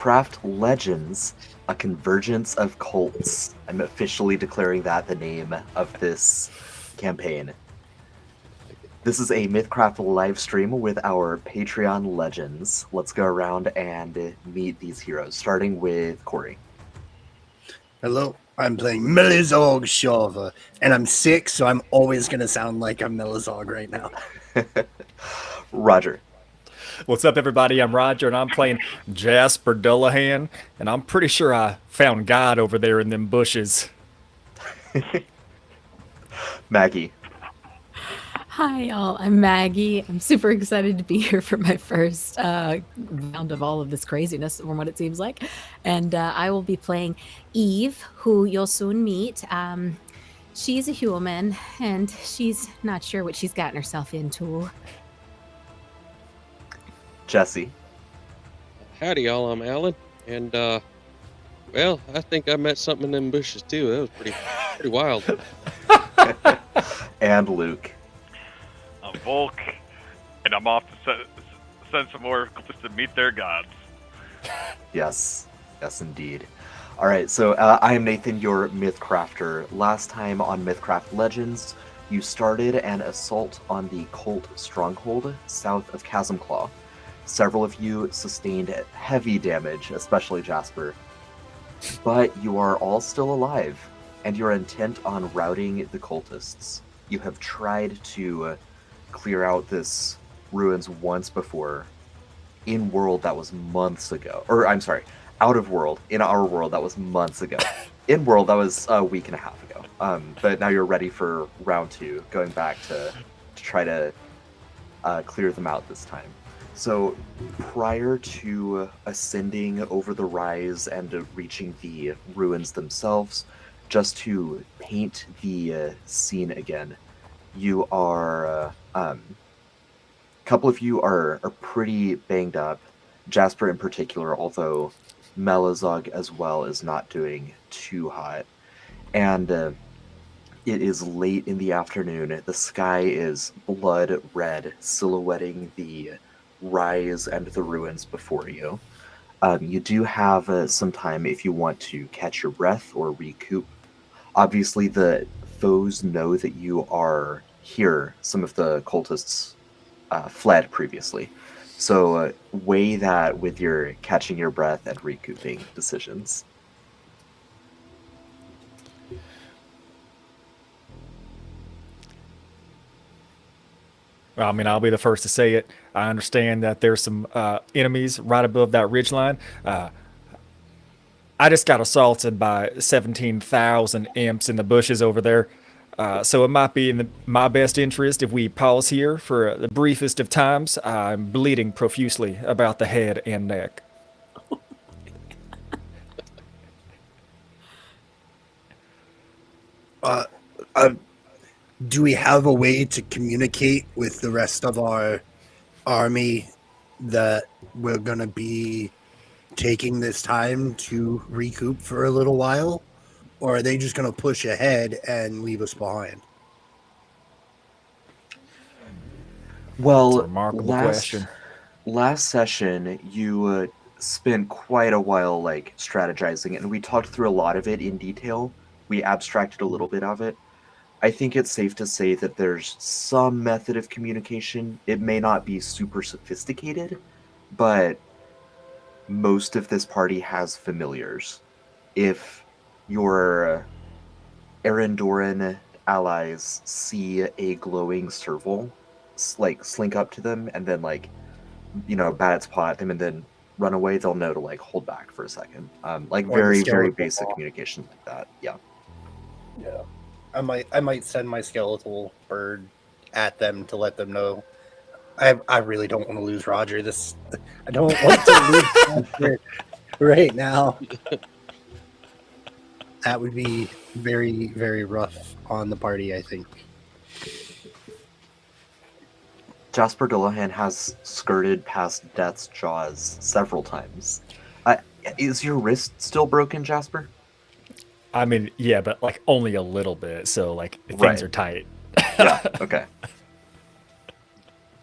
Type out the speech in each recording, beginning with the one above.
Craft Legends, a convergence of cults. I'm officially declaring that the name of this campaign. This is a MythCraft live stream with our Patreon legends. Let's go around and meet these heroes, starting with Corey. Hello, I'm playing Melizog Shava, and I'm sick, so I'm always going to sound like I'm Melizog right now. Roger. What's up, everybody? I'm Roger, and I'm playing Jasper Dullahan, and I'm pretty sure I found God over there in them bushes. Maggie. Hi, y'all. I'm Maggie. I'm super excited to be here for my first round of all of this craziness, from what it seems like. And I will be playing Eve, who you'll soon meet. She's a human, and she's not sure what she's gotten herself into. Jesse. Howdy, y'all. I'm Alan, and well, I think I met something in them bushes too. That was pretty wild. And Luke. I'm Volk, and I'm off to send some more cultists to meet their gods. Yes, indeed. All right, so I am Nathan, your MythCrafter. Last time on MythCraft Legends, you started an assault on the cult stronghold south of Chasm Claw. Several of you sustained heavy damage, especially Jasper. But you are all still alive, and you're intent on routing the cultists. You have tried to clear out this ruins once before. In world, that was months ago. Or, I'm sorry, out of world. In our world, that was months ago. In world, that was a week and a half ago. But now you're ready for round 2, going back to try to clear them out this time. So, prior to ascending over the rise and reaching the ruins themselves, just to paint the scene again, you are... a couple of you are pretty banged up. Jasper in particular, although Melizog as well is not doing too hot. And it is late in the afternoon. The sky is blood red, silhouetting the rise and the ruins before you. You do have some time if you want to catch your breath or recoup. Obviously, the foes know that you are here. Some of the cultists fled previously. So weigh that with your catching your breath and recouping decisions. Well, I mean, I'll be the first to say it. I understand that there's some enemies right above that ridgeline. I just got assaulted by 17,000 imps in the bushes over there. So it might be in my best interest if we pause here for the briefest of times. I'm bleeding profusely about the head and neck. Do we have a way to communicate with the rest of our army that we're going to be taking this time to recoup for a little while? Or are they just going to push ahead and leave us behind? Well, That's a remarkable question. Last session, you spent quite a while strategizing, and we talked through a lot of it in detail. We abstracted a little bit of it. I think it's safe to say that there's some method of communication. It may not be super sophisticated, but most of this party has familiars. If your Erendoran allies see a glowing serval, slink up to them and then bat its paw at them and then run away, they'll know to hold back for a second. Very basic communication like that. Yeah. I might send my skeletal bird at them to let them know. I really don't want to lose Roger. I don't want to lose Roger right now. That would be very, very rough on the party, I think. Jasper Dullahan has skirted past death's jaws several times. Is your wrist still broken, Jasper? I mean, yeah, but only a little bit. So things are tight. Yeah. Okay.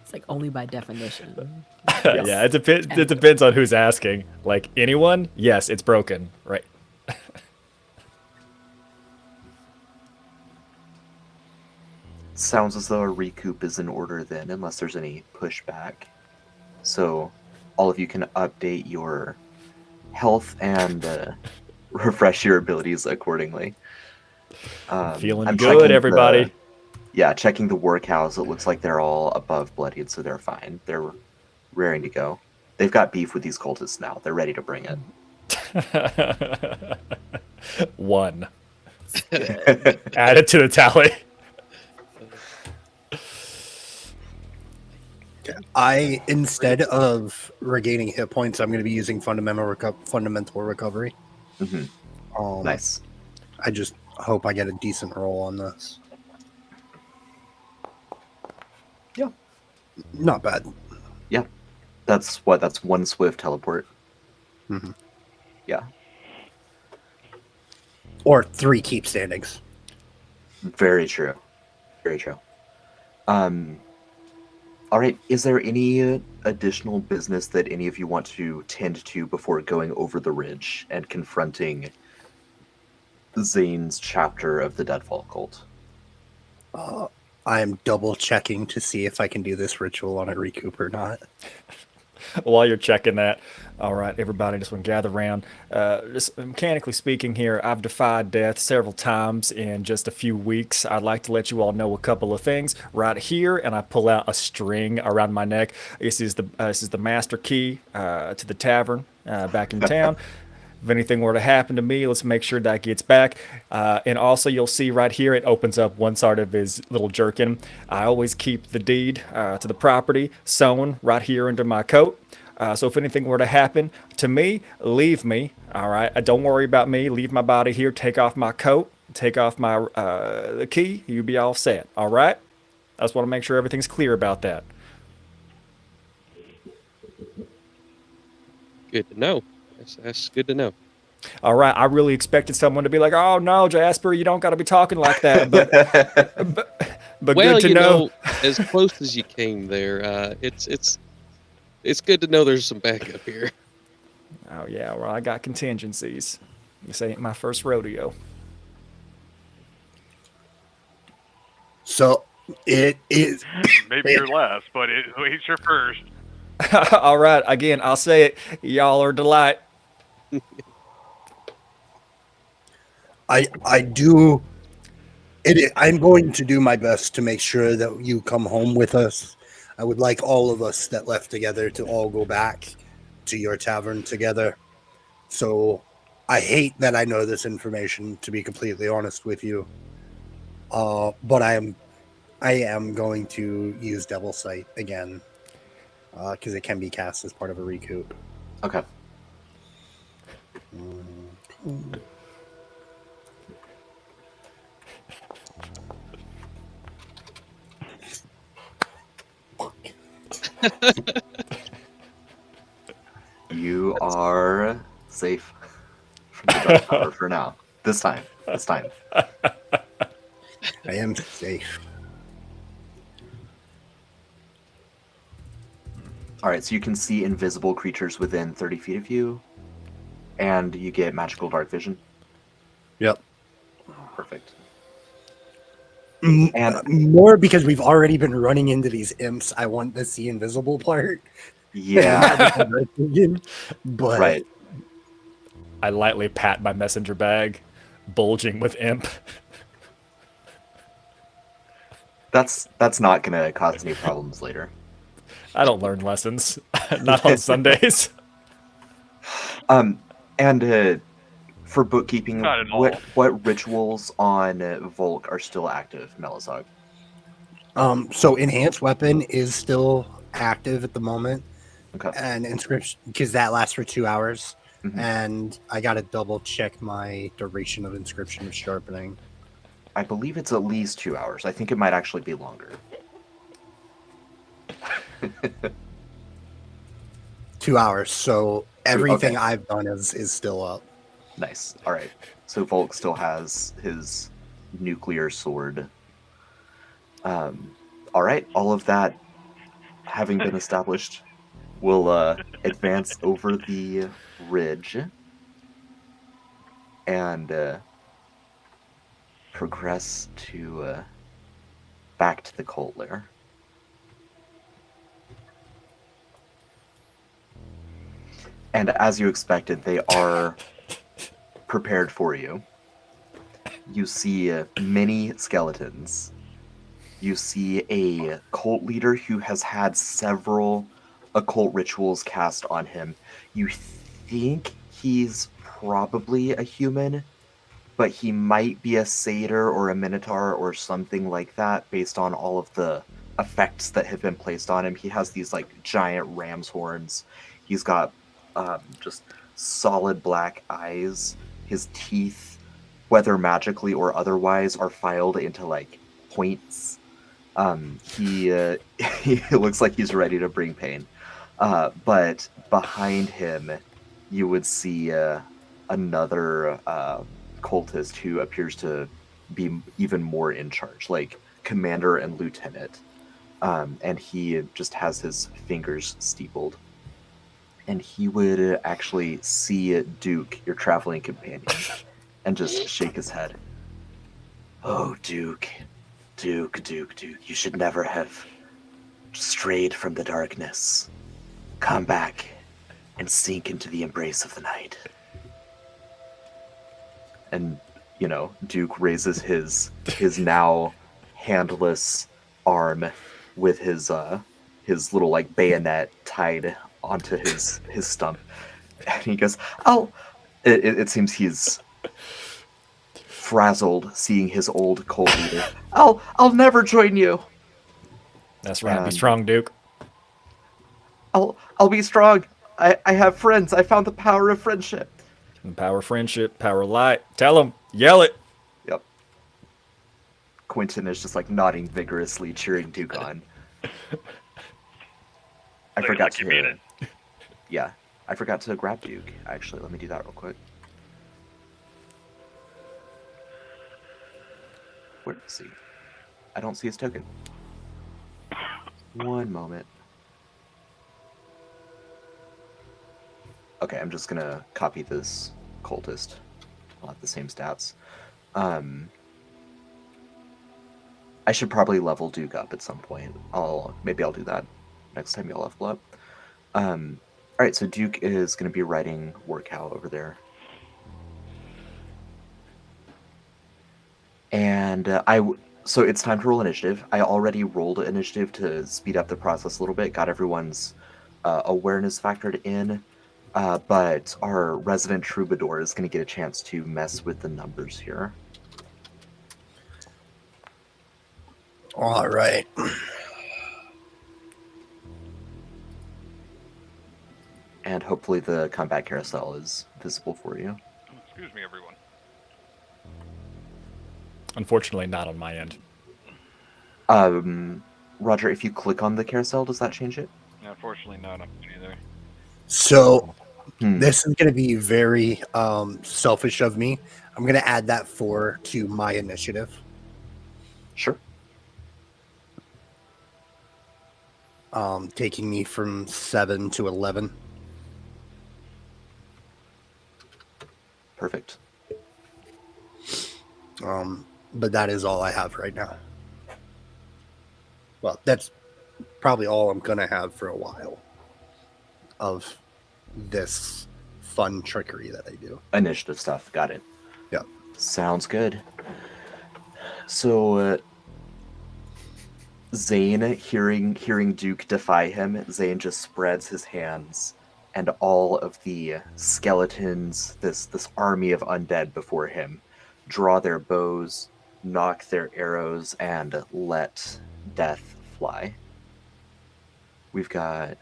It's like only by definition. Yeah, it depends. It depends on who's asking. Like anyone, yes, it's broken, right? Sounds as though a recoup is in order then, unless there's any pushback. So, all of you can update your health and refresh your abilities accordingly. Feeling I'm good, checking everybody. checking the workhouse. It looks like they're all above bloodied, so they're fine. They're raring to go. They've got beef with these cultists now. They're ready to bring it. 1. Add it to the tally. I, instead of regaining hit points, I'm going to be using fundamental recovery. Nice. I just hope I get a decent roll on this. Yeah. Not bad. Yeah. That's 1 swift teleport. Mm-hmm. Yeah. Or 3 keep standings. Very true. Very true. All right. Is there any additional business that any of you want to tend to before going over the ridge and confronting Zane's chapter of the Deadfall cult? I am double checking to see if I can do this ritual on a recoup or not. While you're checking that, all right, everybody, just want to gather around. Just mechanically speaking here, I've defied death several times in just a few weeks. I'd like to let you all know a couple of things right here, and I pull out a string around my neck. This is the master key to the tavern back in town. If anything were to happen to me, let's make sure that gets back. And also, you'll see right here, it opens up one side of his little jerkin. I always keep the deed to the property sewn right here under my coat. So if anything were to happen to me, leave me. All right, don't worry about me. Leave my body here. Take off my coat. Take off my the key. You'll be all set. All right. I just want to make sure everything's clear about that. Good to know. That's good to know. All right, I really expected someone to be like, "Oh no, Jasper, you don't got to be talking like that." But Well, good to you know. know, as close as you came there, it's good to know there's some backup here. Oh yeah, well I got contingencies. This ain't my first rodeo. So it is. Maybe your last, but it's your first. All right, again, I'll say it. Y'all are a delight. I do. I'm going to do my best to make sure that you come home with us. I would like all of us that left together to all go back to your tavern together. So I hate that I know this information, to be completely honest with you. But I am going to use Devil Sight again because it can be cast as part of a recoup. Okay. You are safe from the dark tower for now. This time. I am safe. All right, so you can see invisible creatures within 30 feet of you, and you get magical dark vision. Yep. Perfect. And more because we've already been running into these imps. I want to see invisible part. Yeah. But Right. I lightly pat my messenger bag, bulging with imp. That's not gonna cause any problems later. I don't learn lessons, not on Sundays. And for bookkeeping, Not at all. what rituals on Volk are still active, Melisog? So enhanced weapon is still active at the moment, Okay. and inscription because that lasts for 2 hours. Mhm. And I gotta double check my duration of inscription of sharpening. I believe it's at least 2 hours. I think it might actually be longer. 2 hours. So everything Okay. I've done is still up. Nice. All right. So Volk still has his nuclear sword. All right. All of that having been established, we'll advance over the ridge and progress to back to the cult lair. And as you expected, they are prepared for you. You see many skeletons. You see a cult leader who has had several occult rituals cast on him. You think he's probably a human, but he might be a satyr or a minotaur or something like that based on all of the effects that have been placed on him. He has these like giant ram's horns. He's got just solid black eyes. His teeth, whether magically or otherwise, are filed into like points. He he looks like he's ready to bring pain. But behind him, you would see another cultist who appears to be even more in charge, like commander and lieutenant. And he just has his fingers steepled. And he would actually see Duke, your traveling companion, and just shake his head. Oh, Duke. Duke, you should never have strayed from the darkness. Come back and sink into the embrace of the night. And, you know, Duke raises his now handless arm with his little like bayonet tied onto his stump. And he goes, it seems he's frazzled seeing his old cult leader. I'll never join you. That's right. Be And- strong, Duke. I'll be strong. I have friends. I found the power of friendship. And power friendship, power light. Tell him. Yell it. Yep. Quentin is just like nodding vigorously, cheering Duke on. I forgot like you mean to. it. Yeah, I forgot to grab Duke. Actually, let me do that real quick. Where is he? I don't see his token. One moment. Okay, I'm just gonna copy this cultist. I'll have the same stats. I should probably level Duke up at some point. Maybe I'll do that next time y'all level up. Alright, so Duke is gonna be writing Workout over there. And so it's time to roll initiative. I already rolled initiative to speed up the process a little bit, got everyone's awareness factored in, but our resident troubadour is going to get a chance to mess with the numbers here. All right. And hopefully the combat carousel is visible for you. Excuse me, everyone. Unfortunately, not on my end. Roger, if you click on the carousel, does that change it? Unfortunately, not on me either. So Hmm. this is going to be very selfish of me. I'm going to add that 4 to my initiative. Sure. Taking me from 7 to 11. Perfect. But that is all I have right now. Well, that's probably all I'm going to have for a while of this fun trickery that I do. Initiative stuff. Got it. Yeah. Sounds good. So, Zane, hearing Duke defy him, Zane just spreads his hands, and all of the skeletons, this army of undead before him, draw their bows, knock their arrows, and let death fly. We've got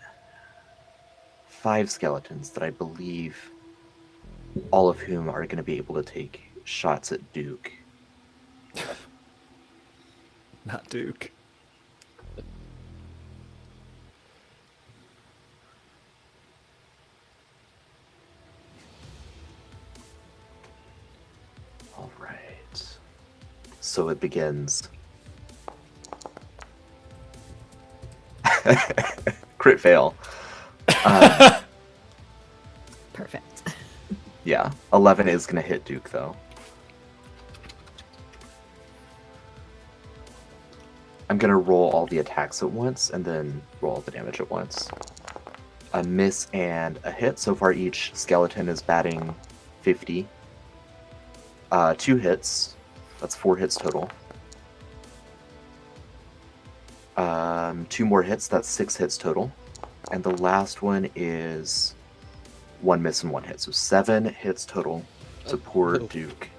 5 skeletons that I believe all of whom are going to be able to take shots at Duke. Not Duke. All right. So it begins. Crit fail. Um, Perfect. yeah, 11 is going to hit Duke, though. I'm going to roll all the attacks at once, and then roll all the damage at once. A miss and a hit. So far, each skeleton is batting 50. 2 hits. That's 4 hits total. 2 more hits. That's 6 hits total. And the last one is 1 miss and 1 hit. So 7 hits total to poor no. Duke.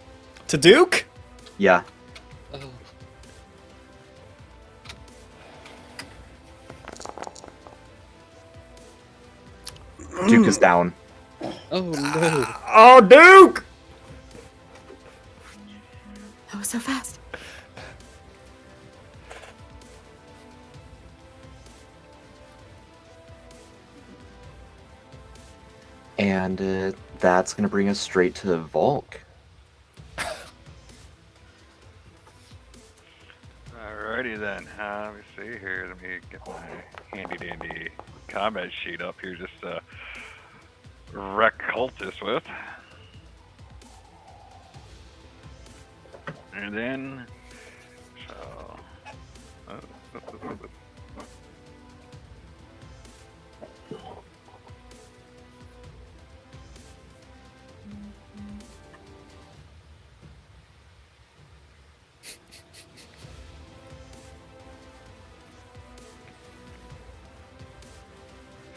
To Duke? Yeah. Oh, Duke is down. oh no. Oh, Duke! That was so fast. And that's going to bring us straight to Volk. Alrighty then. Let me see here. Let me get my handy dandy combat sheet up here just to wreck cultists with. And then, so.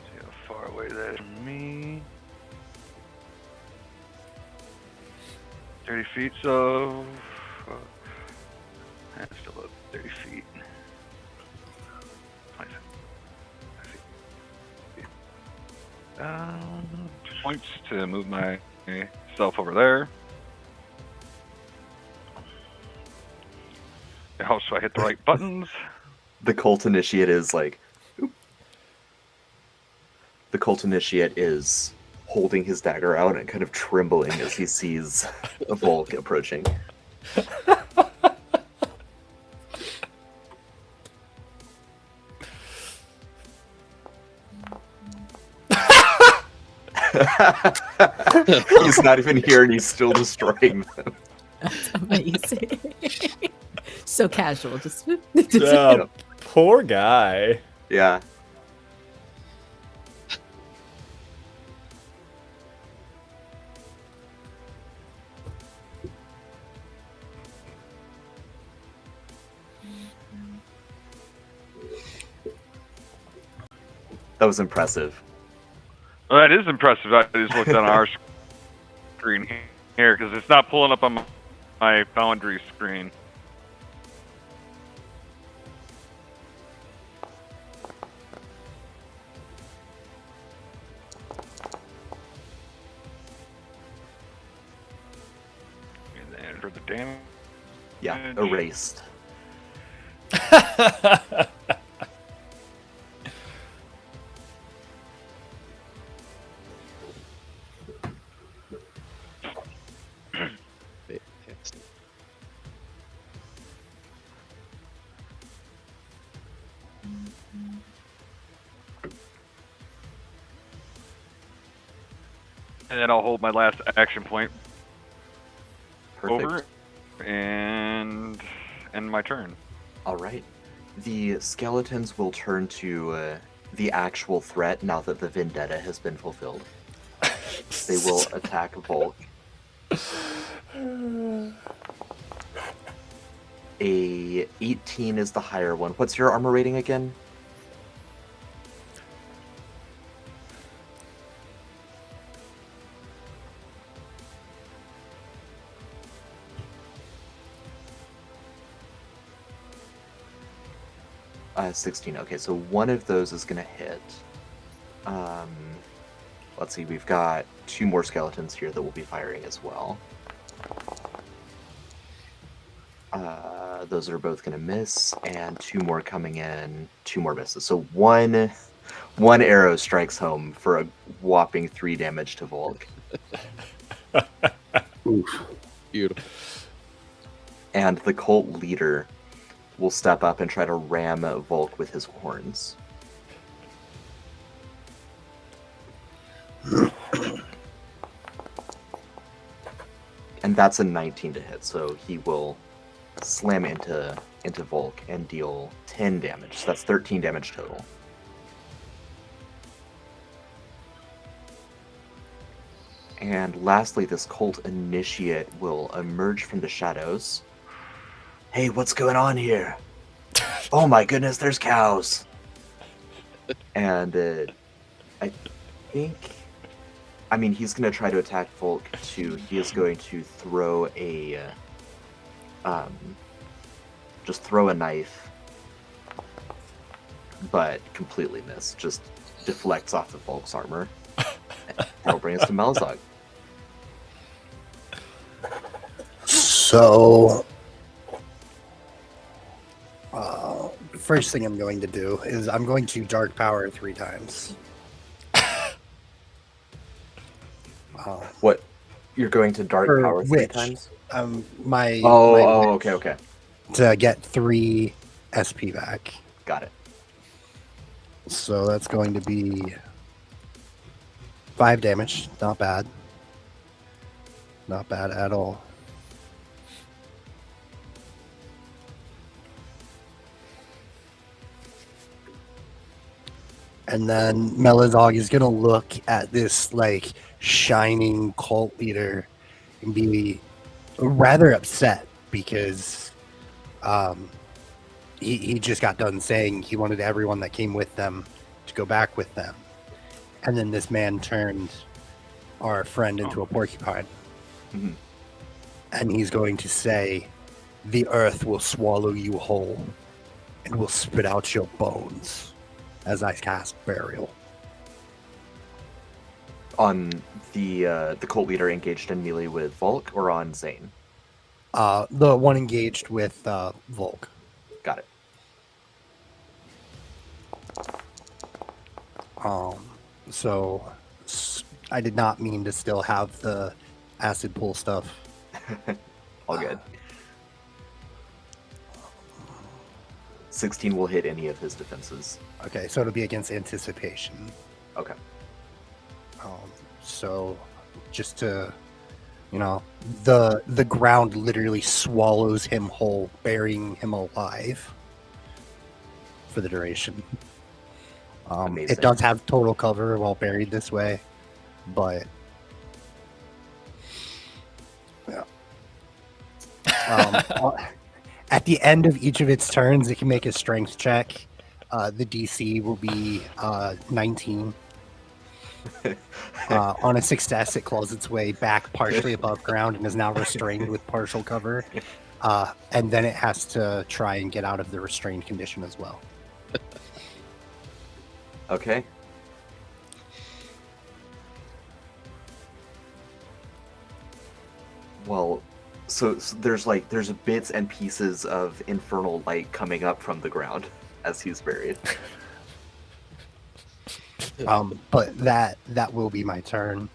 See how far away that is from me. 30 feet, so. That's still about 30 feet. 27. Points to move myself over there. How so I hit the right buttons? The cult initiate is like... Oop. The cult initiate is holding his dagger out and kind of trembling as he sees a Volk approaching. He's not even here and he's still destroying them. That's amazing. So casual. Just Oh, poor guy. Yeah. That was impressive. Well, that is impressive. I just looked on our screen here because it's not pulling up on my Foundry screen. And then for the damage. Yeah, erased. Fantastic. And then I'll hold my last action point Perfect. over and end my turn. All right. The skeletons will turn to the actual threat now that the vendetta has been fulfilled. They will attack Volk. A 18 is the higher one. What's your armor rating again? Uh, 16. Okay, so one of those is going to hit. Let's see, we've got 2 more skeletons here that will be firing as well. Those are both going to miss, and 2 more coming in, 2 more misses. So one arrow strikes home for a whopping 3 damage to Volk. Oof. Beautiful. And the cult leader will step up and try to ram Volk with his horns. And that's a 19 to hit, so he will slam into Volk and deal 10 damage. So that's 13 damage total. And lastly, this cult initiate will emerge from the shadows. Hey, what's going on here? Oh my goodness, there's cows. And I think, I mean, he's going to try to attack Volk too. He is going to throw a, just throw a knife, but completely miss. Just deflects off the Volk's armor. That'll bring us to Melzog. So, first thing I'm going to do is I'm going to Dark Power 3 times. What? You're going to Dark For Power 3 which? times? My Okay. to get 3 SP back. Got it. So that's going to be 5 damage. Not bad. Not bad at all. And then Melizog is going to look at this, like, shining cult leader and be rather upset because he just got done saying he wanted everyone that came with them to go back with them. And then this man turned our friend into a porcupine. Mm-hmm. And he's going to say, "The earth will swallow you whole and will spit out your bones," as I cast Burial. On the cult leader engaged in melee with Volk, or on Zane? The one engaged with Volk. Got it. So I did not mean to still have the acid pool stuff. All good. 16 will hit any of his defenses. Okay, so it'll be against anticipation. Okay. So just to, the ground literally swallows him whole, burying him alive for the duration. Amazing. It does have total cover while buried this way, but yeah. At the end of each of its turns, it can make a strength check. The DC will be 19. On a success, it claws its way back partially above ground and is now restrained with partial cover. And then it has to try and get out of the restrained condition as well. Okay. Well, so there's bits and pieces of infernal light coming up from the ground as he's buried. But that will be my turn.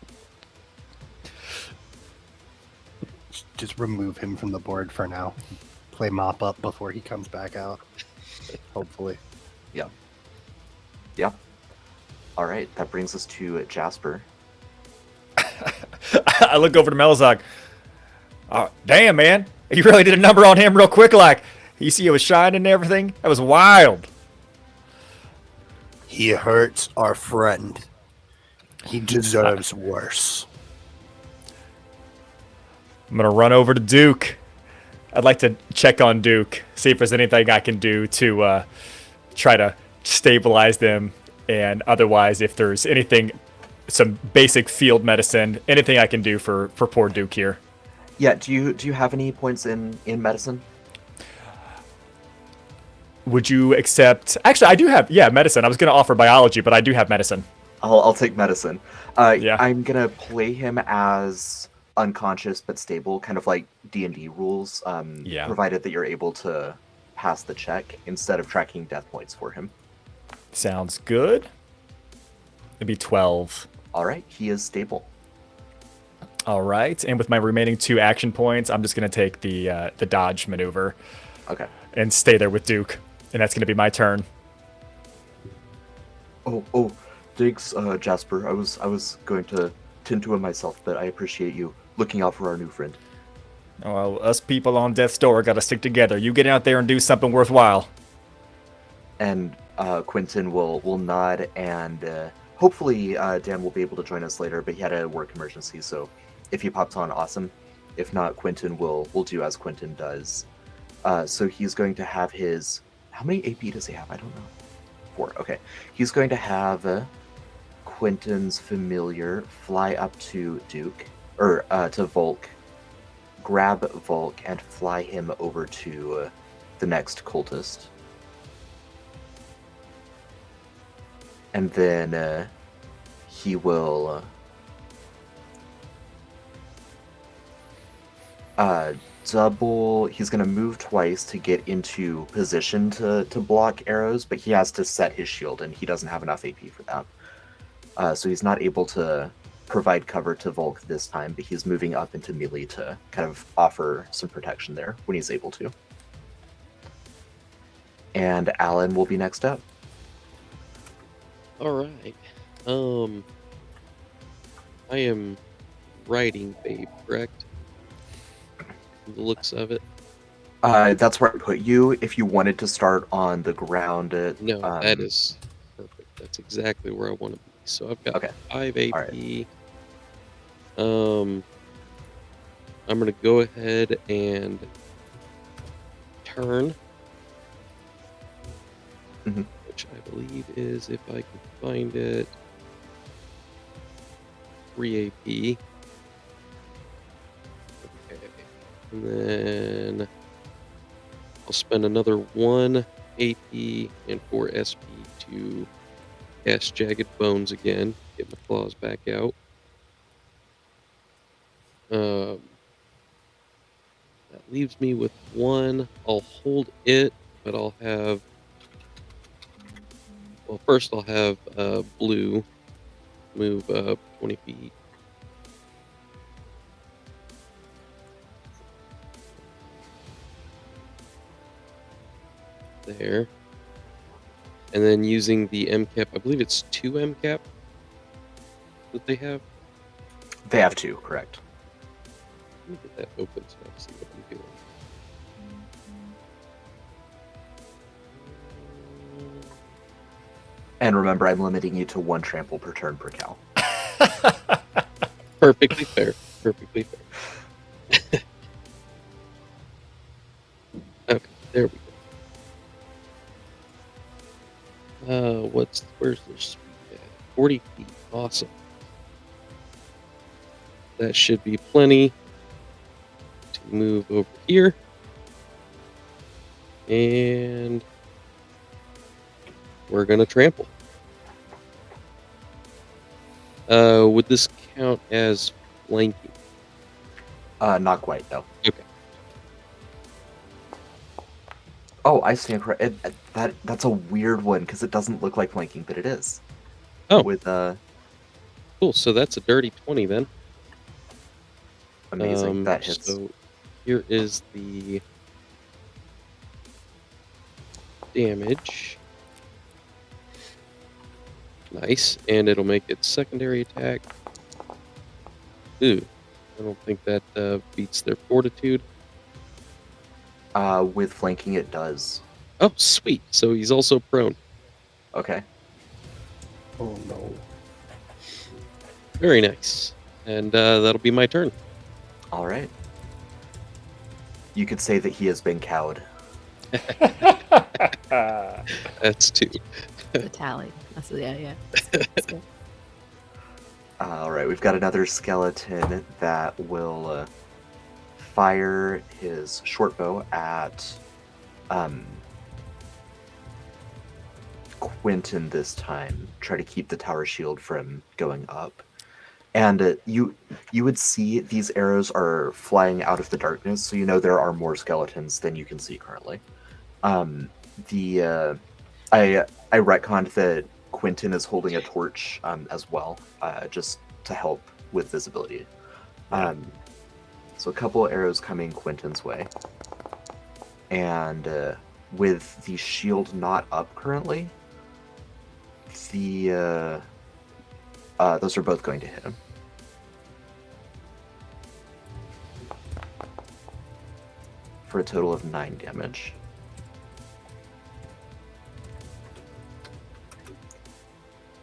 Just remove him from the board for now. Play mop up before he comes back out. Hopefully. Yeah. All right, that brings us to Jasper. I look over to Melzog. Oh, damn, man. You really did a number on him real quick, like. You see it was shining and everything? That was wild. He hurts our friend. He deserves worse. I'm going to run over to Duke. I'd like to check on Duke, see if there's anything I can do to try to stabilize them, and otherwise if there's anything, some basic field medicine, anything I can do for poor Duke here. Yeah, do you have any points in medicine? Would you accept... Actually, I do have, medicine. I was going to offer biology, but I do have medicine. I'll take medicine. Yeah. I'm going to play him as unconscious but stable, kind of like D&D rules, provided that you're able to pass the check instead of tracking death points for him. Sounds good. It'd be 12. All right, he is stable. All right, and with my remaining 2 action points, I'm just going to take the dodge maneuver. Okay. And stay there with Duke. And that's going to be my turn. Oh, thanks, Jasper. I was going to tend to him myself, but I appreciate you looking out for our new friend. Well, us people on death's door got to stick together. You get out there and do something worthwhile. And Quentin will nod, and hopefully Dan will be able to join us later. But he had a work emergency, so if he pops on, awesome. If not, Quentin will do as Quentin does. So he's going to have his. How many AP does he have? I don't know. 4. Okay. He's going to have Quentin's familiar fly up to Duke, or to Volk, grab Volk, and fly him over to the next cultist. And then he will double. He's going to move twice to get into position to block arrows, but he has to set his shield, and he doesn't have enough AP for that. So he's not able to provide cover to Volk this time, but he's moving up into melee to kind of offer some protection there when he's able to. And Alan will be next up. All right. I am riding Babe, correct? From the looks of it. That's where I put you. If you wanted to start on the ground, No, that is perfect. That's exactly where I want to be. So I've got Okay. 5 AP. All right. I'm gonna go ahead and turn, Mhm. which I believe is, if I can find it, 3 AP. Okay, and then I'll spend another 1 AP and 4 SP to cast Jagged Bones again. Get my claws back out. That leaves me with 1. I'll hold it, but I'll have. Well, first I'll have Blue move 20 feet. There. And then using the MCAP, I believe it's 2 MCAP that they have. They have 2, correct. Let me get that open so I can see what I'm doing. And remember, I'm limiting you to 1 trample per turn per cow. Perfectly fair. Perfectly fair. Okay, there we go. Where's their speed at? 40 feet. Awesome. That should be plenty to move over here. And we're gonna trample. Would this count as flanking? Not quite, though. Okay. Oh, I stand correct. That's a weird one because it doesn't look like flanking, but it is. Oh. With Cool. So that's a dirty 20 then. amazing. That hits. So here is the damage. Nice. And it'll make its secondary attack. Ooh. I don't think that beats their fortitude. With flanking, it does. Oh, sweet. So he's also prone. Okay. Oh no. Very nice. And that'll be my turn. All right. You could say that he has been cowed. That's 2. The tally. That's, yeah. That's good. All right, we've got another skeleton that will fire his short bow at Quentin this time. Try to keep the tower shield from going up. And you would see these arrows are flying out of the darkness, so you know there are more skeletons than you can see currently. I retconned that Quentin is holding a torch as well, just to help with visibility. So a couple arrows coming Quentin's way. And with the shield not up currently, those are both going to hit him. for a total of 9 damage.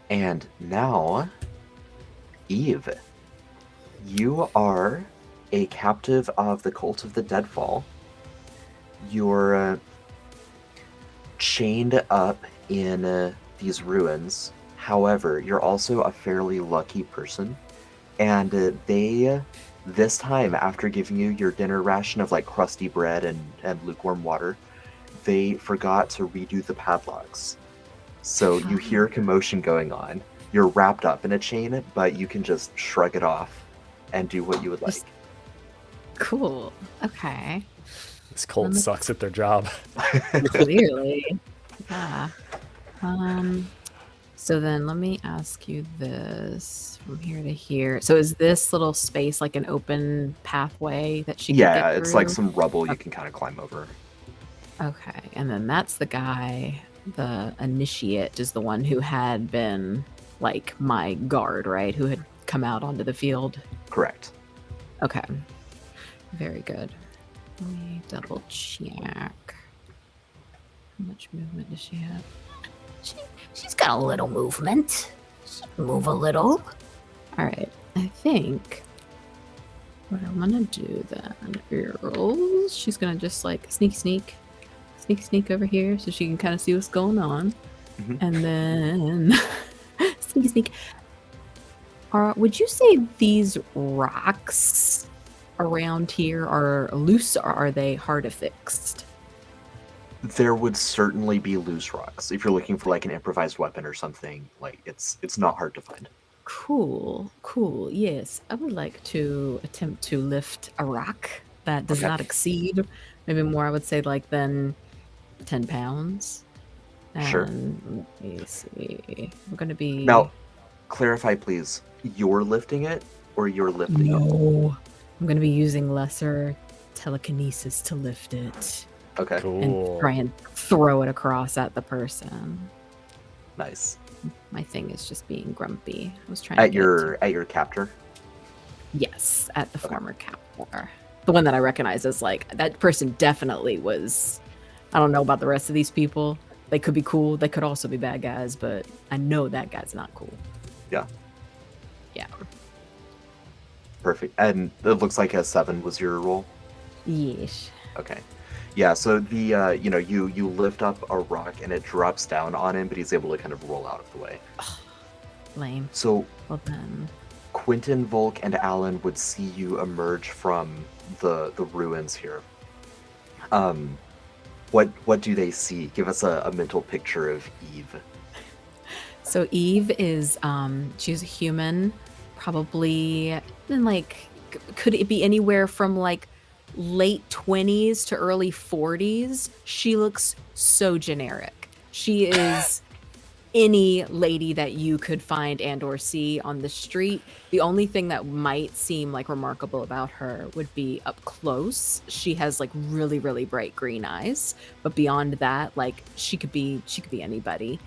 And now, Eve, you are a captive of the Cult of the Deadfall. You're chained up in these ruins. However, you're also a fairly lucky person. And they, this time, after giving you your dinner ration of like crusty bread and lukewarm water, they forgot to redo the padlocks. So you hear commotion going on. You're wrapped up in a chain, but you can just shrug it off and do what you would like. Cool. Okay. This cult sucks at their job. Clearly. Yeah. So then let me ask you this from here to here. So is this little space like an open pathway that she can Yeah, get it's like through? some rubble you can kind of climb over. Okay. And then that's the guy, the initiate is the one who had been like my guard, right? Who had come out onto the field. Correct. Okay. Very good. Let me double check. How much movement does she have? She's got a little movement. She can move a little. All right. I think what I'm gonna do then is she's gonna just like sneak over here so she can kind of see what's going on, and then sneak. Would you say these rocks around here are loose, or are they hard affixed? There would certainly be loose rocks. If you're looking for like an improvised weapon or something, like it's not hard to find. Cool. Yes, I would like to attempt to lift a rock that does Okay. not exceed, maybe more, I would say, like than 10 pounds. And Sure. let me see. We're going to be... Now, clarify please. You're lifting it or you're lifting it? No. I'm going to be using lesser telekinesis to lift it Okay. and Cool. try and throw it across at the person. Nice. My thing is just being grumpy. I was trying to At get your captor? Yes, at the Okay. former captor. The one that I recognize as like, that person definitely was, I don't know about the rest of these people. They could be cool. They could also be bad guys, but I know that guy's not cool. Yeah. Yeah. Perfect. And it looks like a 7 was your roll? Yeesh. Okay. Yeah, so the you lift up a rock and it drops down on him, but he's able to kind of roll out of the way. Lame. So Well then. Quentin, Volk, and Alan would see you emerge from the ruins here. What do they see? Give us a mental picture of Eve. So Eve is, she's a human, probably, in like, could it be anywhere from like late 20s to early 40s? She looks so generic. She is any lady that you could find and or see on the street. The only thing that might seem like remarkable about her would be up close. She has like really, really bright green eyes, but beyond that, like she could be anybody.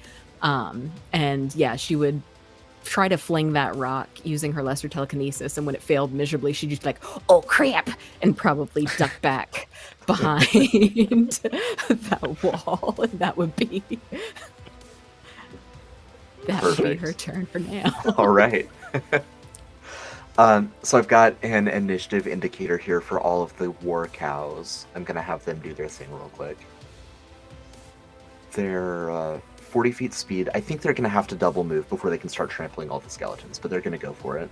And yeah, she would try to fling that rock using her lesser telekinesis, and when it failed miserably, she'd just be like, "Oh crap," and probably duck back behind that wall, and that would be Perfect. her turn for now. All right. So I've got an initiative indicator here for all of the war cows. I'm gonna have them do their thing real quick. They're 40 feet speed. I think they're gonna have to double move before they can start trampling all the skeletons, but they're gonna go for it.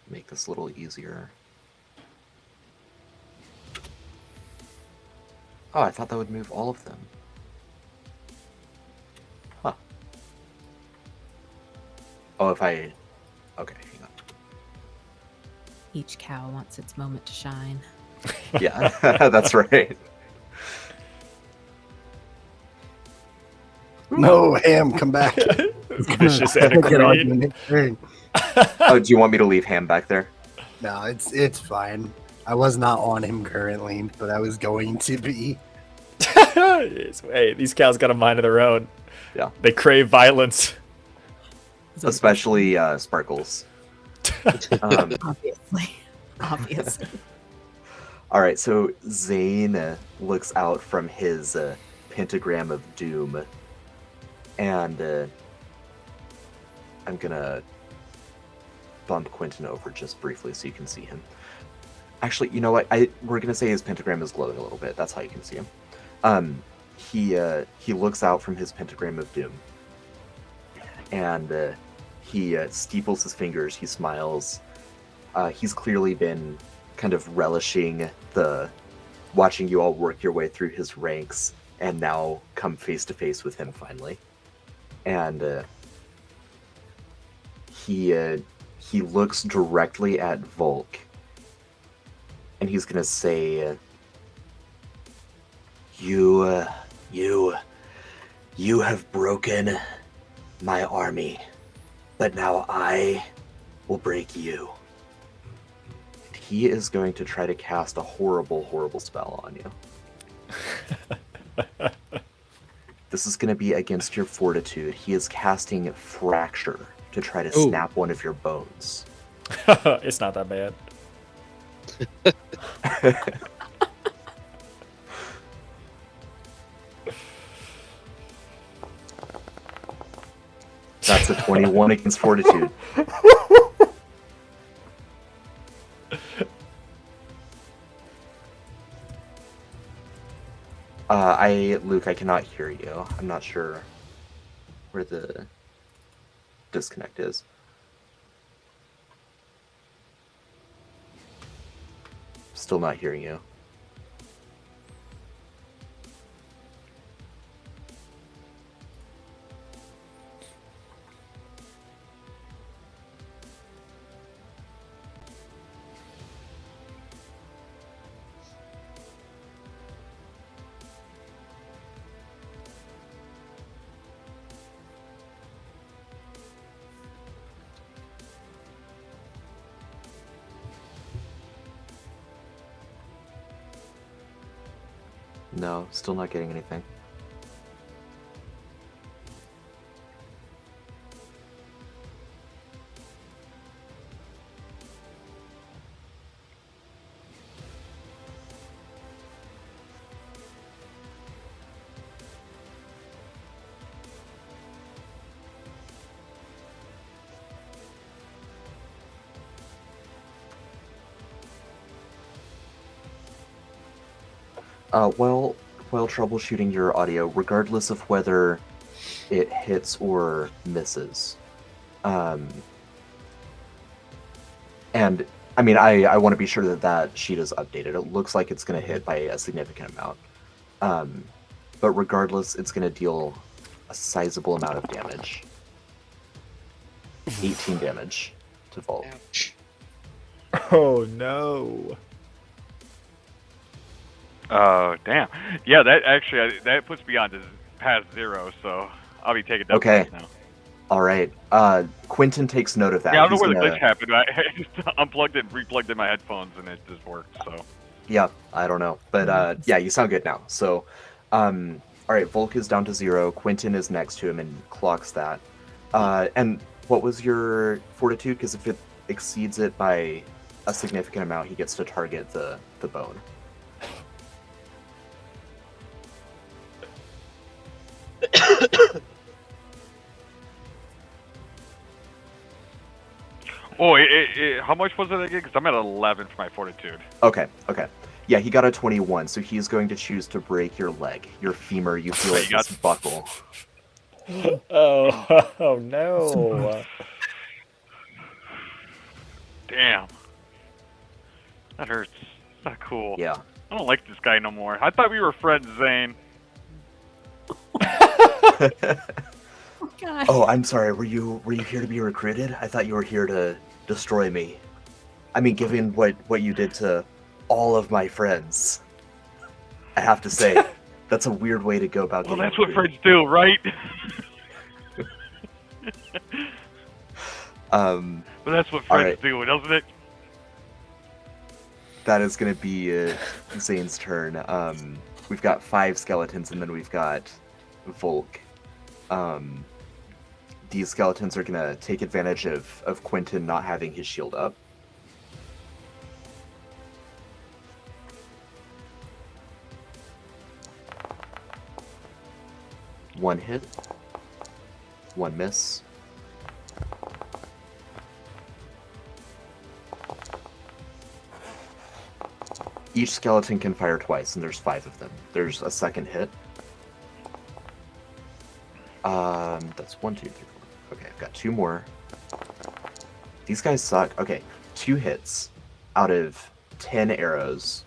Make this a little easier. Oh, I thought that would move all of them. Huh. Oh, if I... Okay, hang on. Each cow wants its moment to shine. Yeah, that's right. No, Ham, come back. Vicious and a Get on queen. your next turn. Oh, do you want me to leave Ham back there? No, it's fine. I was not on him currently, but I was going to be. Hey, these cows got a mind of their own. Yeah. They crave violence. Especially Sparkles. Obviously. Obviously. All right, so Zane looks out from his pentagram of doom, and I'm gonna bump Quentin over just briefly so you can see him. Actually, you know what? We're gonna say his pentagram is glowing a little bit. That's how you can see him. He looks out from his pentagram of doom, and he steeples his fingers. He smiles. He's clearly been kind of relishing watching you all work your way through his ranks, and now come face to face with him finally. And he looks directly at Volk, and he's gonna say, "You have broken my army, but now I will break you." He is going to try to cast a horrible, horrible spell on you. This is going to be against your fortitude. He is casting Fracture to try to snap one of your bones. It's not that bad. That's a 21 against fortitude. Luke, I cannot hear you. I'm not sure where the disconnect is. Still not hearing you. No, still not getting anything. While troubleshooting your audio, regardless of whether it hits or misses, and I mean, I want to be sure that sheet is updated. It looks like it's going to hit by a significant amount, but regardless, it's going to deal a sizable amount of damage. 18 damage to Volk. Ouch. Oh no. Oh, damn. Yeah, that actually, that puts me on to past 0, so I'll be taking double Okay. now. All right. Quentin takes note of that. Yeah, I don't know He's where the gonna- glitch happened. I just unplugged it and replugged in my headphones, and it just worked, so. Yeah, I don't know. But yeah, you sound good now. So, all right, Volk is down to 0. Quentin is next to him and clocks that. And what was your fortitude? Because if it exceeds it by a significant amount, he gets to target the bone. Oh, how much was it again? Because I'm at 11 for my fortitude. Okay. Yeah, he got a 21, so he's going to choose to break your leg, your femur. You feel it You got- just buckle. Oh no. Damn. That hurts. Not cool. Yeah. I don't like this guy no more. I thought we were friends, Zane. Oh, God. Oh, I'm sorry. Were you here to be recruited? I thought you were here to destroy me. I mean, given what you did to all of my friends, I have to say that's a weird way to go about Well, getting that's what recruited. friends do, right? But that's what all friends right. do, doesn't it? That is going to be Zane's turn. we've got 5 skeletons, and then we've got Volk. These skeletons are gonna take advantage of Quentin not having his shield up. One hit, one miss. Each skeleton can fire twice, and there's 5 of them. There's a second hit. That's 1, 2, 3, 4. Okay, I've got 2 more. These guys suck. Okay, 2 hits out of 10 arrows.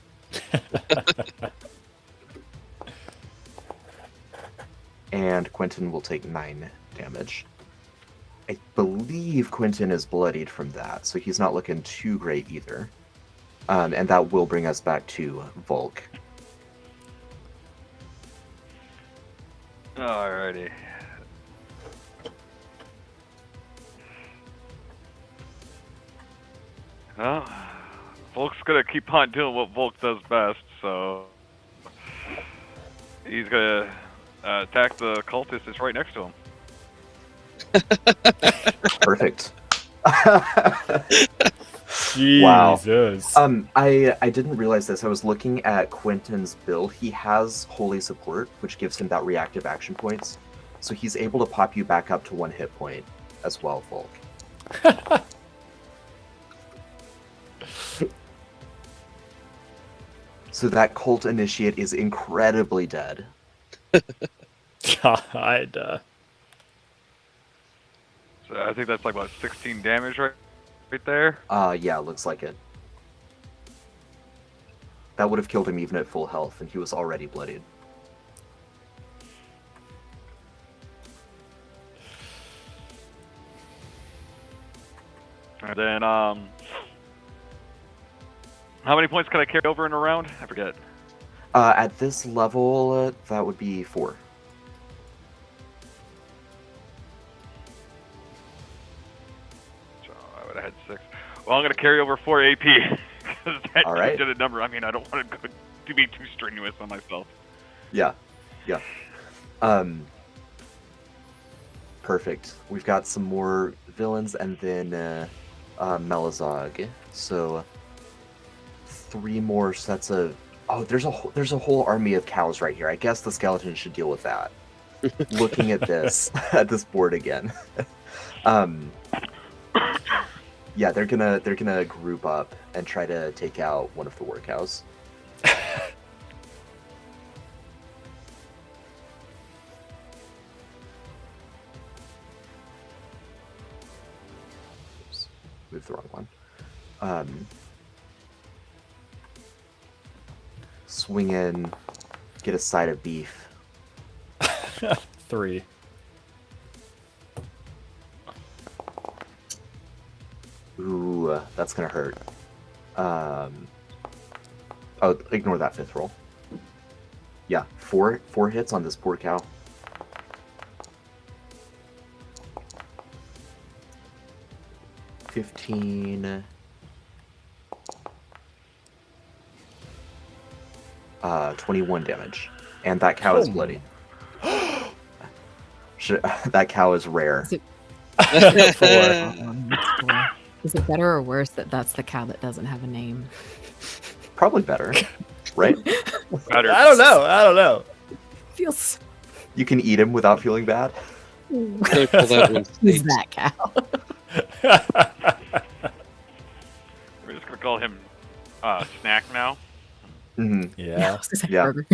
And Quentin will take 9 damage. I believe Quentin is bloodied from that, so he's not looking too great either. And that will bring us back to Volk. Alrighty. Well, Volk's gonna keep on doing what Volk does best, so he's gonna attack the cultist that's right next to him. Perfect. Jesus. I didn't realize this. I was looking at Quentin's build. He has Holy Support, which gives him that reactive action points. So he's able to pop you back up to 1 hit point as well, Volk. So that cult initiate is incredibly dead. God. So I think that's like about 16 damage right there. Yeah, looks like it. That would have killed him even at full health, and he was already bloodied. And then, how many points can I carry over in a round? I forget. At this level, that would be 4. So I would have had 6. Well, I'm gonna carry over 4 AP because that All right. did a number. I mean, I don't want to be too strenuous on myself. Yeah. Perfect. We've got some more villains, and then Melazog. So 3 more sets of. Oh, there's a whole army of cows right here. I guess the skeleton should deal with that. Looking at this board again. Yeah, they're gonna group up and try to take out one of the war cows. Oops, moved the wrong one. Swing in, get a side of beef. 3. Ooh, that's gonna hurt. Oh, ignore that 5th roll. Yeah, 4 hits on this poor cow. $15. 21 damage, and that cow is bloody. That cow is rare. Is it better or worse that that's the cow that doesn't have a name? Probably better, right? Better. I don't know. Feels. You can eat him without feeling bad. I'm gonna call that one Who's Snakes. that cow? We're just gonna call him Snack now. Hmm. Yeah. It's like Yeah. burger.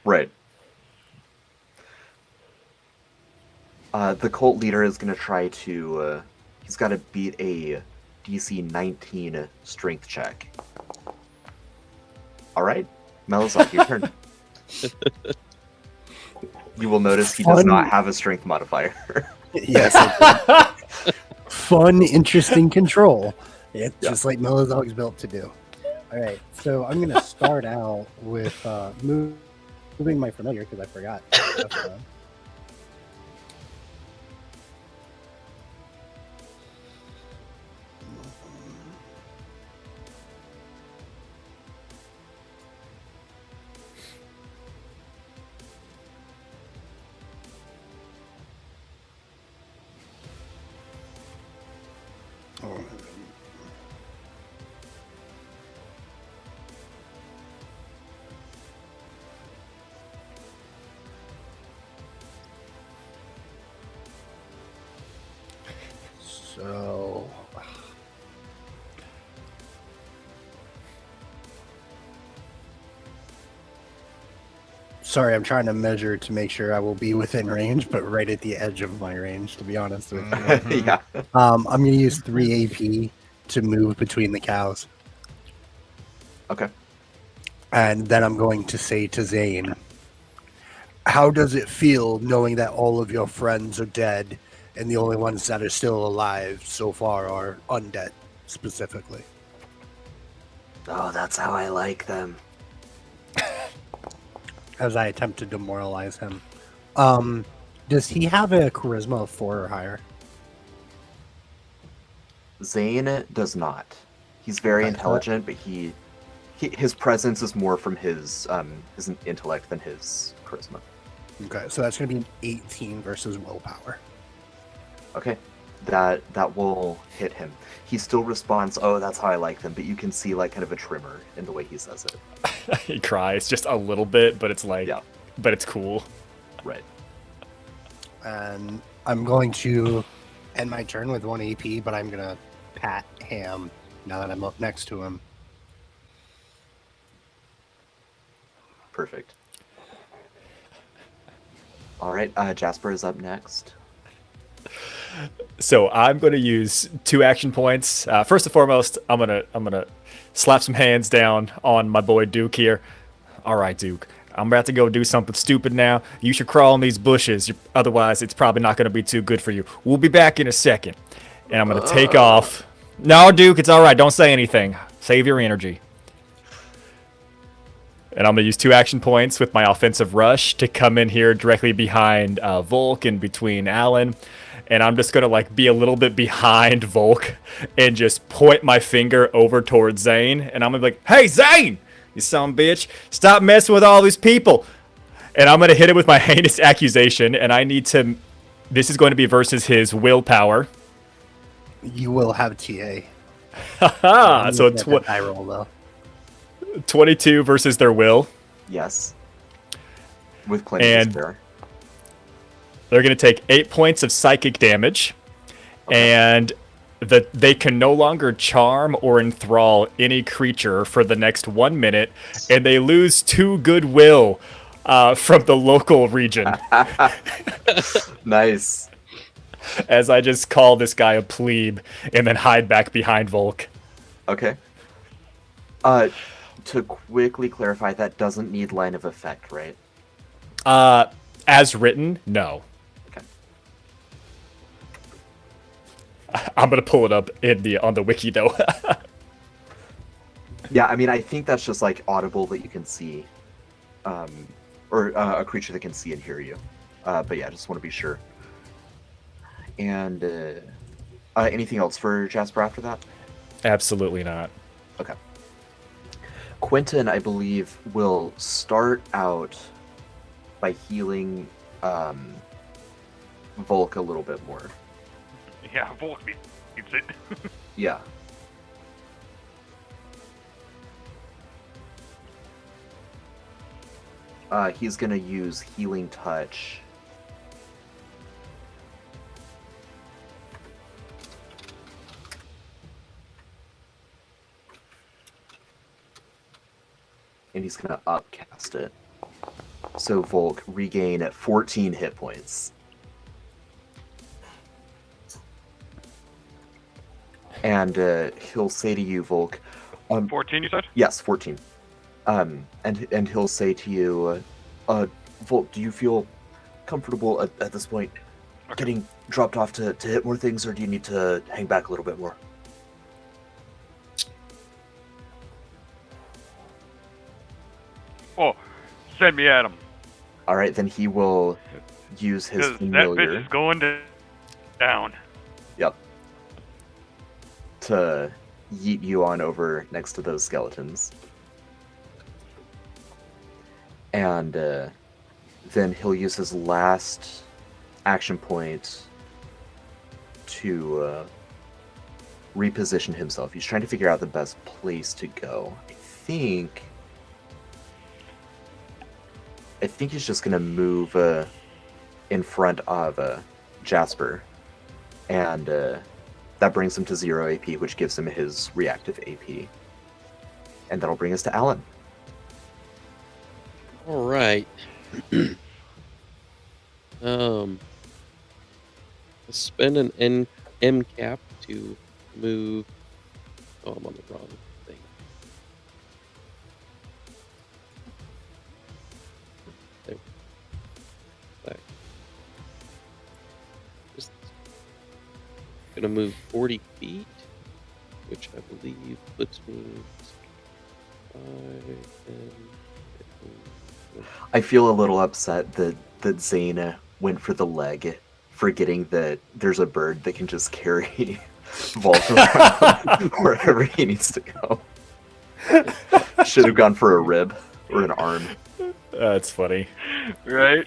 Right. The cult leader is going to try to. He's got to beat a DC 19 strength check. All right, Melazog, your turn. You will notice he does not have a strength modifier. Yes. Fun, interesting control. It's just like Melazog's built to do. All right, so I'm going to start out with moving my familiar because I forgot. Oh. So, sorry, I'm trying to measure to make sure I will be within range, but right at the edge of my range, to be honest with you. Yeah. I'm going to use 3 AP to move between the cows. Okay. And then I'm going to say to Zane, how does it feel knowing that all of your friends are dead and the only ones that are still alive so far are undead, specifically? Oh, that's how I like them. As I attempt to demoralize him. Does he have a charisma of 4 or higher? Zane does not. He's very Okay, so- intelligent, but his presence is more from his intellect than his charisma. Okay, so that's going to be an 18 versus willpower. Okay, that will hit him. He still responds, "Oh, that's how I like them," but you can see like kind of a tremor in the way he says it. He cries just a little bit, but it's like, Yeah. but it's cool. Right. And I'm going to end my turn with 1 AP, but I'm going to pat Ham now that I'm up next to him. Perfect. All right, Jasper is up next. So I'm going to use 2 action points. First and foremost, I'm gonna slap some hands down on my boy Duke here. All right, Duke. I'm about to go do something stupid now. You should crawl in these bushes. Otherwise, it's probably not going to be too good for you. We'll be back in a second. And I'm going to take off. No, Duke, it's all right. Don't say anything. Save your energy. And I'm going to use 2 action points with my offensive rush to come in here directly behind Volk and between Alan. And I'm just going to like be a little bit behind Volk and just point my finger over towards Zane. And I'm going to be like, hey, Zane, you son of a bitch, stop messing with all these people. And I'm going to hit him with my heinous accusation. And I need to, this is going to be versus his willpower. You will have TA. Haha, so I roll though. 22 versus their will. Yes. With plenty And to spare. they're going to take 8 points of psychic damage. Okay. And they can no longer charm or enthrall any creature for the next 1 minute. And they lose 2 goodwill from the local region. Nice. As I just call this guy a plebe and then hide back behind Volk. Okay. To quickly clarify, that doesn't need line of effect, right? As written, no. Okay. I'm gonna pull it up on the wiki though. Yeah, I mean, I think that's just like audible that you can see, or a creature that can see and hear you. But yeah, I just want to be sure. And anything else for Jasper after that? Absolutely not. Okay. Quentin, I believe, will start out by healing Volk a little bit more. Yeah, Volk needs it. Yeah. He's going to use Healing Touch. And he's going to upcast it. So Volk regain 14 hit points. And he'll say to you, Volk... 14, you said? Yes, 14. And he'll say to you, Volk, do you feel comfortable at this point getting dropped off to hit more things, or do you need to hang back a little bit more? Oh, send me at him. All right, then he will use his Because that familiar. bitch is going down. Yep. To yeet you on over next to those skeletons. And then he'll use his last action point to reposition himself. He's trying to figure out the best place to go. I think he's just gonna move in front of Jasper, and that brings him to 0 AP, which gives him his reactive AP, and that'll bring us to Alan. All right. Let's spend an M cap to move. Oh, I'm on the wrong thing. There. Back. Just gonna move 40 feet, which I believe puts me 5, 10, 15. I feel a little upset that Zane went for the leg, forgetting that there's a bird that can just carry Vault around wherever he needs to go. Should have gone for a rib or an arm. That's funny. Right?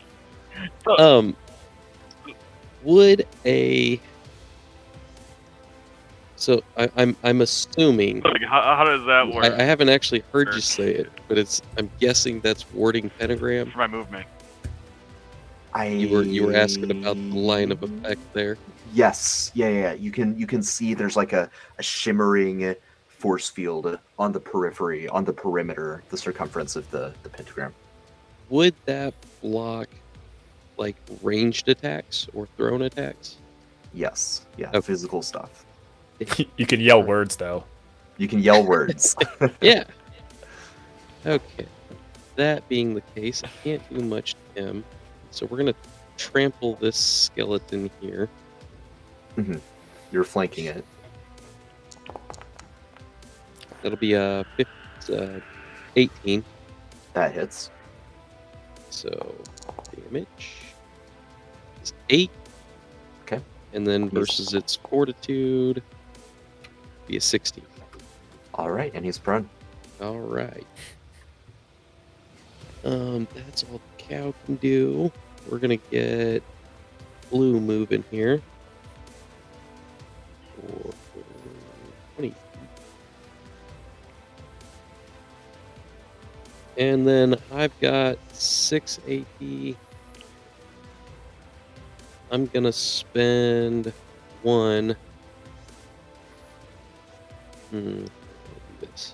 Would a so I'm assuming Like, how does that work I haven't actually heard you say it, but I'm guessing that's warding pentagram. for my movement? You were asking about the line of effect there. Yes, yeah. You can see there's like a shimmering force field on the periphery, on the perimeter, the circumference of the pentagram. Would that block like ranged attacks or thrown attacks? Yes, yeah, Okay. physical stuff. You can yell words though. You can yell words. Yeah. Okay. That being the case, I can't do much to him. So we're gonna trample this skeleton here. You're flanking it. That'll be 18. That hits. So damage is 8. Okay. And then versus its fortitude, be a 16. All right, and he's prone. All right. That's all the cow can do. We're gonna get blue moving here. For 20. And then I've got 6 AP. I'm gonna spend 1. I'll do this.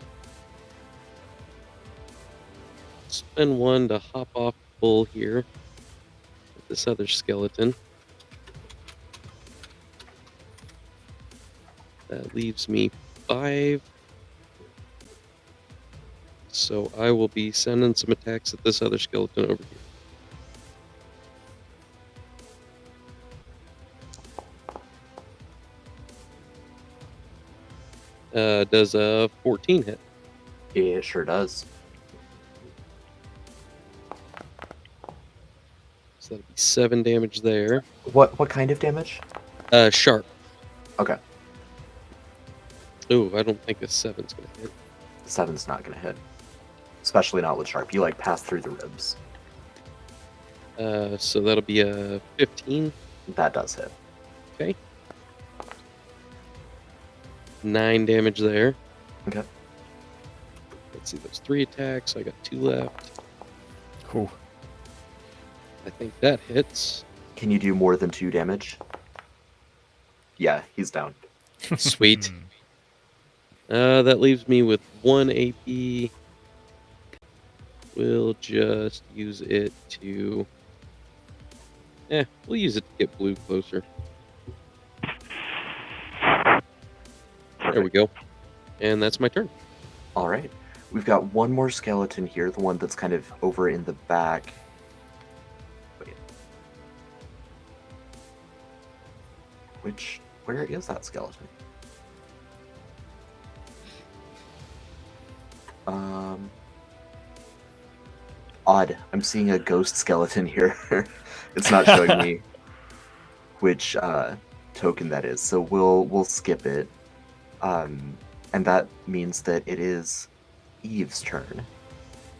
Spend 1 to hop off the bull here with this other skeleton. That leaves me 5. So I will be sending some attacks at this other skeleton over here. Does a 14 hit? It sure does. So that'll be 7 damage there. What kind of damage? Sharp. Okay, Ooh, I don't think a 7's gonna hit. 7's not gonna hit, especially not with sharp. You like pass through the ribs. So that'll be a 15. That does hit. Okay. 9 damage there. Okay. Let's see, those 3 attacks. I got 2 left. Ooh. I think that hits. Can you do more than 2 damage? Yeah, he's down. Sweet. That leaves me with 1 AP. We'll just use it to... we'll use it to get blue closer. There we go. And that's my turn. All right. We've got one more skeleton here, the one that's kind of over in the back. Wait. Where is that skeleton? Odd. I'm seeing a ghost skeleton here. It's not showing me which token that is, so we'll skip it. And that means that it is Eve's turn.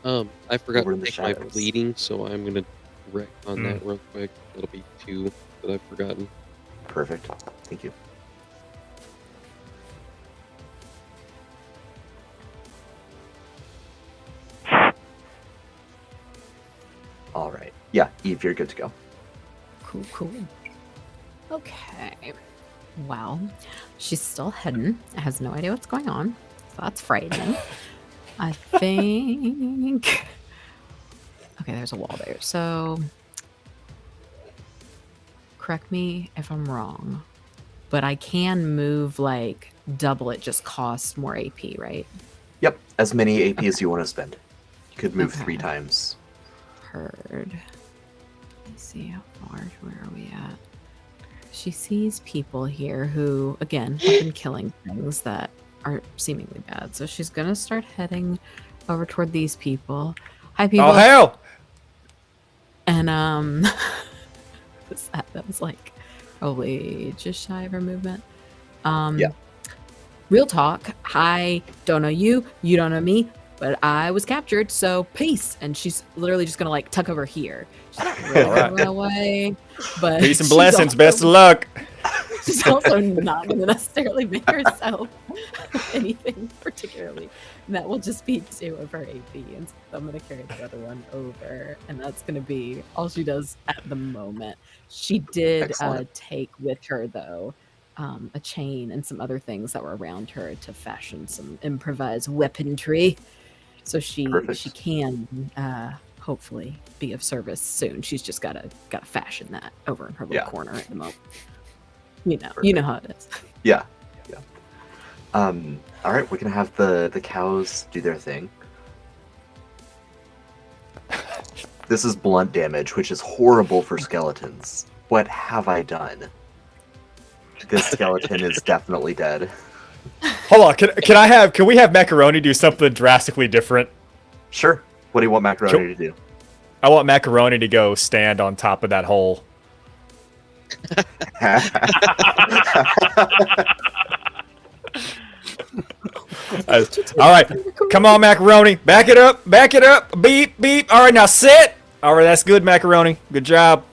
I forgot Over to in the take my shadows. bleeding, so I'm gonna wreck on that real quick. That'll be 2 that I've forgotten. Perfect. Thank you. Eve, you're good to go. Cool. Okay. Well, she's still hidden. Has no idea what's going on. So that's frightening. I think. Okay, there's a wall there. So, correct me if I'm wrong, but I can move like double. It just costs more AP, right? Yep, as many AP as you want to spend. You could move Okay. 3 times. Heard. Let's see how far. Where are we at? She sees people here who, again, have been killing things that are seemingly bad. So she's gonna start heading over toward these people. Hi, people. Oh hell! And that was like probably just shy of her movement. Yeah. Real talk. I don't know you. You don't know me. But I was captured, so peace. And she's literally just gonna like tuck over here. She's not really gonna run away, but Peace and she's blessings. also- Best of luck. She's also not gonna necessarily make herself anything particularly. And that will just be 2 of her AP, and so I'm gonna carry the other one over, and that's gonna be all she does at the moment. She did Excellent. take with her though a chain and some other things that were around her to fashion some improvised weaponry. So she Perfect. can hopefully be of service soon. She's just gotta fashion that over in her little Yeah. corner at the moment. You know how it is. Yeah. All right, we're gonna have the cows do their thing. This is blunt damage, which is horrible for skeletons. What have I done? This skeleton is definitely dead. Hold on. Can we have Macaroni do something drastically different? Sure. What do you want Macaroni to do? I want Macaroni to go stand on top of that hole. All right, come on, Macaroni. Back it up. Beep, beep. All right, now sit. All right, that's good, Macaroni. Good job.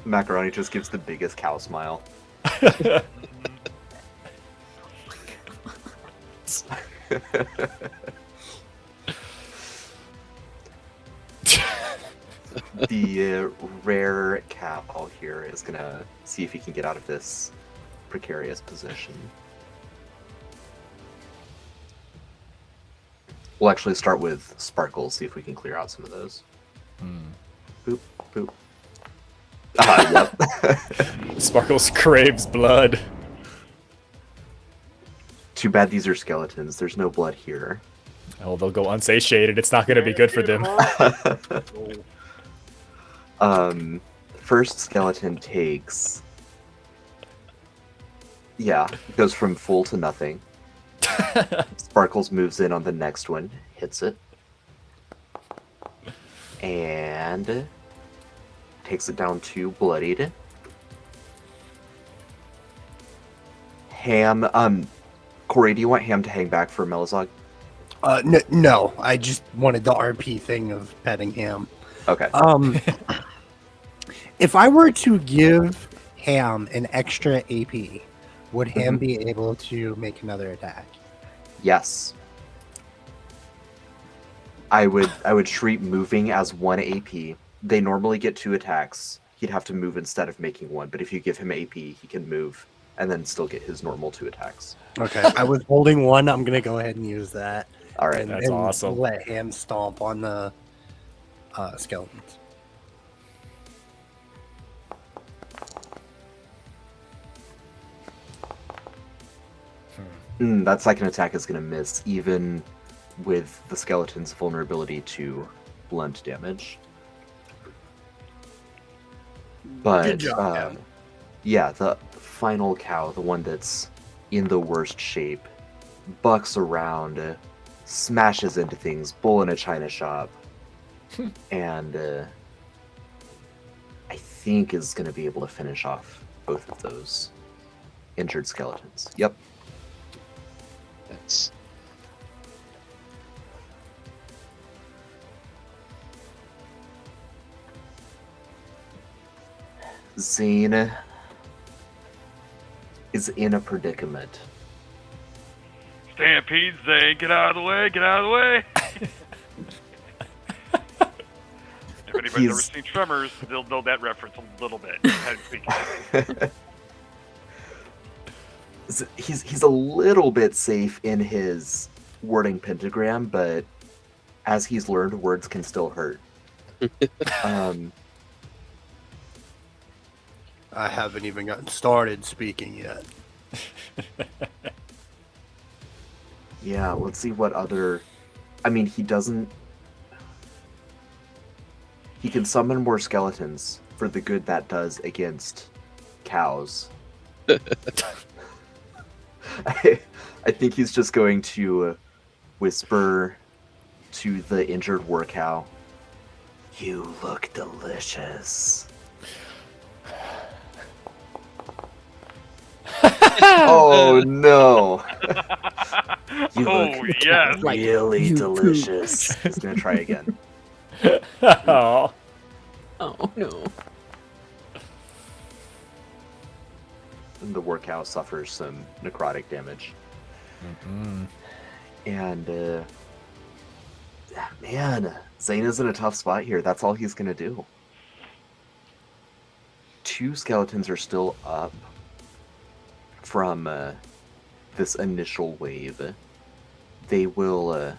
Macaroni just gives the biggest cow smile. The rare cow here is gonna see if he can get out of this precarious position. We'll actually start with Sparkles, see if we can clear out some of those. Boop, boop. Yep. Sparkles craves blood. Too bad these are skeletons. There's no blood here. Oh, they'll go unsatiated. It's not going to be good for them. First skeleton takes... Yeah, goes from full to nothing. Sparkles moves in on the next one, hits it. And... takes it down to bloodied. Ham, Corey, do you want Ham to hang back for Melizog? No, I just wanted the RP thing of petting him. Okay. If I were to give Ham an extra AP, would Ham be able to make another attack? Yes. I would treat moving as 1 AP. They normally get 2 attacks. He'd have to move instead of making 1, but if you give him AP, he can move and then still get his normal 2 attacks. Okay, I was holding 1. I'm gonna go ahead and use that. All right. That's awesome. Let Ham stomp on the skeletons. That second attack is going to miss, even with the skeleton's vulnerability to blunt damage. But, Good job, Ham. yeah, the final cow, the one that's in the worst shape, bucks around, smashes into things, bull in a china shop, and I think is going to be able to finish off both of those injured skeletons. Yep. That's Zane is in a predicament. Stampede, Zane, get out of the way, get out of the way. If anybody's ever he's seen Tremors, they'll know that reference a little bit. Kind of speaking. he's a little bit safe in his wording pentagram, but as he's learned, words can still hurt. I haven't even gotten started speaking yet. Yeah, let's see what other. I mean, he doesn't. He can summon more skeletons for the good that does against cows. I think he's just going to whisper to the injured war cow, "You look delicious." Oh no! You look yes. really you delicious. He's gonna try again. Oh. Oh no. And the war cow suffers some necrotic damage. And man, Zaina's in a tough spot here. That's all he's gonna do. 2 skeletons are still up from this initial wave. They will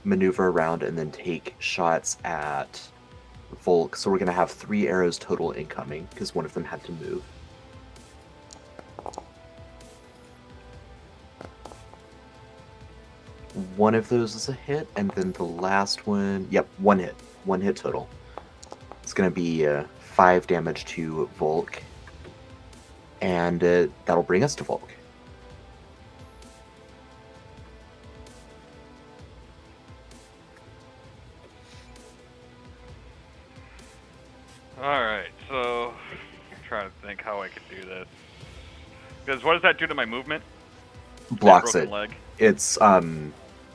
maneuver around and then take shots at Volk. So we're gonna have 3 arrows total incoming because one of them had to move. One of those is a hit, and then the last one, yep, 1 hit. 1 hit total. It's going to be 5 damage to Volk, and that'll bring us to Volk. Alright, so I'm trying to think how I could do this. Because what does that do to my movement? Blocks That it. broken leg. It's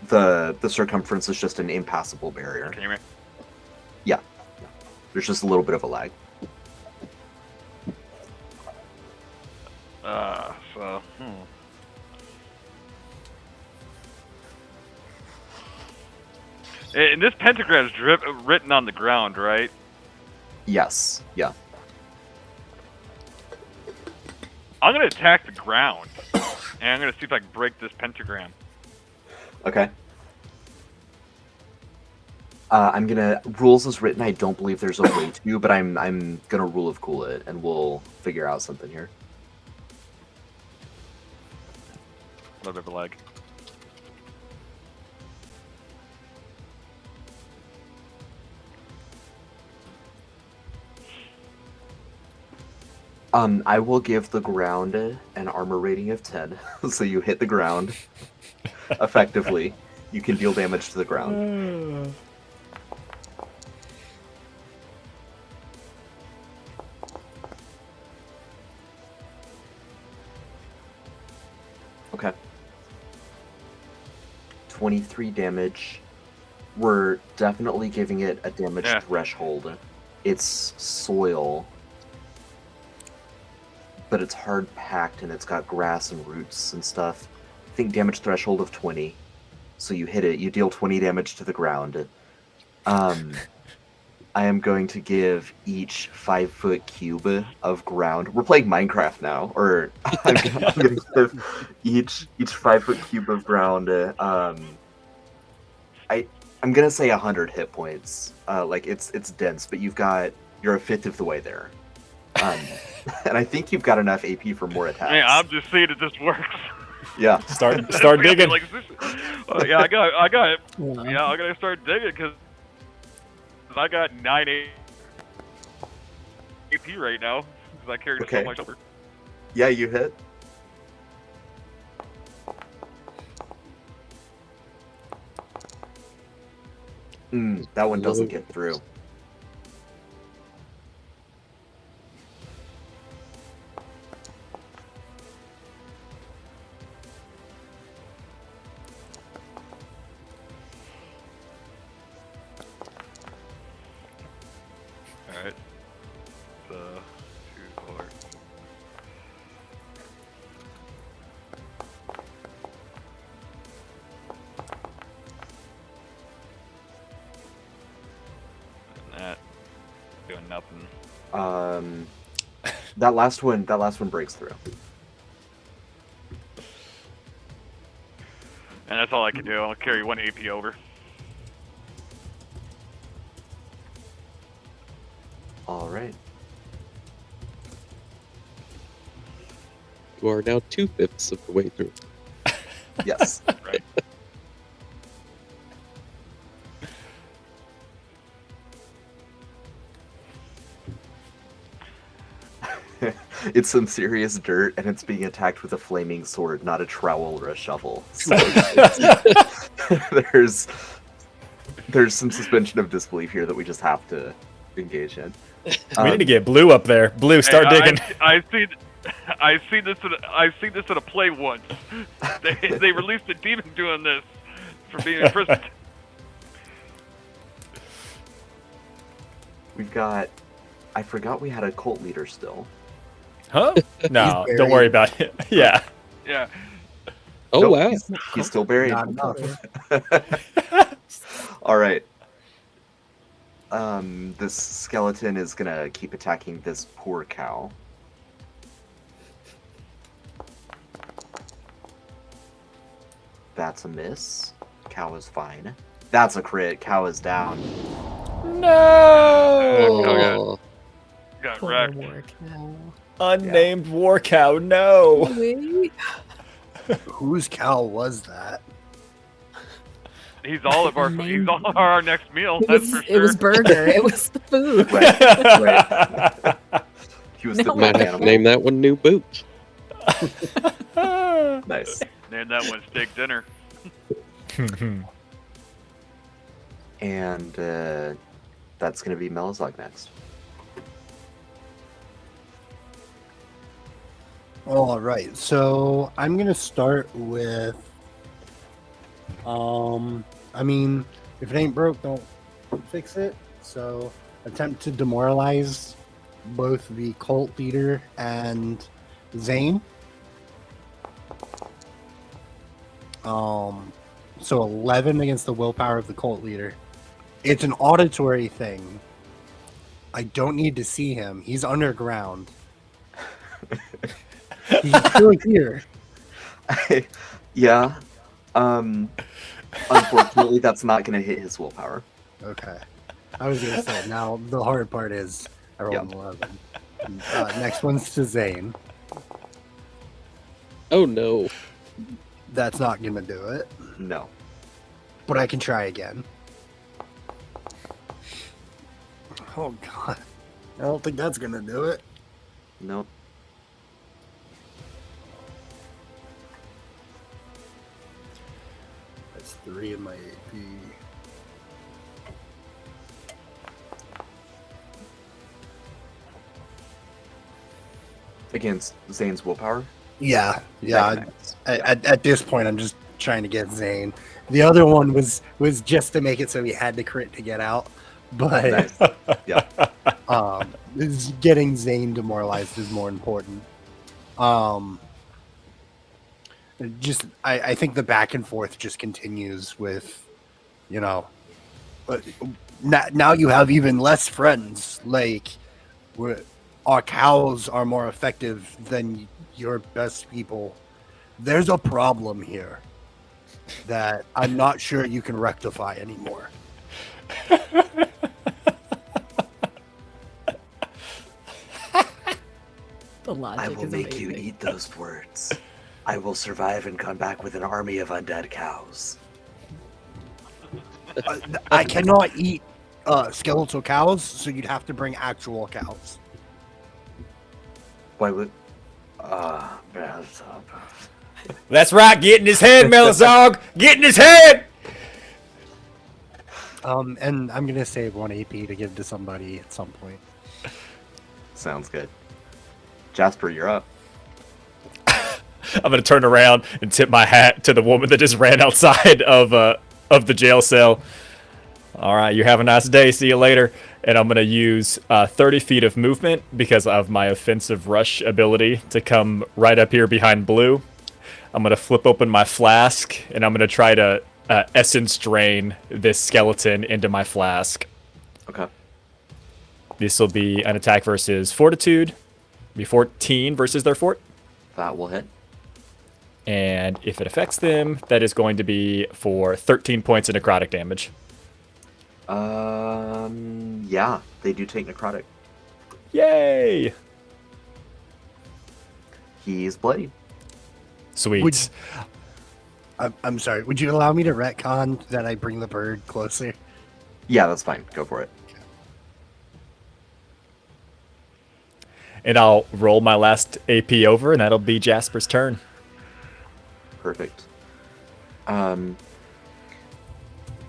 the circumference is just an impassable barrier. Can you hear me? Yeah. There's just a little bit of a lag. So, And this pentagram is written on the ground, right? Yes. Yeah. I'm gonna attack the ground, and I'm gonna see if I can break this pentagram. Okay. I'm gonna rules as written. I don't believe there's a way to, but I'm gonna rule of cool it, and we'll figure out something here. A little bit of a lag. I will give the ground an armor rating of 10, so you hit the ground effectively. You can deal damage to the ground. Okay. 23 damage. We're definitely giving it a damage Yeah. threshold. It's soil, but it's hard packed and it's got grass and roots and stuff. I think damage threshold of 20. So you hit it, you deal 20 damage to the ground. I am going to give each 5-foot cube of ground. We're playing Minecraft now, or I'm going to give each 5-foot cube of ground. I'm gonna say 100 hit points. Like it's dense, but you're a fifth of the way there. And I think you've got enough AP for more attacks. Man, I'm just seeing it just works. Yeah. Start That's gonna be digging. Like, yeah, I got it. Yeah, I'm gonna start digging because I got 9 AP right now because I carried Okay. so much over. Yeah, you hit. That one doesn't get through. Alright. So, 2, 4. nothing. That last one breaks through. And that's all I can do. I'll carry 1 AP over. All right. You are now 2/5 of the way through. Yes. Right. It's some serious dirt, and it's being attacked with a flaming sword, not a trowel or a shovel. So there's some suspension of disbelief here that we just have to engage in. We need to get Blue up there. Blue, start Hey, digging. I see this at a play once. They released a demon doing this for being imprisoned. We've got. I forgot we had a cult leader still. Huh? No, He's don't worry buried. about it. Yeah. Yeah. Oh, Nope, wow. He's still buried. Not enough. All right. This skeleton is gonna keep attacking this poor cow. That's a miss. Cow is fine. That's a crit. Cow is down. No! Oh, Got Poor wrecked. war cow. Unnamed war cow, no! Wait. Whose cow was that? He's all of our our next meal. It That's was, for it sure. was burger. It was the food. Right. He was No. the might black have to animal. name that one New Boot. Nice. Name that one steak dinner. And that's gonna be Melizog next. All right, so I'm gonna start with. I mean, if it ain't broke, don't fix it. So, attempt to demoralize both the cult leader and Zane. So 11 against the willpower of the cult leader. It's an auditory thing. I don't need to see him. He's underground. He's still here. Yeah. Unfortunately, that's not gonna hit his willpower. Okay. I was gonna say, now the hard part is I rolled an 11. Next one's to Zane. Oh, no. That's not gonna do it. No. But I can try again. Oh god. I don't think that's gonna do it. Nope. That's 3 in my AP. Against Zane's willpower. Yeah. Nice. At this point, I'm just trying to get Zane. The other one was just to make it so he had to crit to get out. But Nice. Yeah. getting Zane demoralized is more important. I think the back and forth just continues with, now you have even less friends. Like, our cows are more effective than your best people. There's a problem here that I'm not sure you can rectify anymore. The logic I will is make you amazing. eat those words. I will survive and come back with an army of undead cows. I cannot eat skeletal cows, so you'd have to bring actual cows. Why would? That's right, get in his head, Melizog! Get in his head! And I'm gonna save 1 AP to give to somebody at some point. Sounds good. Jasper, you're up. I'm gonna turn around and tip my hat to the woman that just ran outside of the jail cell. All right, you have a nice day. See you later. And I'm gonna use 30 feet of movement because of my offensive rush ability to come right up here behind Blue. I'm gonna flip open my flask and I'm gonna try to essence drain this skeleton into my flask. Okay. This will be an attack versus Fortitude. Be 14 versus their fort. That will hit. And if it affects them, that is going to be for 13 points of necrotic damage. Yeah, they do take necrotic. Yay! He's bloody. Sweet. Would- I'm sorry. Would you allow me to retcon that I bring the bird closer? Yeah, that's fine. Go for it. And I'll roll my last AP over, and that'll be Jasper's turn. Perfect.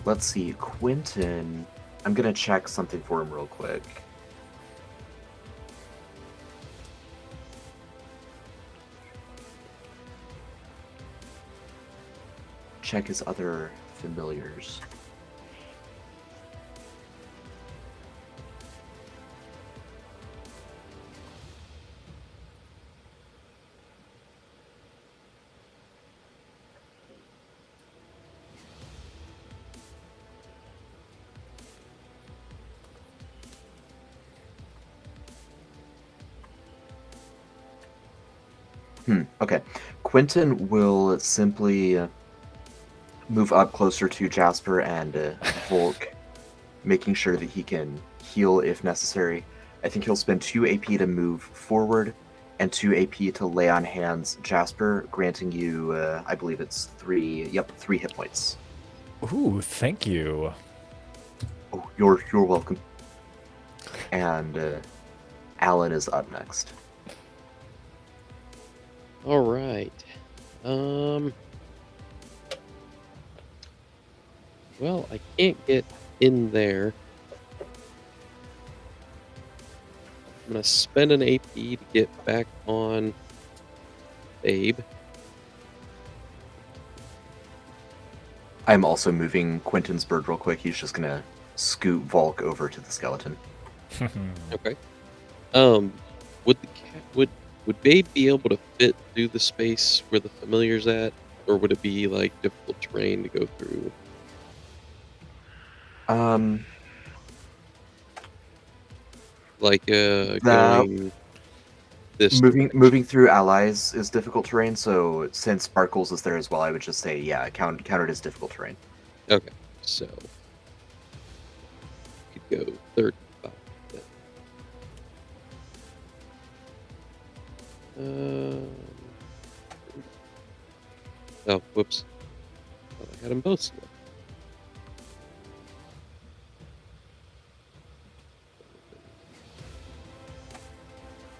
Let's see, Quentin. I'm gonna check something for him real quick. Check his other familiars. Okay. Quentin will simply move up closer to Jasper and Volk, making sure that he can heal if necessary. I think he'll spend 2 AP to move forward and 2 AP to lay on hands Jasper, granting you, I believe it's 3 hit points. Ooh, thank you. Oh, you're welcome. And Alan is up next. All right. Well, I can't get in there. I'm gonna spend an AP to get back on Babe. I'm also moving Quentin's bird real quick. He's just gonna scoot Volk over to the skeleton. Okay. Would the cat would Babe be able to fit through the space where the familiar's at, or would it be like difficult terrain to go through? Like going this moving through allies is difficult terrain. So since Sparkles is there as well, I would just say count it as difficult terrain. Okay, so could go 35. Oh, whoops! Thought I had them both selected.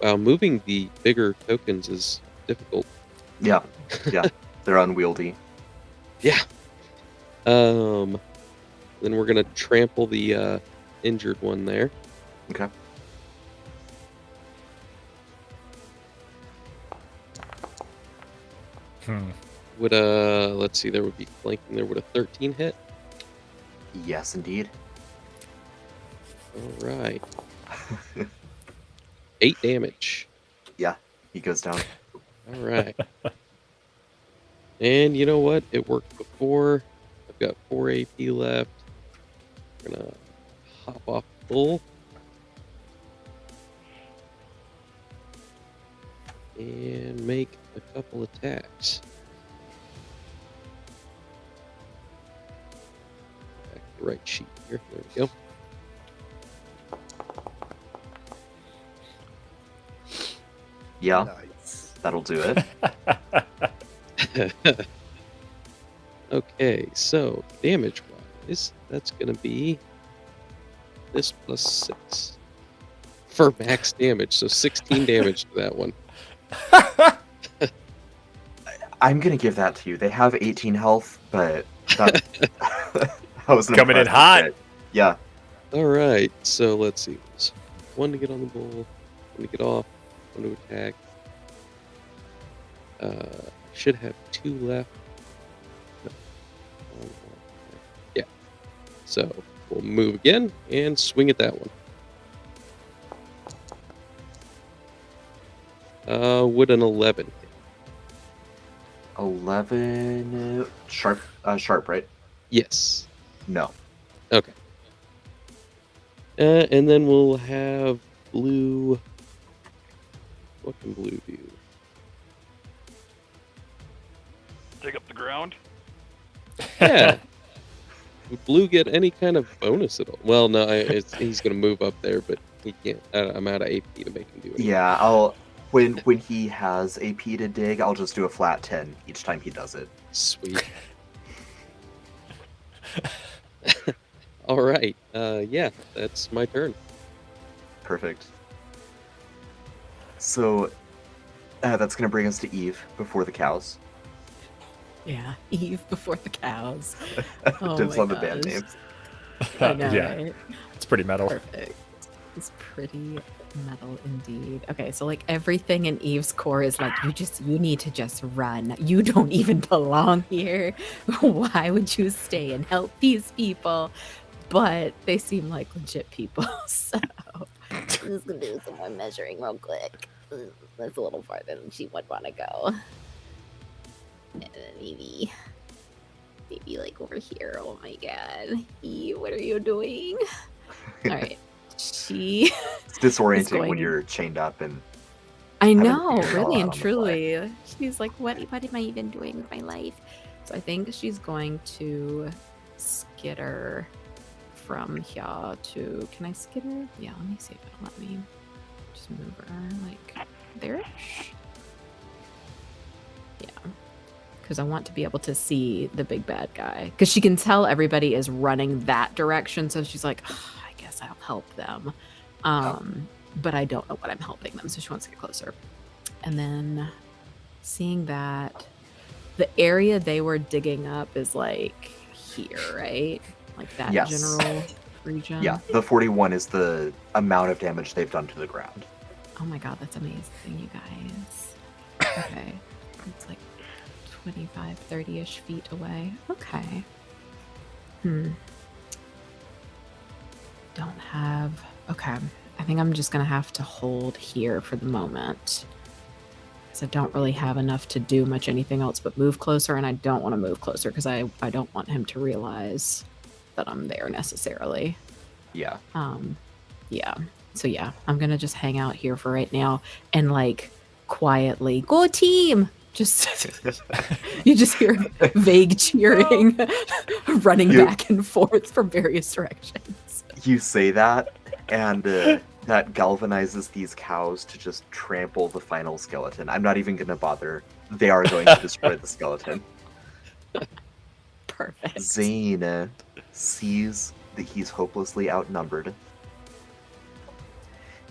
Wow, moving the bigger tokens is difficult. Yeah, they're unwieldy. Yeah. Then we're gonna trample the injured one there. Okay. Would let's see, there would be flanking there. Would a 13 hit? Yes, indeed. All right. 8 damage. Yeah, he goes down. All right. And you know what? It worked before. I've got 4 AP left. We're gonna hop off the bull. And make a couple attacks. Back to the right sheet here. There we go. Yeah, Nice. that'll do it. Okay, so damage wise, that's gonna be this plus 6 for max damage. So 16 damage to that one. I'm gonna give that to you. They have 18 health, but that, that was an Coming in impressive hot. hit. Yeah. All right, so let's see. There's 1 to get on the bull, 1 to get off, 1 to attack. Should have 2 left. No. 1 more. Yeah. So we'll move again and swing at that one. Would an 11 hit? 11 sharp, right? Yes. No. Okay. And then we'll have blue. What can blue do? Dig up the ground. Yeah. Would blue get any kind of bonus at all? Well, no, he's going to move up there, but he can't. I'm out of AP to make him do anything. Yeah, I'll when he has AP to dig, I'll just do a flat 10 each time he does it. Sweet. All right. Yeah, that's my turn. Perfect. So that's gonna bring us to Eve before the cows. Yeah, Eve before the cows. Oh Dibs my on the band gosh. name. I know, Yeah. right? It's pretty metal. Perfect. It's pretty metal indeed. Okay, so like everything in Eve's core is like you need to just run. You don't even belong here. Why would you stay and help these people? But they seem like legit people. So I'm just gonna do some more measuring real quick. That's a little farther than she would want to go. And then maybe like over here. Oh my god. Eve, what are you doing? All right. She It's disorienting when going- you're chained up and I having to know, figure it all really out and on the fly. truly. She's like, what am I even doing with my life? So I think she's going to skitter from here to. Can I skitter? Yeah, let me see if it'll let me just move her like there-ish. Yeah. Because I want to be able to see the big bad guy. Because she can tell everybody is running that direction. So she's like, I guess I'll help them. But I don't know what I'm helping them. So she wants to get closer. And then seeing that the area they were digging up is like here, right? Like that Yes. general region. yeah, the 41 is the amount of damage they've done to the ground. Oh my god, that's amazing, you guys. Okay. It's like 25, 30-ish feet away. Okay. Don't have... Okay. I think I'm just going to have to hold here for the moment. Because I don't really have enough to do much anything else but move closer, and I don't want to move closer because I don't want him to realize that I'm there necessarily. Yeah. Yeah. So yeah, I'm going to just hang out here for right now and like quietly, go team! Just you just hear vague cheering running back and forth from various directions. You say that, and that galvanizes these cows to just trample the final skeleton. I'm not even going to bother. They are going to destroy the skeleton. Perfect. Zane sees that he's hopelessly outnumbered.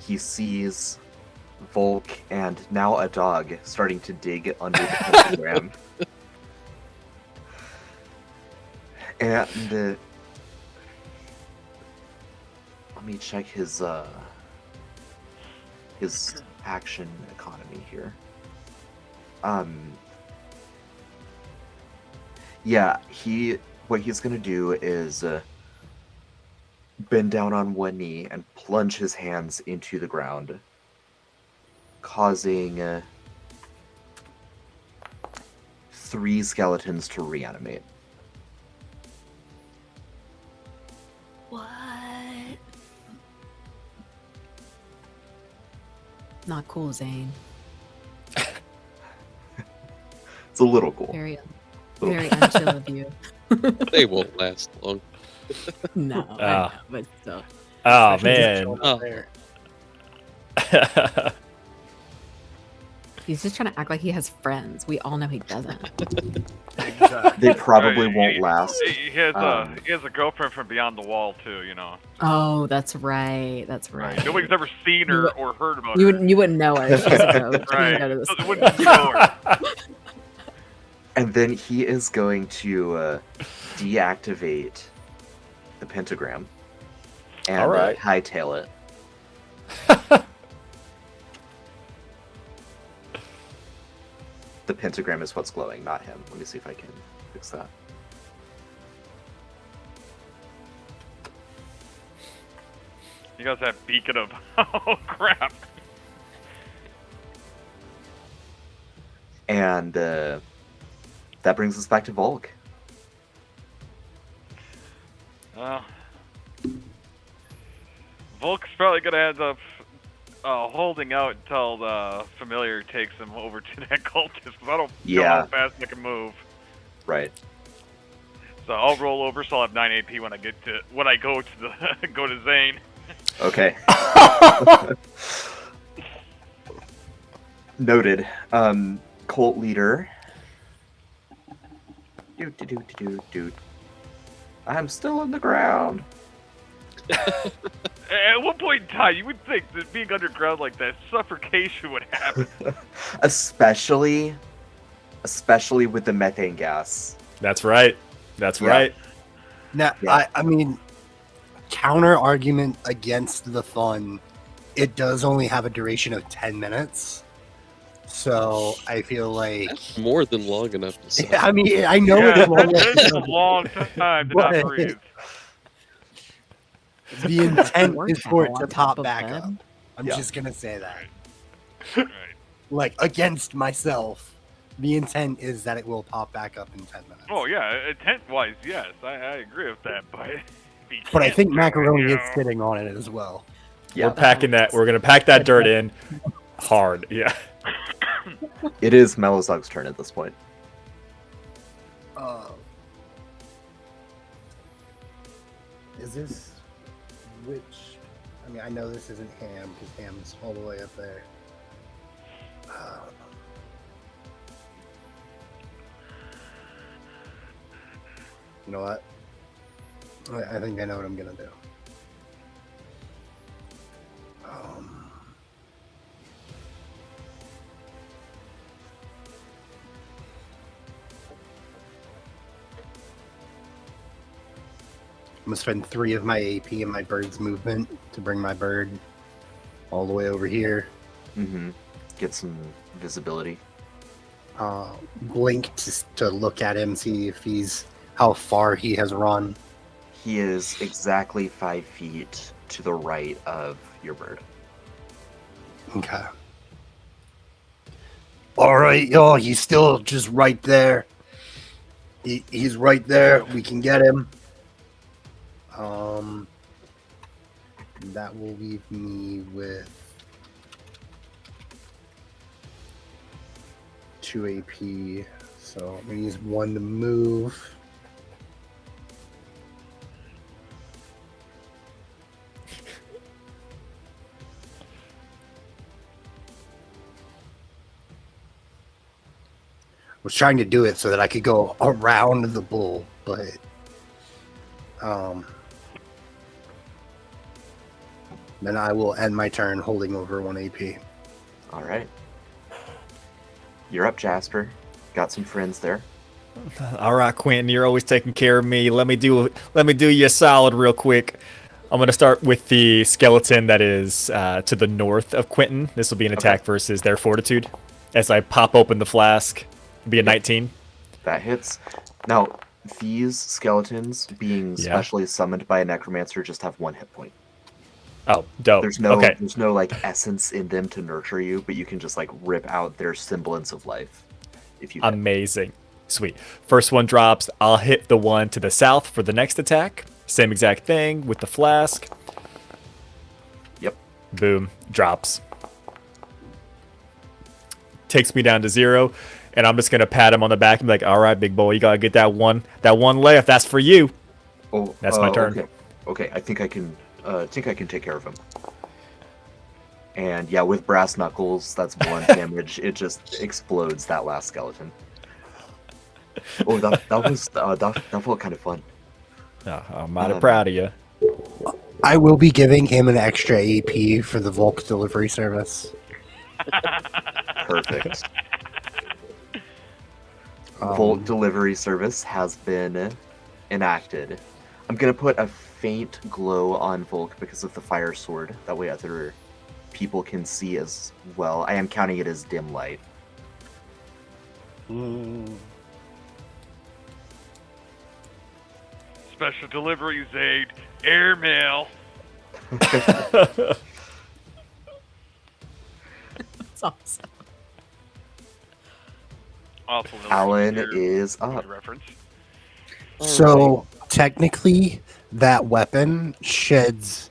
He sees Volk and now a dog starting to dig under the pentagram. And let me check his action economy here. Yeah, what he's gonna do is bend down on one knee and plunge his hands into the ground, causing 3 skeletons to reanimate. What? Not cool, Zane. It's a little cool. Very unchill of you. They won't last long. No, I know, but still. Oh Especially man. just Oh. there. He's just trying to act like he has friends. We all know he doesn't. Exactly. They probably Right, won't last. He has a girlfriend from beyond the wall too, you know. Oh, that's right. That's right. Nobody's ever seen her or heard about You her. wouldn't know her. She's a ghost. You Right. wouldn't go to the So they store. wouldn't know her. And then he is going to deactivate the pentagram and Alright. hightail it. The pentagram is what's glowing, not him. Let me see if I can fix that. You guys have beacon of oh crap. And that brings us back to Volk. Well, Volk's probably gonna end up holding out until the familiar takes him over to that cultist. Because I don't know how fast I can move. Right. So I'll roll over. So I'll have 9 AP when I go to the go to Zane. Okay. Noted. Cult leader. Dude. I'm still on the ground. At one point in time, you would think that being underground like that, suffocation would happen. especially with the methane gas. That's right. That's right. Now, Yeah. I mean, counter argument against the fun, it does only have a duration of 10 minutes. So I feel like That's more than long enough to say. I mean, I know Yeah, it's long. that is a long time to not But- breathe. The intent Work is for it panel to on top pop of back that. up. I'm Yeah. just gonna say that. Right. Like against myself, the intent is that it will pop back up in 10 minutes. Oh yeah, intent-wise, yes, I agree with that. But if you But I can't think do it, macaroni you is know. sitting on it as well. Yeah. We're packing that. We're gonna pack that dirt in hard. Yeah. It is Melozog's turn at this point. Is this which? I mean, I know this isn't Ham because Ham's all the way up there. You know what? I think I know what I'm gonna do. I'm gonna spend 3 of my AP in my bird's movement to bring my bird all the way over here. Mm-hmm. Get some visibility. Blink to look at him, see if he's how far he has run. He is exactly 5 feet to the right of your bird. Okay. All right, y'all. He's still just right there. He's right there. We can get him. That will leave me with 2 AP. So I'm gonna use 1 to move. Was trying to do it so that I could go around the bull, but then I will end my turn holding over 1 AP. All right. You're up, Jasper. Got some friends there. All right, Quentin, you're always taking care of me. Let me do you a solid real quick. I'm gonna start with the skeleton that is to the north of Quentin. This will be an attack versus their fortitude. As I pop open the flask, it'll be a 19. That hits. Now, these skeletons, being specially summoned by a necromancer, just have 1 hit point. Oh, dope. There's no okay. there's no like essence in them to nurture you, but you can just like rip out their semblance of life if you hit. Amazing. Sweet. First one drops. I'll hit the one to the south for the next attack. Same exact thing with the flask. Yep. Boom. Drops. Takes me down to 0. And I'm just going to pat him on the back and be like, all right, big boy, you got to get that one left. That's for you. Oh, That's my turn. Okay, I think I can take care of him. And yeah, with brass knuckles, that's 1 damage. It just explodes that last skeleton. Oh, that felt kind of fun. I'm mighty proud of you. I will be giving him an extra AP for the Volk delivery service. Perfect. Volt delivery service has been enacted. I'm gonna put a faint glow on Volk because of the fire sword. That way other people can see as well. I am counting it as dim light. Special deliveries aid, airmail. That's awesome. Also, Alan here, is good up. reference. So technically, that weapon sheds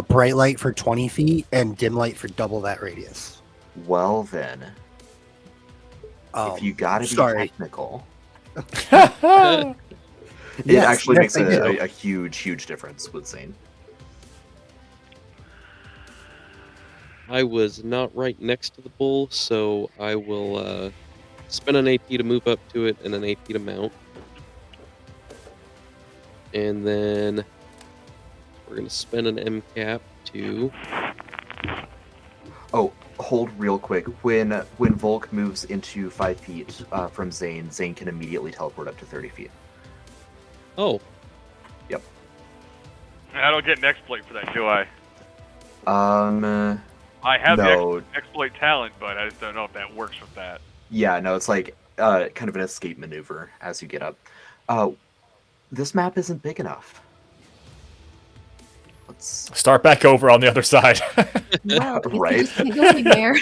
bright light for 20 feet, and dim light for double that radius. Well then, if you gotta be sorry. technical, Oh, it actually makes I do. a huge difference with Zane. I was not right next to the bull, so I will spend an AP to move up to it and an AP to mount. And then we're going to spend an MCAP to... Oh, hold real quick. When Volk moves into 5 feet from Zane, Zane can immediately teleport up to 30 feet. Oh, I don't get an exploit for that, do I? I have No. the exploit talent, but I just don't know if that works with that. Yeah, no, it's like kind of an escape maneuver as you get up. This map isn't big enough. Let's start back over on the other side. Wow, Right. You can't go anywhere.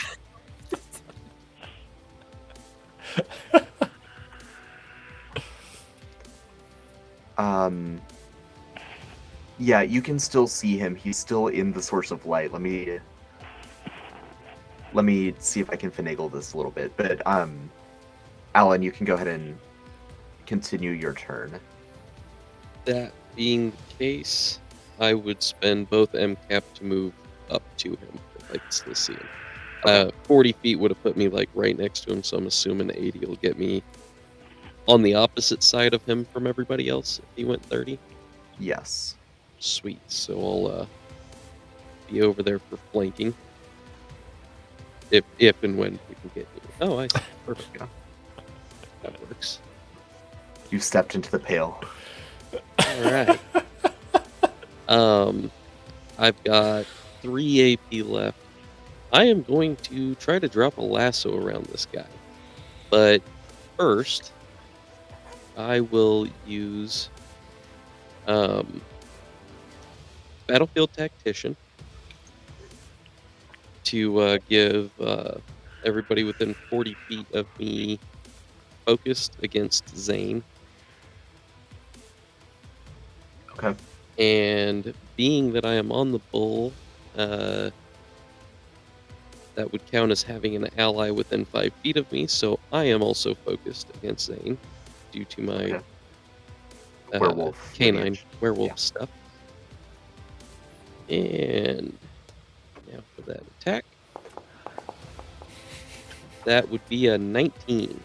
Yeah, you can still see him. He's still in the source of light. Let me see if I can finagle this a little bit. But Alan, you can go ahead and continue your turn. that being the case, I would spend both MCAP to move up to him if I could still see him. 40 feet would have put me like right next to him, so I'm assuming 80 will get me on the opposite side of him from everybody else if he went 30. Yes. Sweet, so I'll be over there for flanking. If and when we can get you. Oh, I see. Perfect. Yeah. That works. You stepped into the pail. Alright. I've got 3 AP left. I am going to try to drop a lasso around this guy. But first, I will use Battlefield Tactician to give everybody within 40 feet of me focused against Zane. Okay. And being that I am on the bull, that would count as having an ally within 5 feet of me, so I am also focused against Zane due to my Okay. Werewolf canine lineage. werewolf Yeah. stuff. And now for that attack. That would be a 19.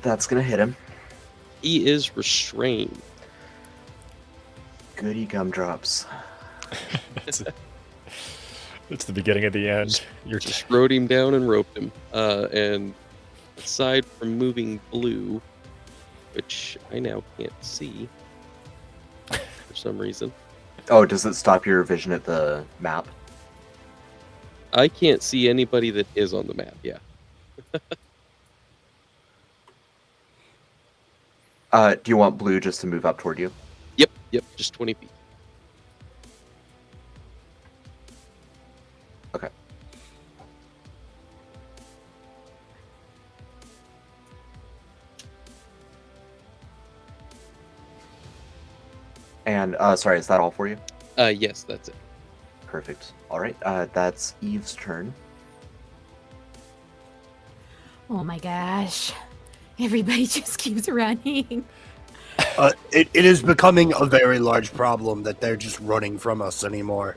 That's gonna hit him. He is restrained. Goody gumdrops. It's the beginning of the end. You're Just rode him down and roped him. And aside from moving blue, which I now can't see for some reason, Oh, does it stop your vision at the map? I can't see anybody that is on the map. Yeah. Do you want blue just to move up toward you? Yep, just 20 feet. Okay. And sorry, is that all for you? Yes, that's it. Perfect. All right. That's Eve's turn. Oh my gosh. Everybody just keeps running. It is becoming a very large problem that they're just running from us anymore.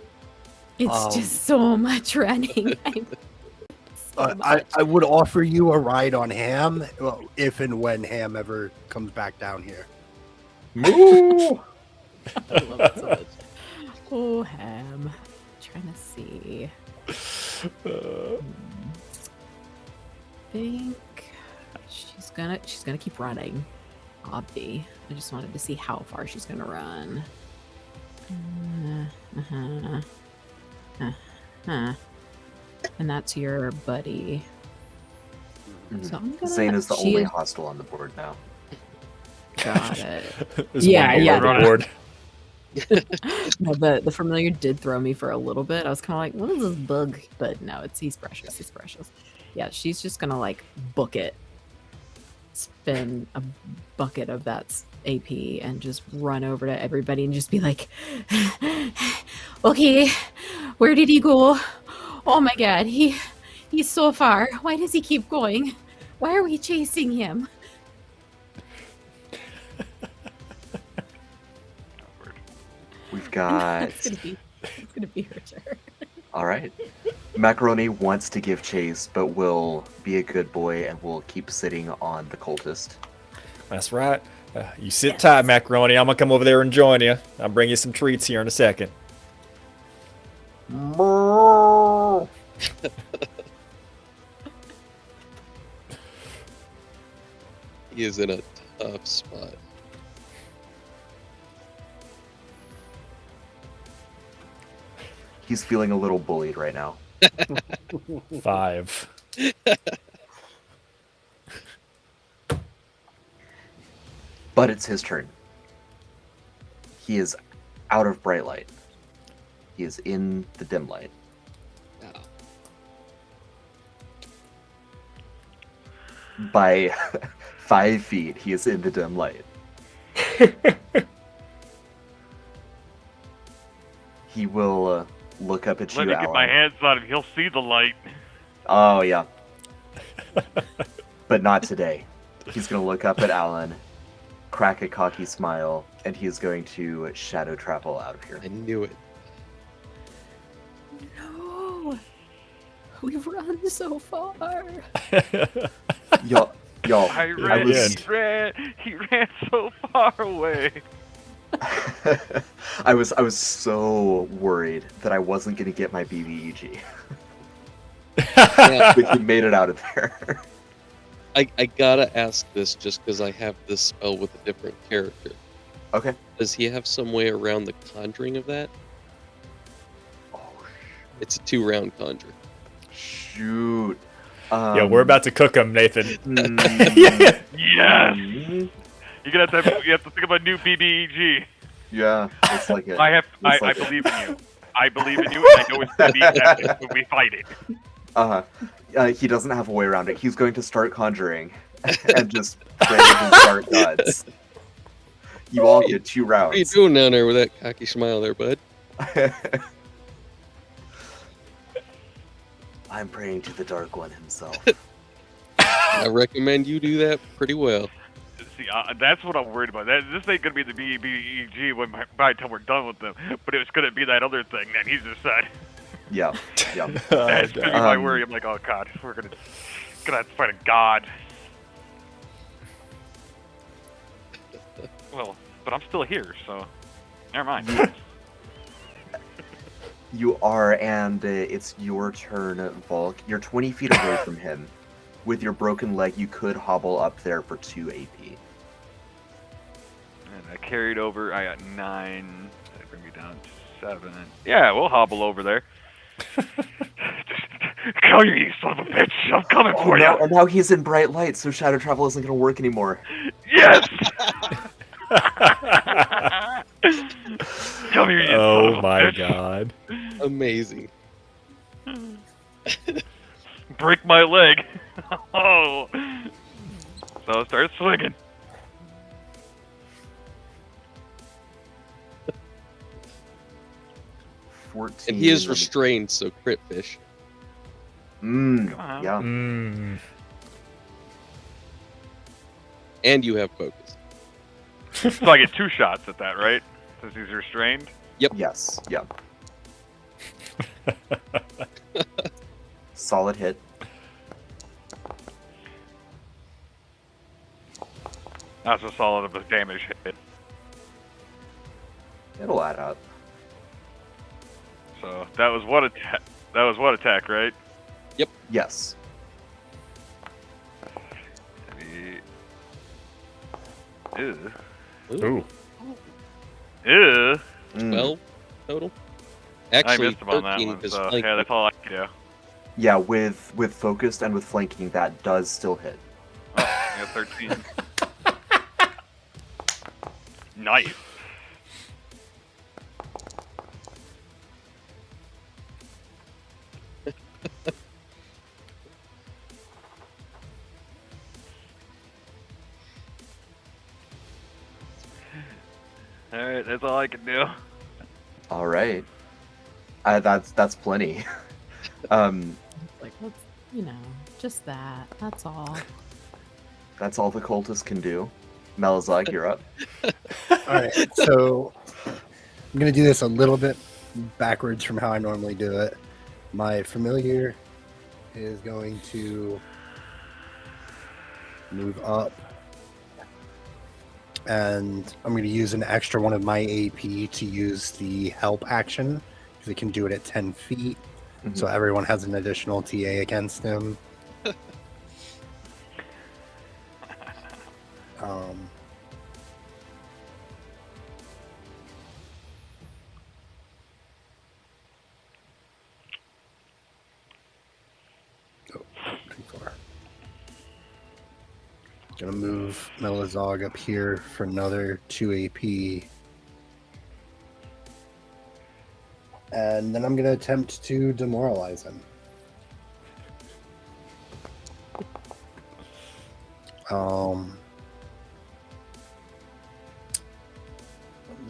It's just so much running. I would offer you a ride on Ham, well, if and when Ham ever comes back down here. Moo! I love it so much. Oh, Ham. Trying to see. Think she's gonna keep running. Obvi. I just wanted to see how far she's gonna run. And that's your buddy. So I'm gonna, Zane is the she only is- hostile on the board now. Got it. There's Yeah, one more yeah. on the board. No, the familiar did throw me for a little bit. I was kind of like, what is this bug? But no, he's precious. He's precious. Yeah, she's just gonna like book it. Spin a bucket of that AP and just run over to everybody and just be like, okay, where did he go? Oh my god, he's so far. Why does he keep going? Why are we chasing him? We've got. It's gonna be her turn. All right. Macaroni wants to give chase, but will be a good boy and will keep sitting on the cultist. That's right. You sit tight, Macaroni. I'm gonna come over there and join you. I'll bring you some treats here in a second. He is in a tough spot. He's feeling a little bullied right now. 5. But it's his turn. He is out of bright light. He is in the dim light. Oh. By 5 feet, he is in the dim light. He will look up at Let you, me get Alan. my hands on him. He'll see the light. Oh, yeah. But not today. He's going to look up at Alan, crack a cocky smile, and he is going to shadow travel out of here. I knew it. No, we've run so far. Y'all, I ran. was- He ran so far away. I was so worried that I wasn't going to get my BBEG. Yeah, But he made it out of there. I gotta ask this just because I have this spell with a different character. Okay. Does he have some way around the conjuring of that? Oh, It's a 2-round conjure. shoot. Yeah, we're about to cook him, Nathan. Yes. mm, You have to think of a new BBEG. yeah, it's like it. I It's like it. believe in you. I believe in you, and I know it's gonna be epic when we fight it. He doesn't have a way around it. He's going to start conjuring and just pray to his dark gods. You all get 2 What are you rounds. doing down there with that cocky smile there, bud? I'm praying to the Dark One himself. I recommend you do that pretty well. See, that's what I'm worried about. This ain't gonna be the BBEG by the time we're done with them, but it was gonna be that other thing that he's just said. Yeah, yeah. That's gonna be my Um, worry. I'm like, oh god, we're gonna have to fight a god. Well, but I'm still here, so never mind. You are, and it's your turn, Volk. You're 20 feet away from him. With your broken leg, you could hobble up there for 2 AP. And I carried over. I got 9. That bring me down to 7. Yeah, we'll hobble over there. Come here, you son of a bitch! I'm coming for you. And now he's in bright light, so shadow travel isn't going to work anymore. Yes. Come here, you son of Oh a my bitch. god. Amazing. Break my leg. Oh. So I'll start swinging. And he is restrained, so crit fish. Mm, on. yeah. Mm. And you have focus. So I get 2 shots at that, right? Since he's restrained. Yes, yeah. Solid hit. That's a solid of a damage hit. It'll add up. So that was what attack? That was what attack, right? Yes. Ew. Ooh. Ew. Mm. 12 total? I Actually, missed him on that 13 one. because So flank. yeah, that's all I can do. Yeah, with focused and with flanking, that does still hit. Oh, I got 13. Nice. Alright, that's all I can do. All right. That's plenty. Like, let's, just that. That's all. That's all the cultists can do. Melazog, you're up. All right, so I'm gonna do this a little bit backwards from how I normally do it. My familiar is going to move up, and I'm going to use an extra one of my AP to use the help action because it can do it at 10 feet. Mhm. So everyone has an additional TA against him. Too far. Gonna move Melazog up here for another 2 AP. And then I'm gonna attempt to demoralize him.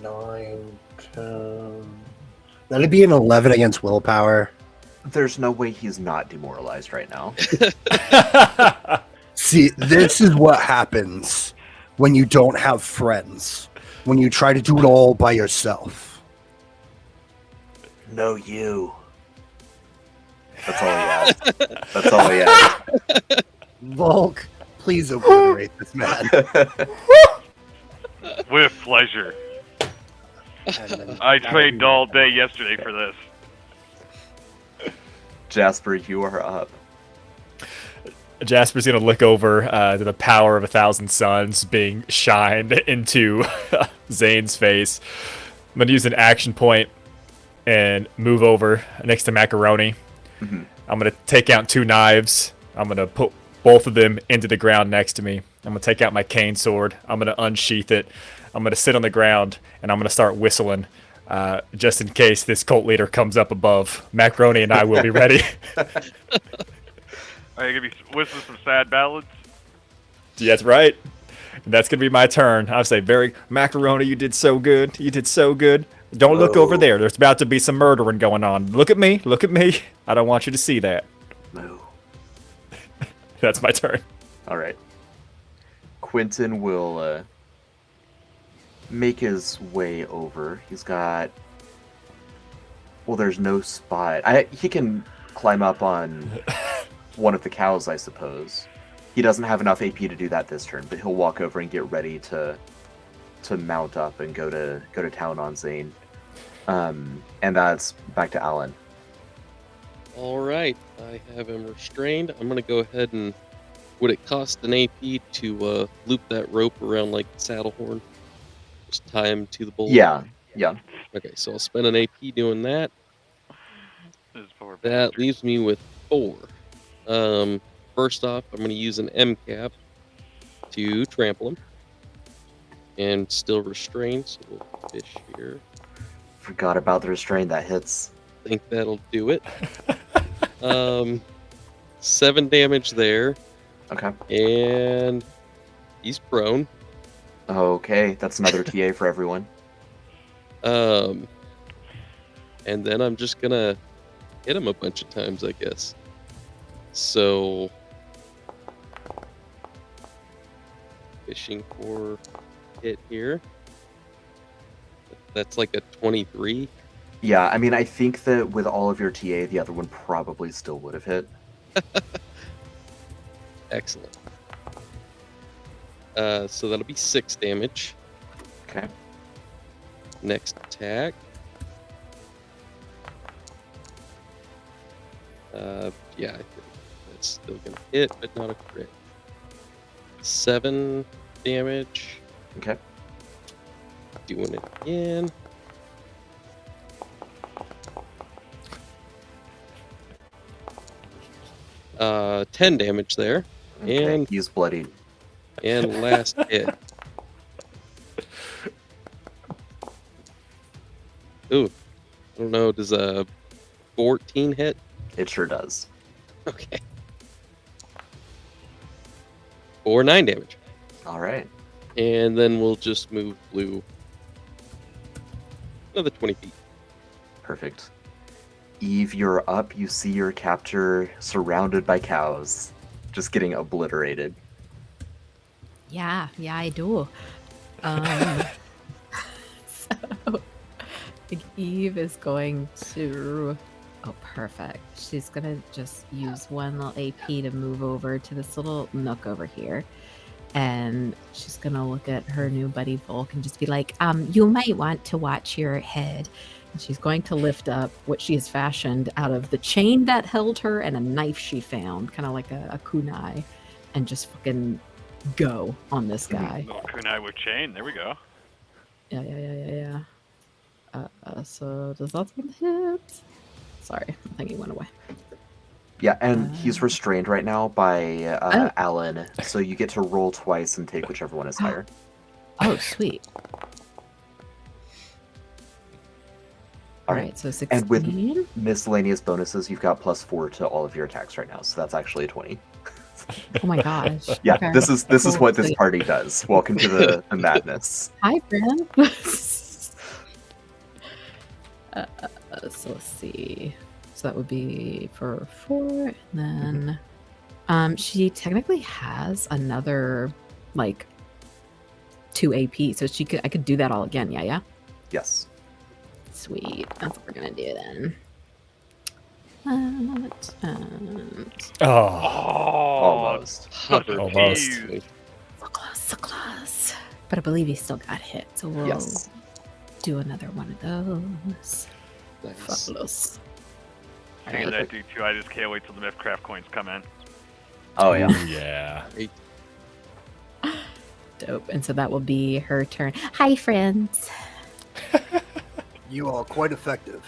9, 10. That'd be an 11 against willpower. There's no way he's not demoralized right now. See, this is what happens when you don't have friends. When you try to do it all by yourself. No, you. That's all he asked. That's all he asked. Volk, please obliterate this man. With pleasure. And then- I trained all day yesterday for this. Jasper, you are up. Jasper's gonna look over to the power of 1,000 suns being shined into Zane's face. I'm gonna use an action point and move over next to Macaroni. Mhm. I'm gonna take out 2 knives. I'm gonna put both of them into the ground next to me. I'm gonna take out my cane sword. I'm gonna unsheath it. I'm gonna sit on the ground and I'm gonna start whistling. Just in case this cult leader comes up above. Macaroni and I will be ready. Are you gonna be whistling some sad ballads? That's right. That's gonna be my turn. I'll say, Macaroni, you did so good. You did so good. Don't look over there. There's about to be some murdering going on. Look at me. Look at me. I don't want you to see that. Moo. That's my turn. All right. Quentin will make his way over. He's got. Well, there's no spot. He can climb up on one of the cows, I suppose. He doesn't have enough AP to do that this turn, but he'll walk over and get ready to mount up and go to town on Zane. And that's back to Alan. All right, I have him restrained. I'm gonna go ahead and. Would it cost an AP to loop that rope around like the saddle horn? Just tie him to the bull? Yeah. Okay, so I'll spend an AP doing that. This is for That leaves me with 4. First off, I'm going to use an M cap to trample him. And still restrained, so we'll fish here. Forgot about the restraint that hits. Think that'll do it. 7 damage there. Okay. And he's prone. Okay, that's another TA for everyone. And then I'm just gonna hit him a bunch of times, I guess. So fishing for hit here. That's like a 23. Yeah, I mean, I think that with all of your TA, the other one probably still would have hit. Excellent. So that'll be 6 damage. Okay. Next attack. Yeah, I think that's still gonna hit, but not a crit. 7 damage. Okay. Doing it again. Uh, 10 damage there. Okay, And he's bloodied. and last hit. Ooh, I don't know. Does a 14 hit? It sure does. Okay. Or 9 damage. All right. And then we'll just move blue Another 20 feet. Perfect. Eve, you're up. You see your captor surrounded by cows, just getting obliterated. Yeah, I do. So Eve is going to. Oh, perfect. She's gonna just use one little AP to move over to this little nook over here. And she's gonna look at her new buddy Volk and just be like, you might want to watch your head. And she's going to lift up what she has fashioned out of the chain that held her and a knife she found, kind of like a kunai, and just fucking go on this guy. Little kunai with chain. There we go. Yeah. So does that one hit? Sorry, I think he went away. Yeah, and he's restrained right now by Alan, so you get to roll twice and take whichever one is higher. Oh, sweet. All Right, right. so 16. And with miscellaneous bonuses, you've got +4 to all of your attacks right now, so that's actually a 20. Oh my gosh. Yeah, Okay. this is Cool. what this Sweet. party does. Welcome to the madness. Hi, friend. So let's see. So that would be for 4, and then she technically has another like 2 AP, so I could do that all again. Yeah. Yes. Sweet. That's what we're gonna do then. Oh, Almost. Hovered Almost. past me. So close. But I believe he still got hit, so we'll Yes. do another one of those. Nice. Fabulous. I think that do too. I just can't wait till the MythCraft coins come in. Oh, yeah. yeah. Dope. And so that will be her turn. Hi, friends. You are quite effective.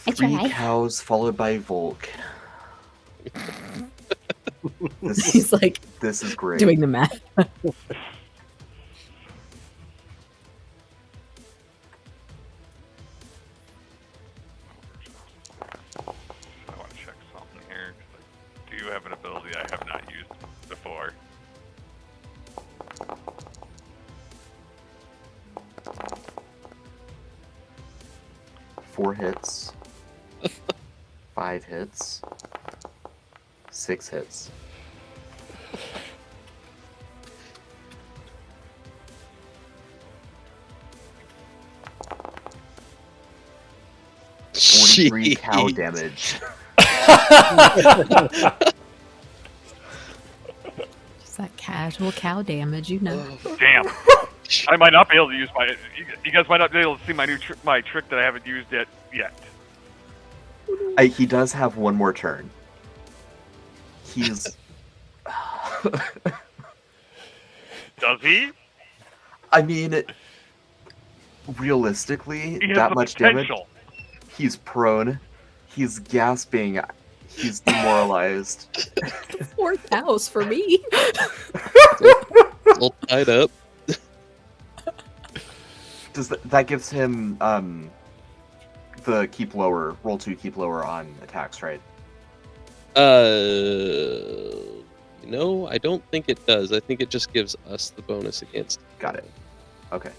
I 3 try. cows followed by Volk. He's like This is great. doing the math. I want to check something here. 'Cause I do have an ability I have not used before. Four hits. 5 hits. 6 hits. Three cow Jeez. damage. Just that casual cow damage, you know. Damn. I might not be able to use my. You guys might not be able to see my new my trick that I haven't used yet. He does have one more turn. He's. Does he? I mean, realistically, He has that the much damage. potential. He's prone. He's gasping. He's demoralized. 4 cows for me. All tied up. Does that gives him the keep lower, roll 2 keep lower on attacks, right? No, I don't think it does. I think it just gives us the bonus against. Got it. Okay.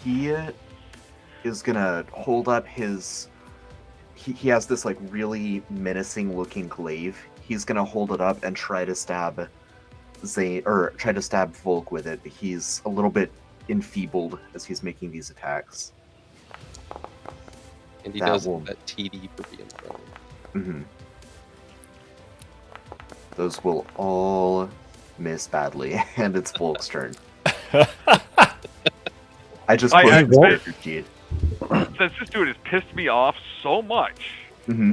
He is gonna hold up his. He has this like really menacing looking glaive. He's gonna hold it up and try to stab Zane, or try to stab Volk with it. He's a little bit enfeebled as he's making these attacks. And he That does will- that TD for being prone. Mm-hmm. Those will all miss badly, and it's Volk's turn. I just I put have his been- character sheet. Since this dude has pissed me off so much, Mm-hmm.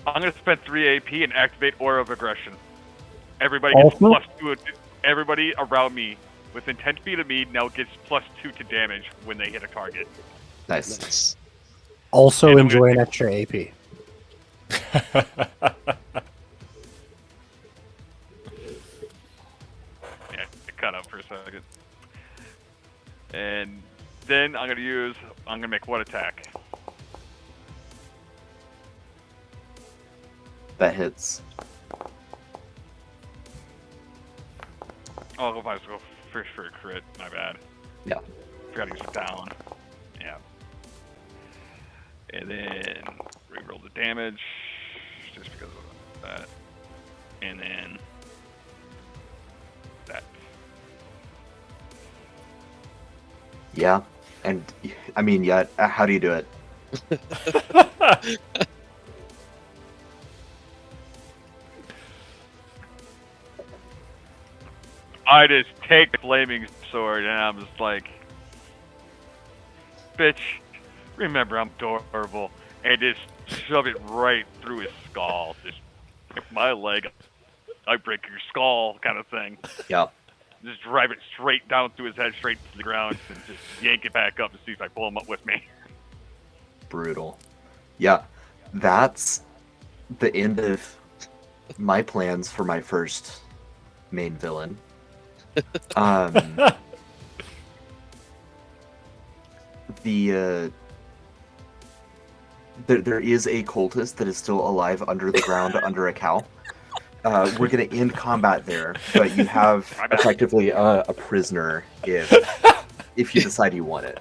I'm gonna spend 3 AP and activate Aura of Aggression. Everybody gets Also? +2. Everybody around me within 10 feet of me now gets +2 to damage when they hit a target. Nice. Nice. Also And I'm enjoy gonna an take- extra AP. Yeah, it cut out for a second. And then I'm gonna make what attack? That hits. Oh, I was go first for a crit. My bad. Yeah. Forgot he's down. Yeah. And then reroll the damage, just because of that. And then that. Yeah, and I mean, yeah. How do you do it? I just take the flaming sword and I'm just like, bitch, remember I'm adorable, and just shove it right through his skull. Just break my leg, I break your skull, kind of thing. Yeah. Just drive it straight down through his head, straight to the ground, and just yank it back up to see if I pull him up with me. Brutal. Yeah, that's the end of my plans for my first main villain. There is a cultist that is still alive under the ground under a cow. We're gonna end combat there, but you have effectively a prisoner if you decide you want it.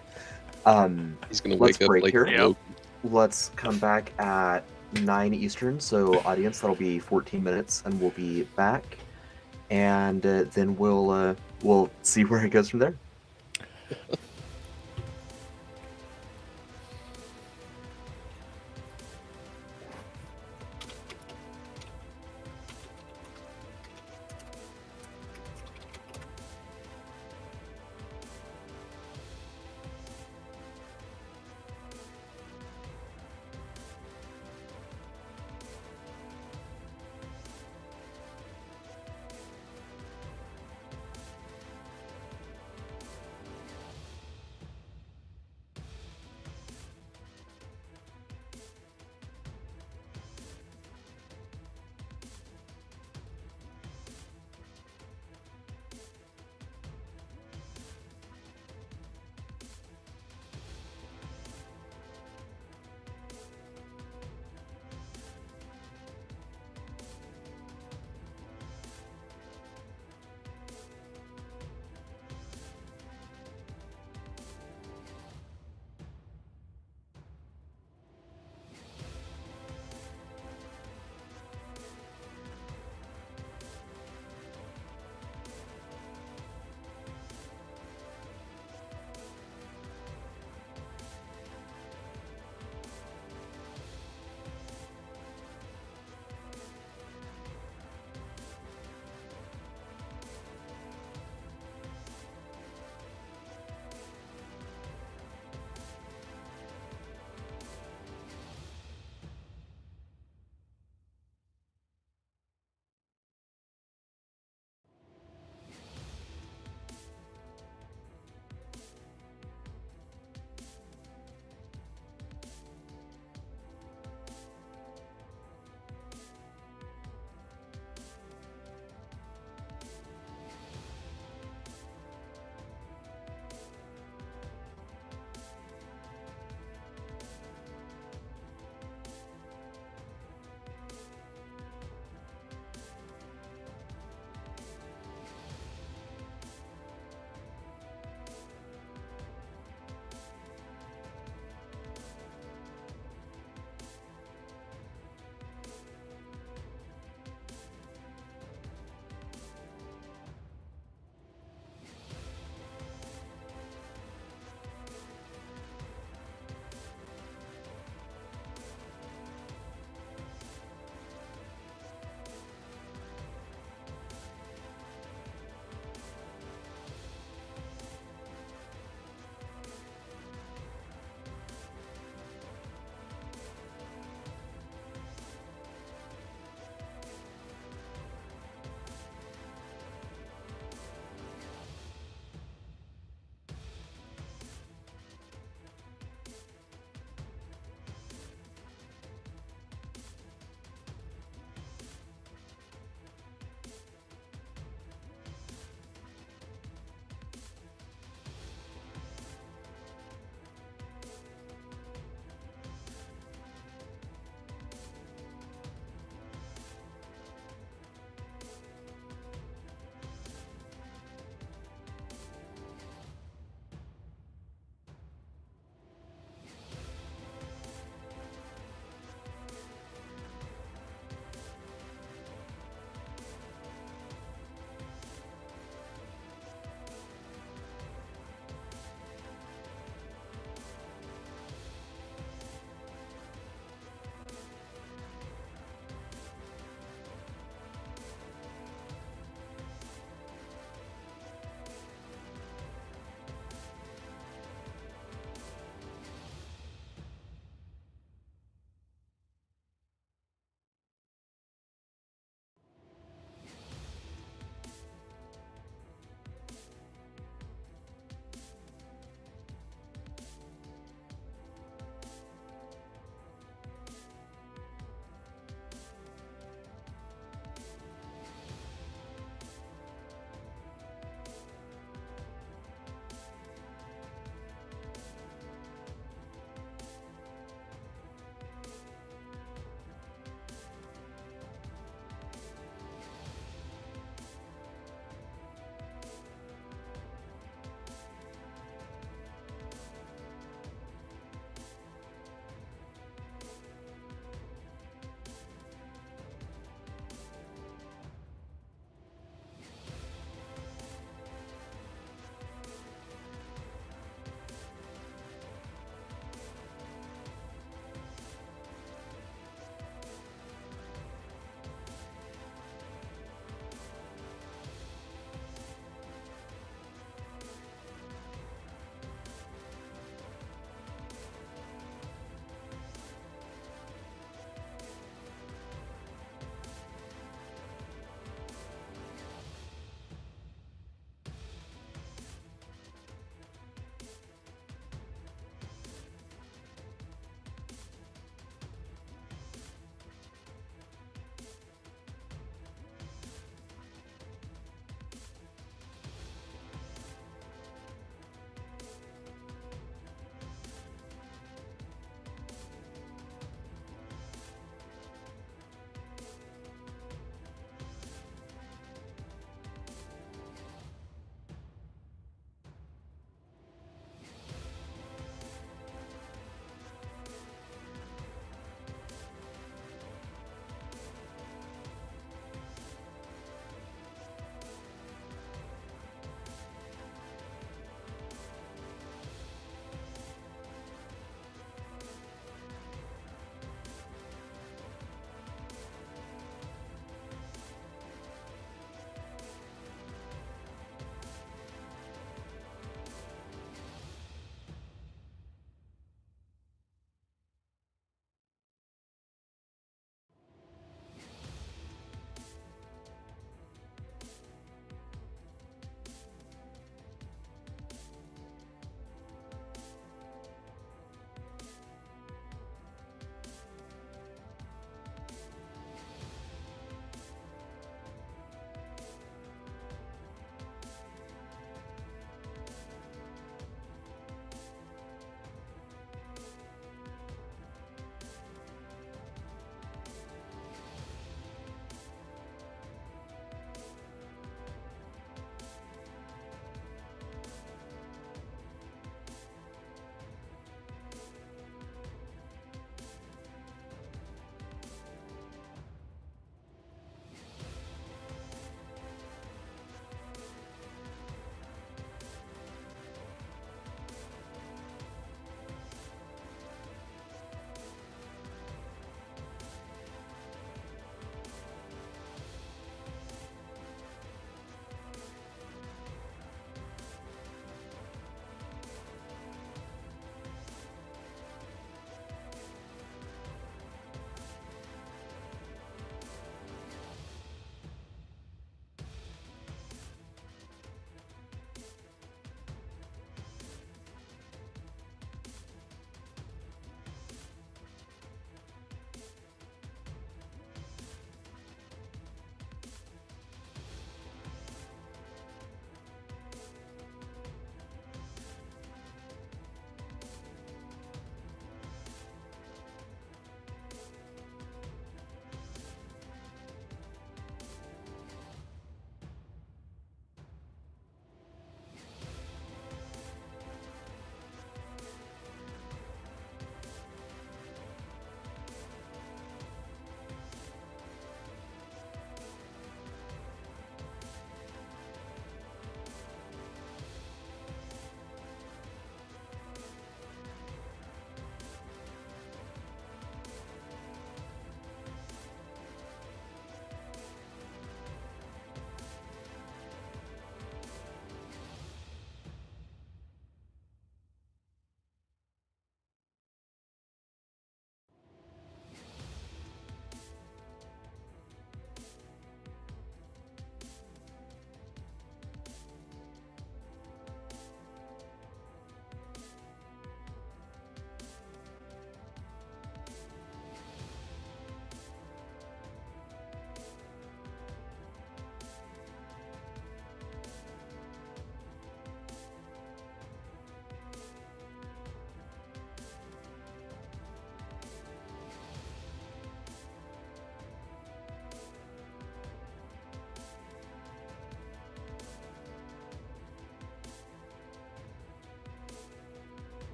He's gonna Let's wake up break like here. Yep. Let's come back at 9 Eastern. So audience, that'll be 14 minutes, and we'll be back, and then we'll see where it goes from there.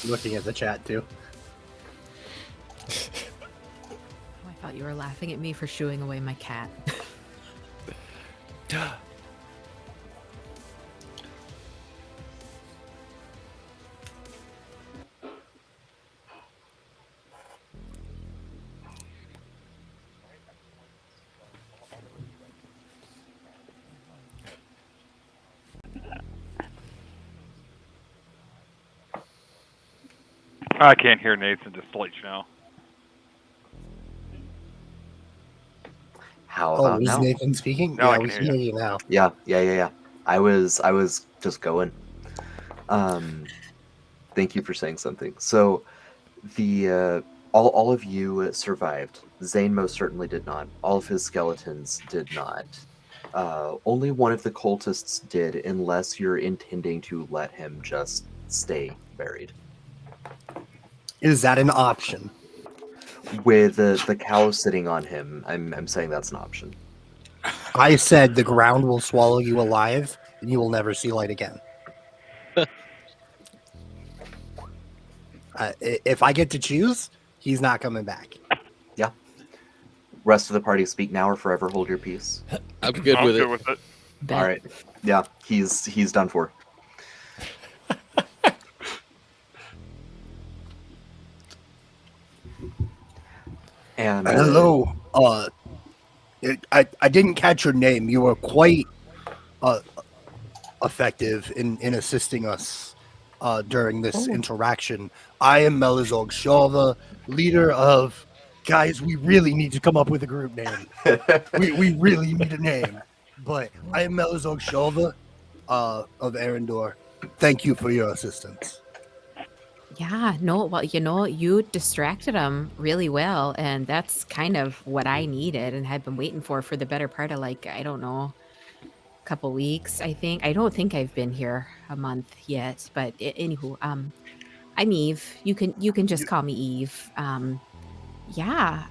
Looking at the chat too. Oh, I thought you were laughing at me for shooing away my cat. I can't hear Nathan, just to let you know. How Oh, about is now? Nathan speaking? Now I Yeah, can we hear can you. hear you now. Yeah. I was just going. Thank you for saying something. So the all of you survived. Zane most certainly did not. All of his skeletons did not. Only one of the cultists did, unless you're intending to let him just stay buried. Is that an option? With the cow sitting on him, I'm saying that's an option. I said the ground will swallow you alive, and you will never see light again. If I get to choose, he's not coming back. Yeah. Rest of the party, speak now or forever hold your peace. I'm good I'm with good it. with it. Bet. All right. Yeah, he's done for. And Hello. I didn't catch your name. You were quite effective in assisting us during this Oh. interaction. I am Melizog Shava, leader of. Guys, we really need to come up with a group name. We really need a name. But I am Melizog Shava of Arendor. Thank you for your assistance. Yeah, no, well, you distracted him really well, and that's kind of what I needed and had been waiting for the better part of, like, I don't know, a couple weeks, I think. I don't think I've been here a month yet, but anywho, I'm Eve. You can just call me Eve. Yeah,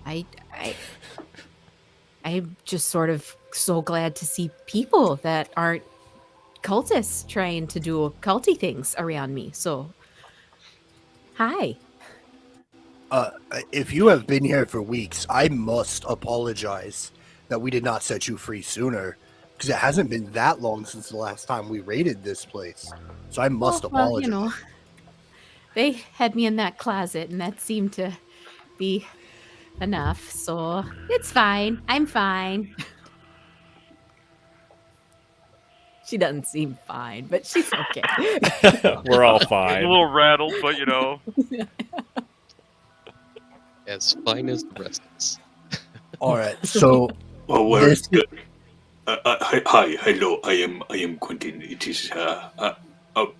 I'm just sort of so glad to see people that aren't cultists trying to do culty things around me. So, hi. If you have been here for weeks, I must apologize that we did not set you free sooner, because it hasn't been that long since the last time we raided this place. So I must Oh, well, apologize. they had me in that closet, and that seemed to be enough. So it's fine. I'm fine. She doesn't seem fine, but she's okay. We're all A fine. little rattled, but you know. As fine as the rest of us. All right, so Oh, well, this hi, hello. I am Quentin. It is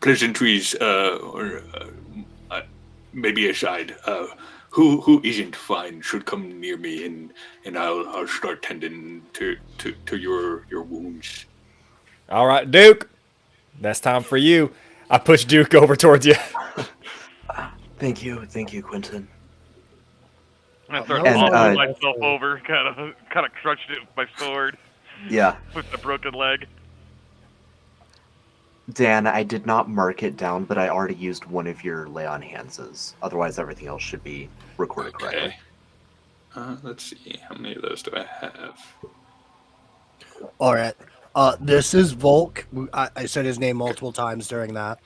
pleasantries, or maybe aside. Who isn't fine should come near me, and I'll start tending to your wounds. All right, Duke. That's time for you. I push Duke over towards you. thank you, Quentin. I start And, toppling myself over, kind of crushed it with my sword, Yeah, with the broken leg. Dan, I did not mark it down, but I already used one of your lay on handses. Otherwise, everything else should be recorded correctly. Let's see. How many of those do I have? all right. This is Volk. I said his name multiple times during that.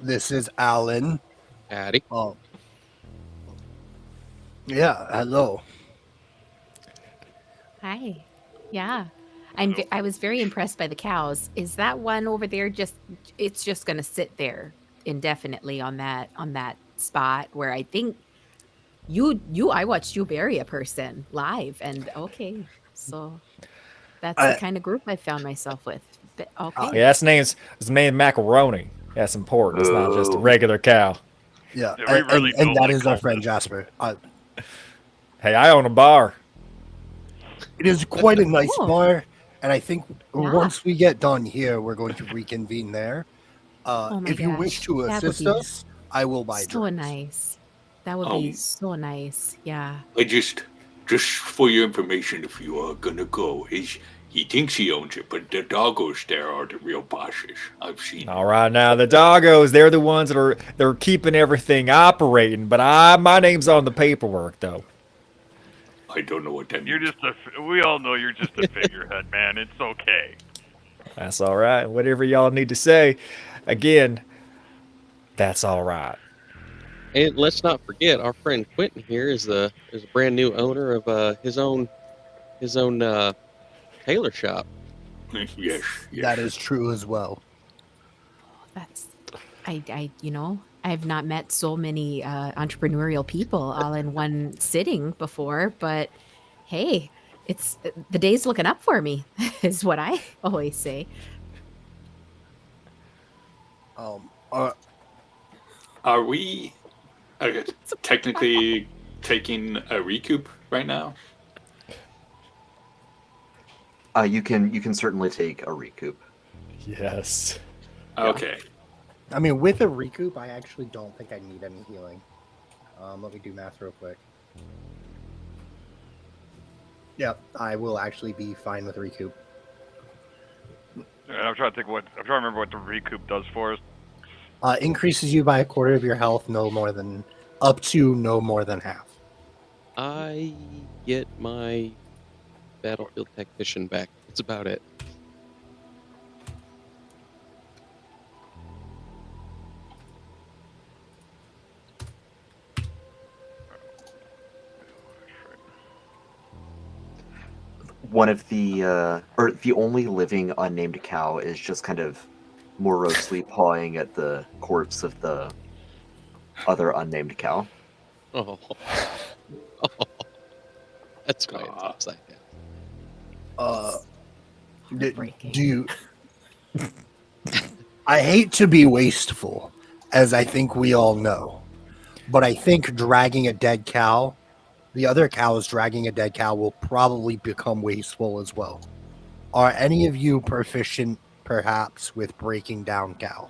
This is Alan. Addy. Yeah, hello. Hi. Yeah. I was very impressed by the cows. Is that one over there it's just going to sit there indefinitely on that spot where I think I watched you bury a person live, and okay. So that's the kind of group I found myself with. But, okay. Yeah, his name's Macaroni. That's important. It's not just a Oh. regular cow. Yeah, Yeah, we really and don't that like is our cultists. friend Jasper. Hey, I own a bar. It is quite a nice Cool. bar, and I think Yeah. once we get done here, we're going to reconvene there. Oh my If you wish gosh, to that would assist be us, I will buy so drinks. nice. That would be so nice. Yeah. I just for your information, if you are gonna go, is He thinks he owns it, but the doggos there are the real bosses. I've seen. All right, now the doggos, they're the ones that they're keeping everything operating, but my name's on the paperwork though. I don't know what that means. You're just we all know you're just a figurehead, man. It's okay. That's all right. Whatever y'all need to say. Again, that's all right. And let's not forget, our friend Quentin here is a brand new owner of his own tailor shop. Yes. That is true as well. That's, I've not met so many entrepreneurial people all in one sitting before, but hey, it's the day's looking up for me, is what I always say. Are we technically taking a recoup right now? You can certainly take a recoup. Yes. Okay. I mean, with a recoup, I actually don't think I need any healing. Let me do math real quick. Yep, I will actually be fine with recoup. I'm trying to remember what the recoup does for us. Increases you by a quarter of your health, up to no more than half. I get my battlefield technician back. That's about it. One of the or the only living unnamed cow is just kind of morosely pawing at the corpse of the other unnamed cow. Oh, that's why it's upside down. Heartbreaking. Do you? I hate to be wasteful, as I think we all know, but I think dragging a dead cow, the other cows dragging a dead cow, will probably become wasteful as well. Are any of you proficient, perhaps, with breaking down cow?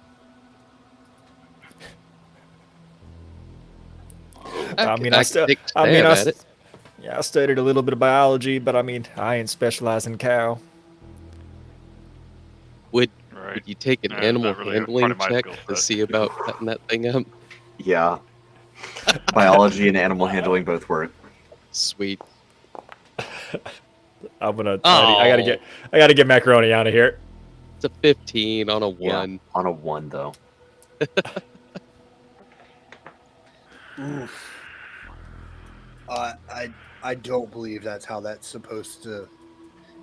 I take a stab at it. Yeah, I studied a little bit of biology, but I mean, I ain't specialized in cow. Would Right. you take an Yeah, animal not really handling part of my check skill to set. see about cutting that thing up? Yeah. Biology and animal handling both work. Sweet. I'm gonna. Oh. I gotta get macaroni out of here. It's a 15 on a Yeah. 1. On a 1 though. Oof. I don't believe that's how that's supposed to.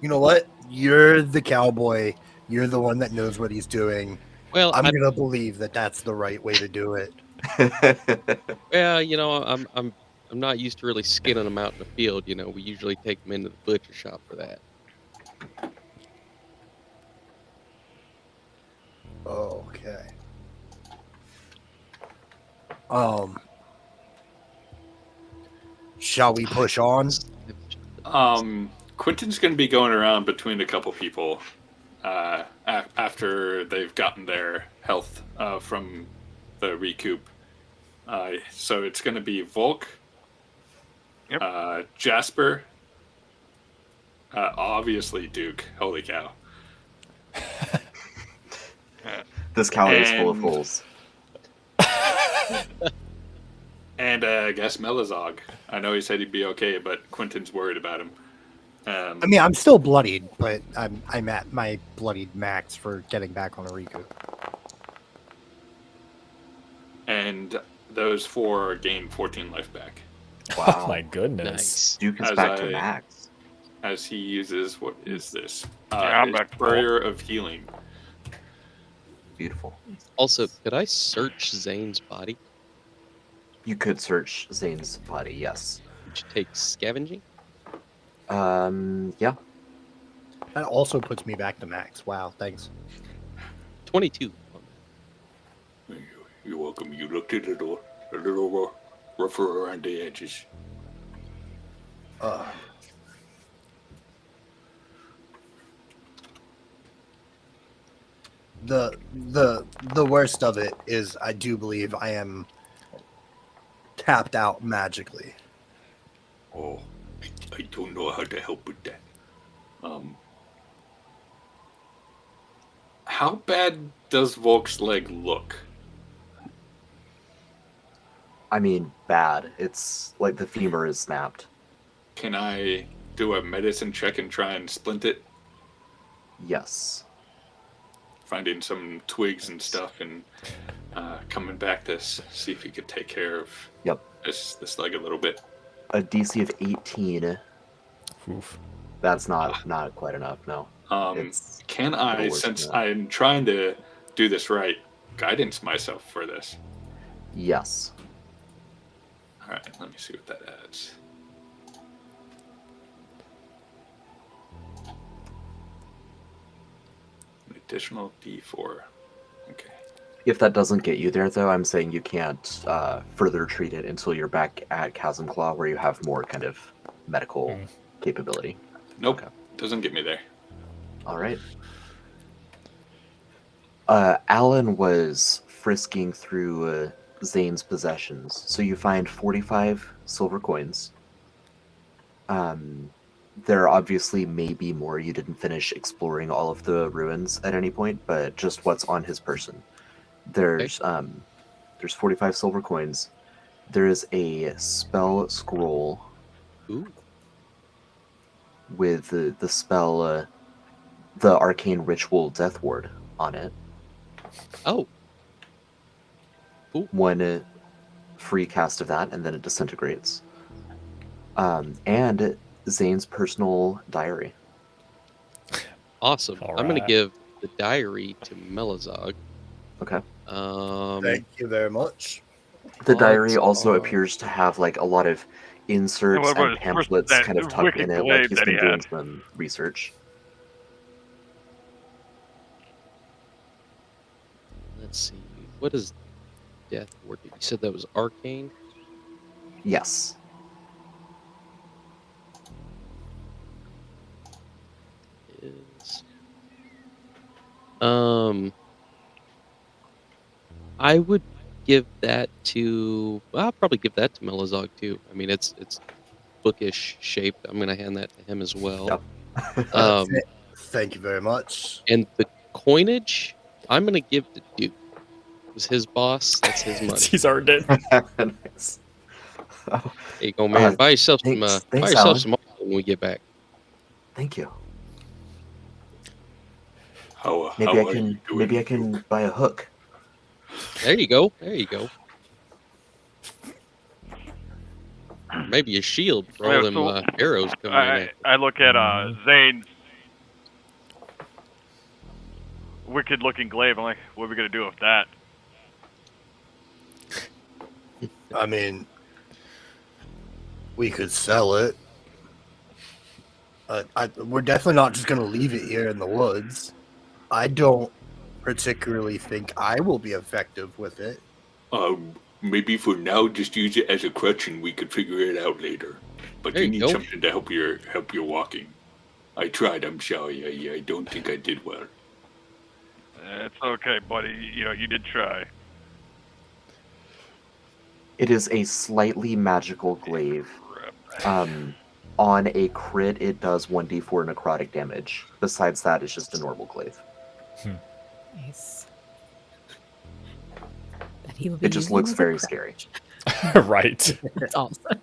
You know what? You're the cowboy. You're the one that knows what he's doing. Well, I'm gonna believe that that's the right way to do it. I'm not used to really skinning them out in the field. You know, we usually take them into the butcher shop for that. Okay. Shall we push on? Quentin's going to be going around between a couple people after they've gotten their health from the recoup. So it's going to be Volk, Yep. Jasper, obviously Duke. Holy cow. This cow is full of And- holes. And I guess Melizog. I know he said he'd be okay, but Quentin's worried about him. I mean, I'm still bloodied, but I'm at my bloodied max for getting back on a recoup. And those 4 gain 14 life back Wow. Oh my goodness. Nice. Duke is As back to I- max. as he uses, what is this? I'm his back to Prayer of Healing. Beautiful. Also, could I search Zane's body? You could search Zane's body, yes. Would you take scavenging? Yeah. That also puts me back to max. Wow, thanks. 22. You're welcome. You looked a little rougher around the edges. The worst of it is I do believe I am tapped out magically. Oh, I don't know how to help with that. How bad does Volk's leg look? I mean, bad. It's like the femur is snapped. Can I do a medicine check and try and splint it? Yes. Finding some twigs and stuff and coming back to see if you could take care of Yep. this leg a little bit. A DC of 18. Oof. That's not quite enough. No. It's Can a I, little worse since than that. I'm trying to do this right, guidance myself for this? Yes. All right, let me see what that adds. An additional D4. Okay. If that doesn't get you there, though, I'm saying you can't further treat it until you're back at Chasm Claw, where you have more kind of medical capability. Nope, Okay. doesn't get me there. All right. Alan was frisking through Zane's possessions, so you find 45 silver coins. There obviously may be more. You didn't finish exploring all of the ruins at any point, but just what's on his person. There's 45 silver coins. There is a spell scroll Ooh. with the spell, the arcane ritual death ward on it. Oh. One free cast of that, and then it disintegrates. And Zane's personal diary. Awesome. All I'm going to right. give the diary to Melazog. Okay. Thank you very much. The diary Lots also of- appears to have like a lot of inserts what about and his first- pamphlets that kind of tucked wicked in it, like glaive he's that been he doing had? some research. Let's see. What is death ward? You said that was arcane? Yes. Is I would give that to. Well, I'll probably give that to Melazog too. I mean, it's bookish shaped. I'm gonna hand that to him as well. Yep. Um, Thank you very much. and the coinage, I'm gonna give to Duke. It was his boss. That's his money. He's earned it. Nice. Oh, There you go, man. Buy yourself some. thanks, Buy Alan. yourself some when we get back. thank you. How Maybe are I can you doing? maybe I can buy a hook. There you go. There you go. Maybe a shield for all Yeah, them so arrows coming in. I look at Zane's wicked-looking glaive. I'm like, what are we gonna do with that? I mean, we could sell it. We're definitely not just going to leave it here in the woods. I don't particularly think I will be effective with it. Maybe for now, just use it as a crutch, and we could figure it out later. But There you you need go. something to help your walking. I tried. I'm sorry. I don't think I did well. It's okay, buddy. You know, you did try. It is a slightly magical glaive. On a crit, it does 1d4 necrotic damage. Besides that, it's just a normal glaive. Nice. That he will be It just using looks as a very crutch. scary. Right. That's awesome.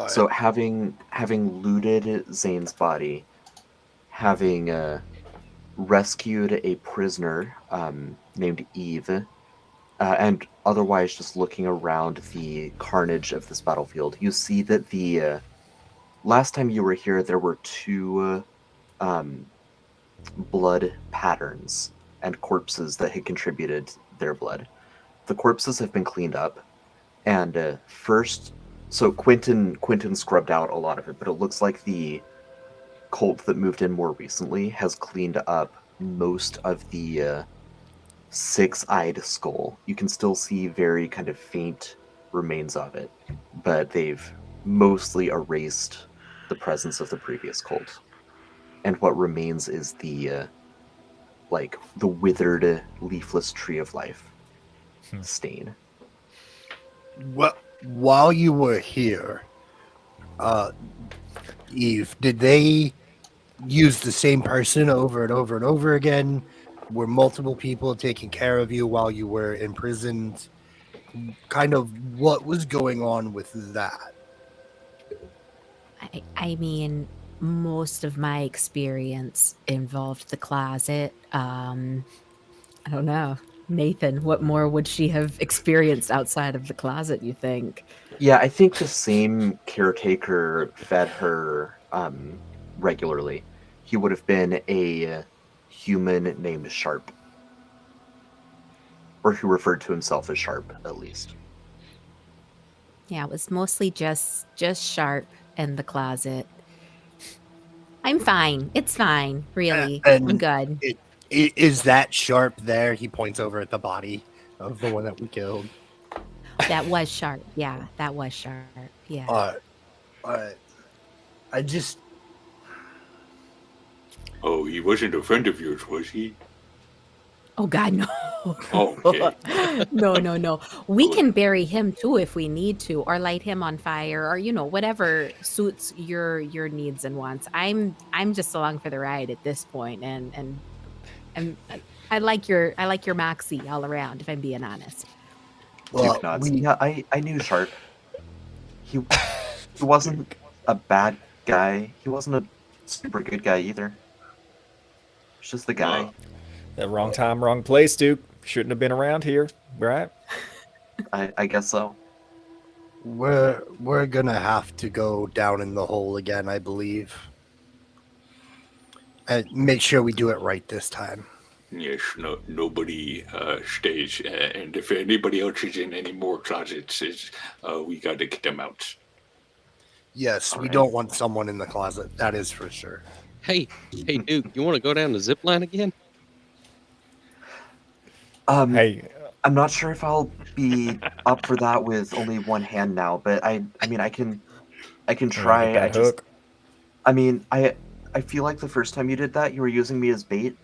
So having looted Zane's body, having rescued a prisoner named Eve, and otherwise just looking around the carnage of this battlefield, you see that the last time you were here, there were two blood patterns and corpses that had contributed their blood. The corpses have been cleaned up, and so Quentin scrubbed out a lot of it, but it looks like the cult that moved in more recently has cleaned up most of the six-eyed skull. You can still see very kind of faint remains of it, but they've mostly erased the presence of the previous cult. And what remains is the the withered, leafless tree of life stain. Well, while you were here, Eve, did they use the same person over and over and over again? Were multiple people taking care of you while you were imprisoned? Kind of what was going on with that? I mean, most of my experience involved the closet. I don't know. Nathan, what more would she have experienced outside of the closet, you think? Yeah, I think the same caretaker fed her regularly. He would have been a human named Sharp, or who referred to himself as Sharp, at least. Yeah, it was mostly just Sharp and the closet. I'm fine. It's fine, really. I'm And good. is that Sharp there? He points over at the body of the one that we killed. That was Sharp. Yeah, that was Sharp. Yeah. I just Oh, he wasn't a friend of yours, was he? Oh God, no. Oh, okay. No. We Good. can bury him too if we need to, or light him on fire, or whatever suits your needs and wants. I'm just along for the ride at this point, and I like your moxie all around. If I'm being honest. well, Duke nods. Yeah, I knew Sharp. He wasn't a bad guy. He wasn't a super good guy either. He's just the guy. The wrong time, wrong place, Duke. Shouldn't have been around here, right? I guess so. we're gonna have to go down in the hole again, I believe. And make sure we do it right this time. Yes, nobody stays. And if anybody else is in any more closets, we got to get them out. Yes, All we right. don't want someone in the closet. That is for sure. Hey, Duke, you want to go down the zip line again? Hey, I'm not sure if I'll be up for that with only one hand now, but I mean I can try. that hook. I feel like the first time you did that, you were using me as bait,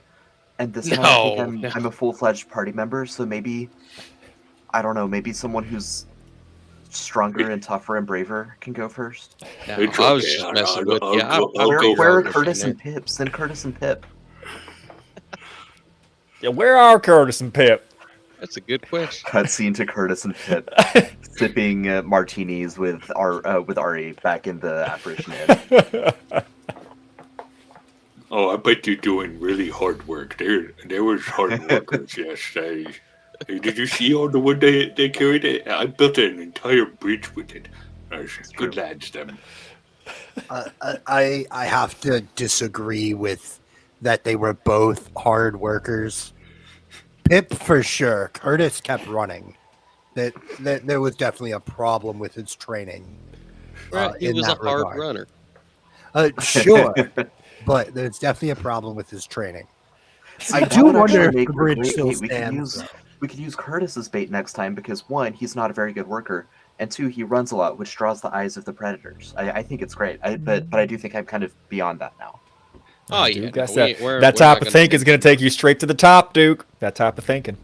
and this time I think No. I'm a full-fledged party member. So maybe, I don't know, maybe someone who's stronger and tougher and braver can go first. No, It's I was okay. just messing I'll with go- you. I'll I'll go be Where are right Curtis in and Pip? Send Curtis and Pip. Yeah, where are Curtis and Pip? there. That's a good question. Cutscene to Curtis and Pip sipping martinis with Ari back in the apparition inn. Oh, I bet you're doing really hard work. There was hard workers. Yes, did you see all the wood they carried? I built an entire bridge with it. Good true. lads, them. I have to disagree with that. They were both hard workers. Pip for sure. Curtis kept running. That there was definitely a problem with his training. Right, he in was a that hard regard. runner. Sure, but there's definitely a problem with his training. I That do would wonder actually if make the for bridge great still bait. stands. We could use Curtis as bait next time because one, he's not a very good worker, and two, he runs a lot, which draws the eyes of the predators. I think it's great. But I do think I'm kind of beyond that now. Oh, yeah. Duke, no, that's we- we're- that we're type not of gonna thinking take is going to take you straight to the top, Duke. That type of thinking.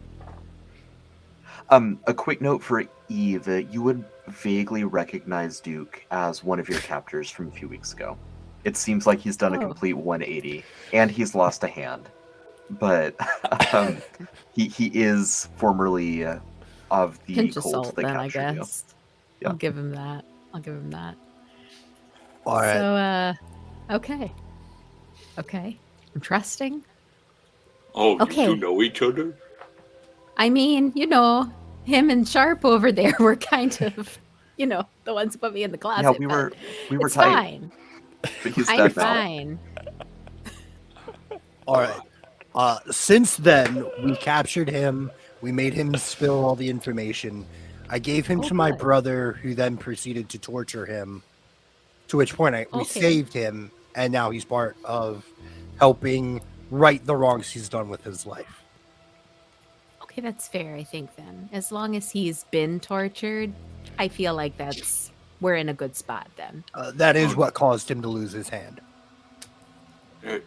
A quick note for Eve: you would vaguely recognize Duke as one of your captors from a few weeks ago. It seems like he's done a Oh. complete 180, and he's lost a hand. But he is formerly of the Pinch of cult salt, that then I captured you. guess. Yeah. I'll give him that. All right. So, okay. I'm trusting. Oh, Okay. you two know each other? I mean, him and Sharp over there were kind of, the ones who put me in the closet. Yeah, we but were it's tight. fine. But he's I'm dead now. fine. All right. Since then, we captured him. We made him spill all the information. I gave him Oh, to my good. brother, who then proceeded to torture him. To which point, we Okay. saved him, and now he's part of helping right the wrongs he's done with his life. Okay, that's fair, I think, then. As long as he's been tortured, I feel like we're in a good spot then. That is what caused him to lose his hand.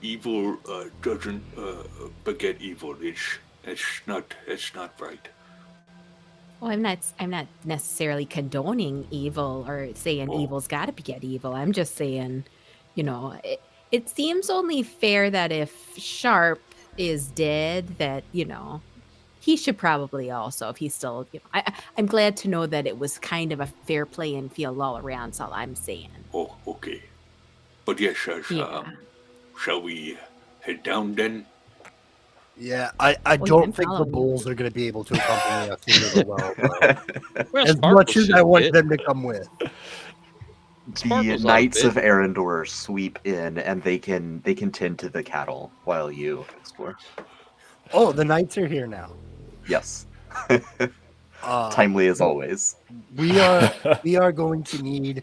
Evil doesn't beget evil. It's not right. Well, I'm not necessarily condoning evil or saying Oh. evil's got to get evil. I'm just saying, it seems only fair that if Sharp is dead, that he should probably also, if he's still, I'm glad to know that it was kind of a fair play and field all around. That's all I'm saying. Oh, okay. But yes, Yeah. shall we head down then? Yeah, I yeah, don't I'm think the following you. bulls are going to be able to accompany us into the well, though. Well, As Sparkle much as I should want fit. them to come with. The Sparkles ought to Knights fit. of Arendor sweep in, and they can tend to the cattle while you explore. Oh, the knights are here now. Yes, Timely as always. We are going to need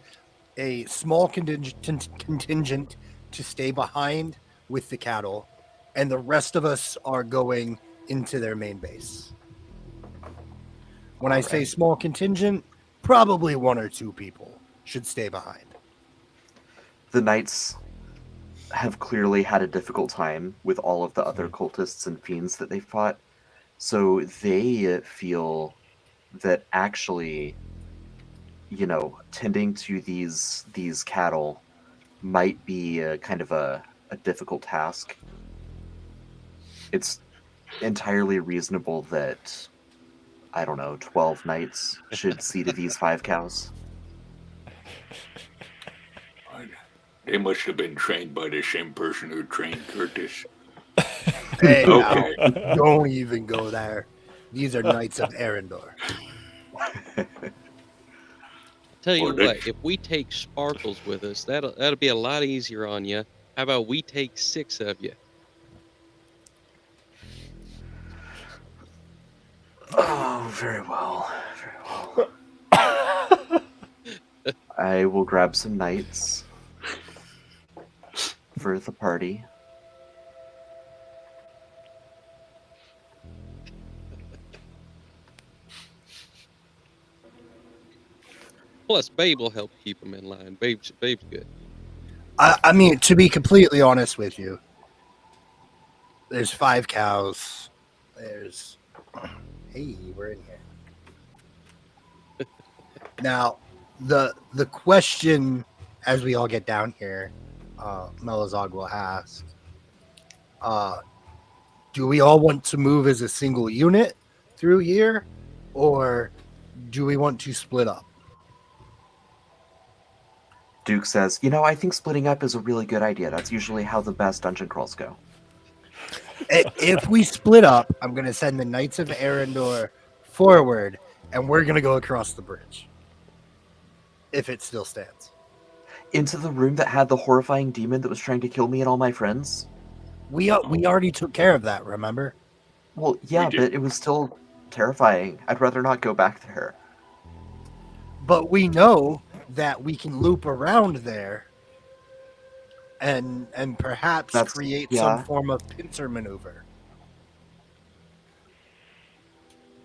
a small contingent to stay behind with the cattle, and the rest of us are going into their main base. When I say small contingent, probably 1 or 2 people should stay behind. The Knights have clearly had a difficult time with all of the other cultists and fiends that they fought, so they feel that actually, tending to these cattle might be kind of a difficult task. It's entirely reasonable that, I don't know, 12 knights should see to these 5 cows. They must have been trained by the same person who trained Curtis. Hey, Okay. now, don't even go there. These are knights of Arendor. Tell you Well, what, that's- if we take Sparkles with us, that'll be a lot easier on you. How about we take 6 of you? Oh, very well. Very well. I will grab some knights for the party. Plus, Babe will help keep them in line. Babe's good. I mean, to be completely honest with you, there's 5 cows. There's... Hey, we're in here. Now, the question, as we all get down here, Melazog will ask, do we all want to move as a single unit through here, or do we want to split up? Duke says, I think splitting up is a really good idea. That's usually how the best dungeon crawls go. If we split up, I'm going to send the Knights of Arendor forward, and we're going to go across the bridge. If it still stands. Into the room that had the horrifying demon that was trying to kill me and all my friends? We already took care of that, remember? Well, yeah, did. but it was still terrifying. I'd rather not go back there. But we know that we can loop around there and perhaps create some form of pincer maneuver.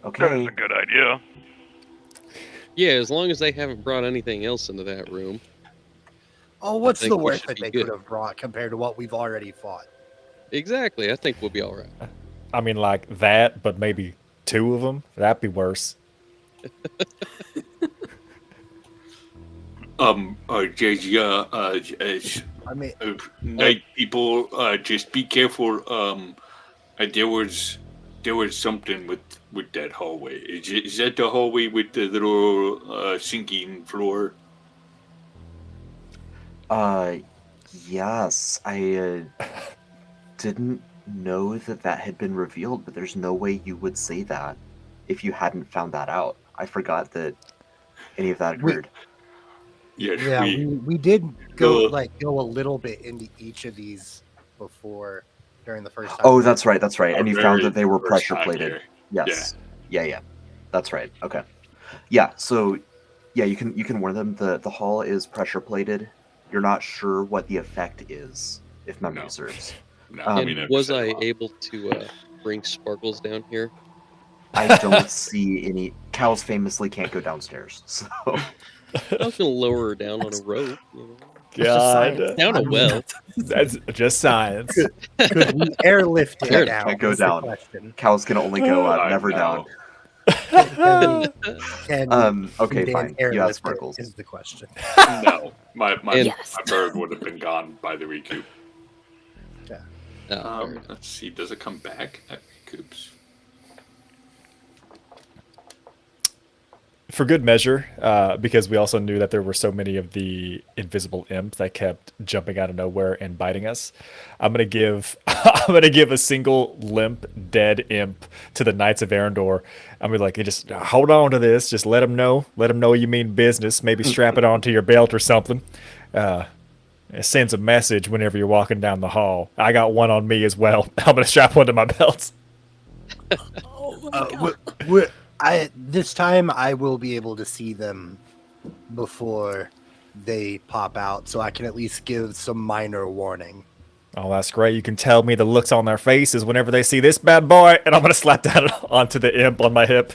Okay. That's a good idea. Yeah, as long as they haven't brought anything else into that room. Oh, what's think the we worst should that be they good. could have brought compared to what we've already fought? Exactly. I think we'll be all right. I mean, like that, but maybe 2 of them. That'd be worse. As I mean, night people, just be careful. There was something with that hallway. Is that the hallway with the little sinking floor? Yes. I didn't know that had been revealed, but there's no way you would say that if you hadn't found that out. I forgot that any of that occurred. Yes, yeah, we did go a little bit into each of these before during the first time. Oh, that's right. And you found very that they were first pressure time plated. there. Yes. Yeah. That's right. Okay. Yeah, so yeah, you can warn them the hall is pressure plated. You're not sure what the effect is, if memory serves. No, And was I able to bring Sparkles down here? I don't see any cows famously can't go downstairs. So I was gonna lower her down on a rope. You know? God, Down a well. that's just science. Could we airlift it Sure, down? can't go is the down. question. Cows can only go up, I never know. down. Okay, Dan fine. You have airlift it sparkles. is the question. No, my Yes. bird would have been gone by the recoup. Oh, fair enough. Let's see. Does it come back at recoups? For good measure, because we also knew that there were so many of the invisible imps that kept jumping out of nowhere and biting us. I'm gonna give a single limp dead imp to the Knights of Arendor. I'm gonna be like, just hold on to this. Just let them know you mean business. Maybe strap it onto your belt or something. It sends a message whenever you're walking down the hall. I got one on me as well. I'm gonna strap one to my belt. This time I will be able to see them before they pop out, so I can at least give some minor warning. Oh, that's great. You can tell me the looks on their faces whenever they see this bad boy, and I'm going to slap that onto the imp on my hip.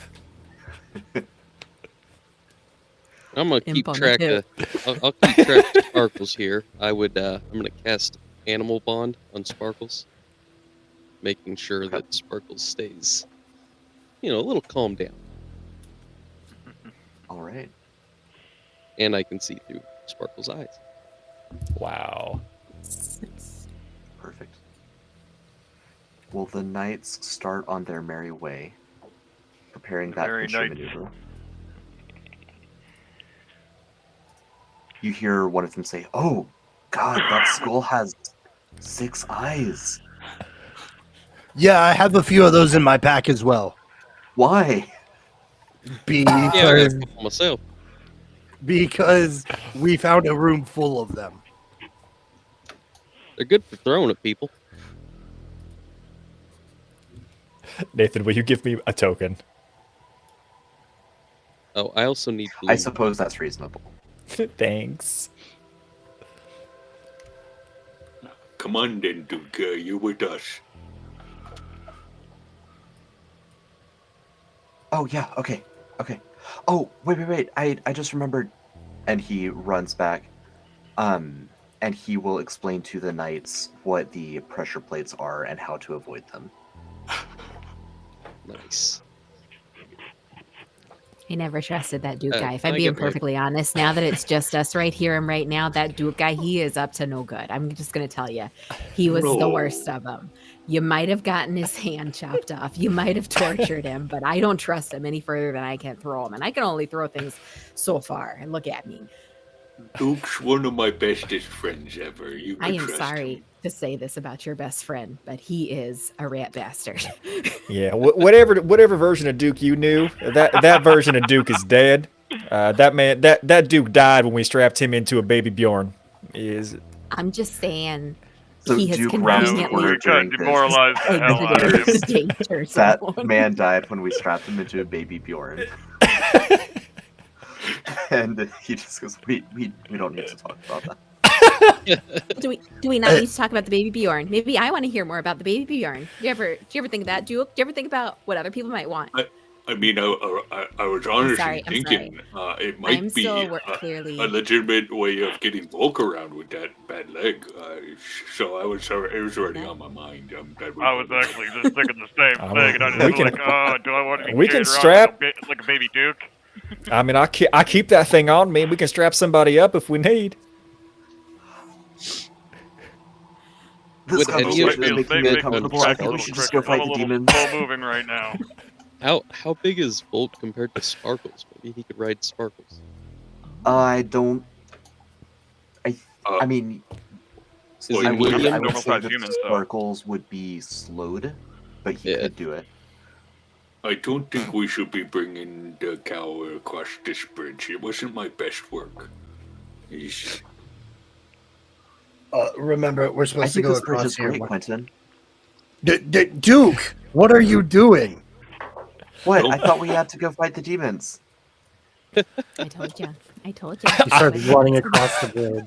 I'm gonna Imp keep on the track hip. of. I'll keep track of Sparkles here. I'm gonna cast Animal Bond on Sparkles, making sure that Sparkles stays, a little calmed down, All right. and I can see through Sparkles' eyes. Wow. Perfect. Well, the knights start on their merry way, preparing that Merry pincher knights. maneuver. You hear one of them say, "Oh, God, that skull has 6 eyes. Yeah, I have a few of those in my pack as well. Why?" Yeah, I got Because, a couple myself. because we found a room full of them. They're good for throwing at people. Nathan, will you give me a token? Oh, I also need blue. I suppose that's reasonable. Thanks. Come on then, Duke. You're with us. Oh, yeah, okay. Oh, wait. I just remembered. And he runs back. And he will explain to the knights what the pressure plates are and how to avoid them. Nice. I never trusted that Duke Uh, guy. If can I'm I being get my- perfectly honest, now that it's just us right here and right now, that Duke guy, he is up to no good. I'm just going to tell you. He was the worst of them. You might have gotten his hand chopped off. You might have tortured him, but I don't trust him any further than I can throw him. And I can only throw things so far. And look at me. Duke's one of my bestest friends ever. You I can am trust sorry him. to say this about your best friend, but he is a rat bastard. Yeah, whatever version of Duke you knew, that version of Duke is dead. That Duke died when we strapped him into a baby Bjorn. I'm just saying So he has Duke conveniently We're We kind doing of this. demoralized the hell out of exited him. the danger That zone. man died when we strapped him into a baby Bjorn. And he just goes, we don't need to talk about that. Do we not need to talk about the baby Bjorn? Maybe I want to hear more about the baby Bjorn. Do you ever think of that, Duke? Do you ever think about what other people might want? I mean, I was honestly sorry, I'm thinking it might I'm be still clearly. a legitimate way of getting Volk around with that bad leg. So it was already on my mind. That I was actually just thinking the same I thing, and I mean, just we was can- like, oh, do I want to be we can carried around strap- like a baby Duke? I mean, I keep that thing on me. We can strap somebody up if we need. This Would any conversation of is them making me make uncomfortable. them I think we should just go I'm fight a the little demons. slow moving right now. How big is Volt compared to Sparkles? Maybe he could ride Sparkles. I don't. Uh, I mean, Is Well, he I would, medium? I would say Normal-sized that humans, though. Sparkles would be slowed, but he Yeah. could do it. I don't think we should be bringing the cow across this bridge. It wasn't my best work. He's- Remember, we're I supposed to think go this bridge across is here. great, Quentin. Duke, what are you doing? What? Nope. I thought we had to go fight the demons. I told you. He starts running across the bridge.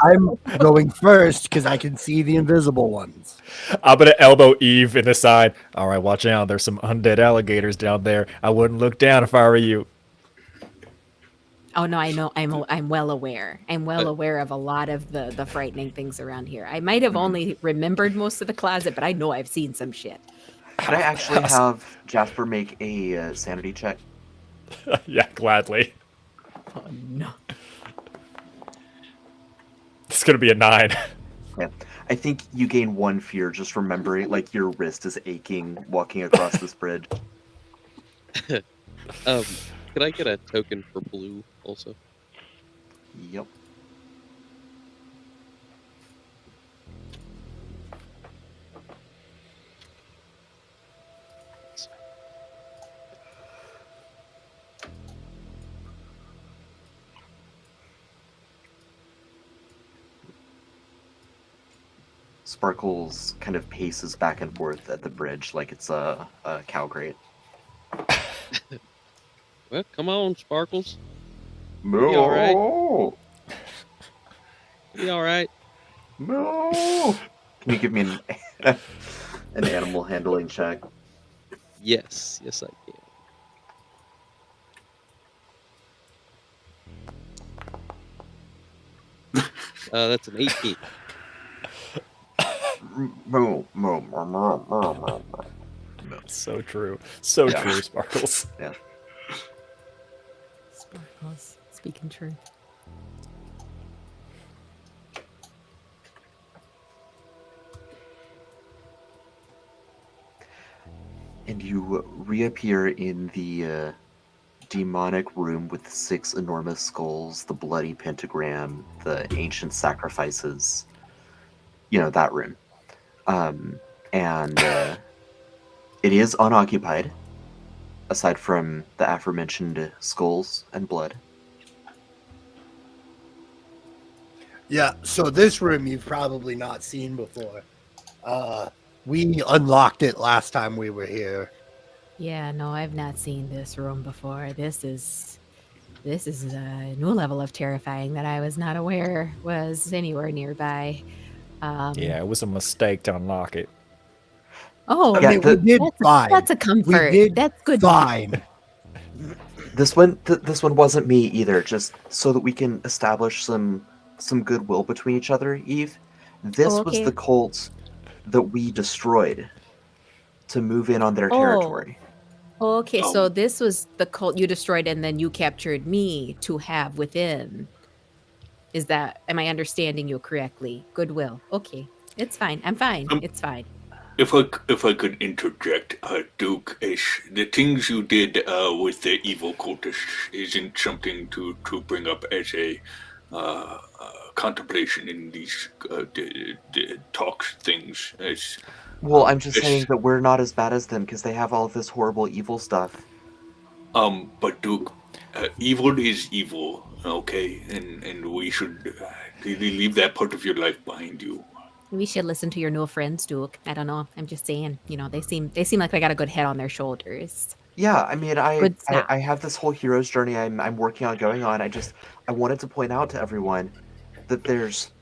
I'm going first because I can see the invisible ones. gonna elbow Eve in the side. All right, watch out. There's some undead alligators down there. I wouldn't look down if I were you. Oh no, I know. I'm well aware. I'm well aware of a lot of the frightening things around here. I might have only remembered most of the closet, but I know I've seen some shit. Could I actually have Jasper make a sanity check? Yeah, gladly. Oh no. It's gonna be a 9. Yeah. I think you gain 1 fear just remembering, like, your wrist is aching walking across this bridge. Could I get a token for blue also? Yep. Sparkles kind of paces back and forth at the bridge like it's a cow grate. Well, come on, Sparkles. Moo! all right. Be all right. Moo! Can you give me an animal handling check? Yes, I can. That's an 18. Moo, moo, moo, moo, moo, moo. So true. So Yeah. true, Sparkles. Yeah. Sparkles, speaking truth. And you reappear in the demonic room with the 6 enormous skulls, the bloody pentagram, the ancient sacrifices. You know, that room. And it is unoccupied, aside from the aforementioned skulls and blood. Yeah, so this room you've probably not seen before. We unlocked it last time we were here. Yeah, no, I've not seen this room before. This is a new level of terrifying that I was not aware was anywhere nearby. Yeah, it was a mistake to unlock it. Oh, I Yeah, mean, we did fine. that's a comfort. We did That's good. fine. This one wasn't me either. Just so that we can establish some goodwill between each other, Eve. This Oh, was okay. the cult that we destroyed to move in on their Oh. territory. Okay, so this was the cult you destroyed, and then you captured me to have within. Am I understanding you correctly? Goodwill. Okay, it's fine. I'm fine. It's fine. If I could interject, Duke, the things you did with the evil cultists isn't something to bring up as a contemplation in these talks things. Well, I'm just Yes. saying that we're not as bad as them because they have all this horrible evil stuff. But Duke, evil is evil, okay, and we should really leave that part of your life behind you. We should listen to your new friends, Duke. I don't know. I'm just saying. You know, they seem like they got a good head on their shoulders. Yeah, I mean, Good stuff. I have this whole hero's journey I'm working on going on. I wanted to point out to everyone that there's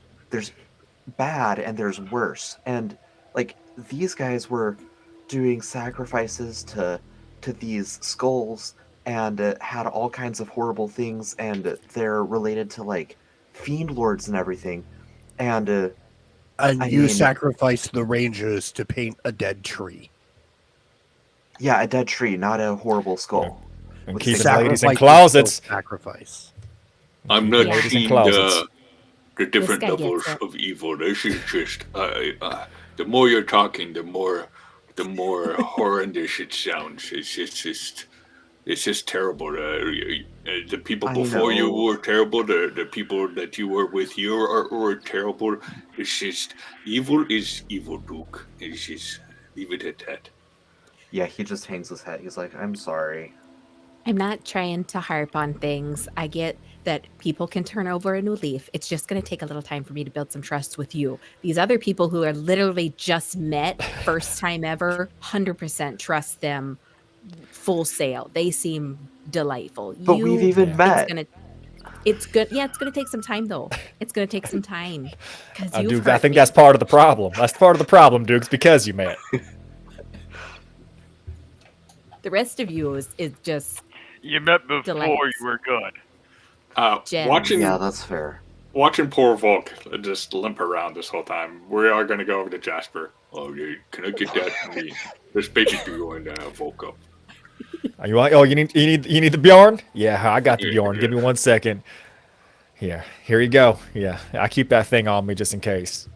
bad and there's worse, and like these guys were doing sacrifices to these skulls and had all kinds of horrible things, and they're related to like fiend lords and everything, and And I you mean- sacrificed the rangers to paint a dead tree. yeah, a dead tree, not a horrible skull. And With keeping sacrifice ladies in Sacrifice is closets. still Sacrifice. I'm not Yeah. seeing Closets. the different guy gets levels it. of evil. This is just the more you're talking, the more horrendous it sounds. It's just terrible. The people I before you know. were terrible. The people that you were with here were terrible. It's just evil is evil, Duke. It's just leave it at that. Yeah, he just hangs his head. He's like, I'm sorry. I'm not trying to harp on things. I get that people can turn over a new leaf. It's just going to take a little time for me to build some trust with you. These other people who are literally just met, first time ever, 100% trust them full sail. They seem delightful. But we've even Yeah. met. It's good. Yeah, it's going to take some time, though. It's going to take some time. 'Cause you've Duke, I hurt think me. that's part of the problem. That's part of the problem, Duke, because you met. The rest of you is just You met before Delights. you were good. Gems. Watching Yeah, that's fair. watching poor Volk just limp around this whole time. We are going to go over to Jasper. Oh, yeah, can I get that for me? This baby going to Volk up. Are you want? Oh, you need the Bjorn? Yeah, I got the Bjorn. Yeah. Give me 1 second. Yeah, here you go. Yeah, I keep that thing on me just in case.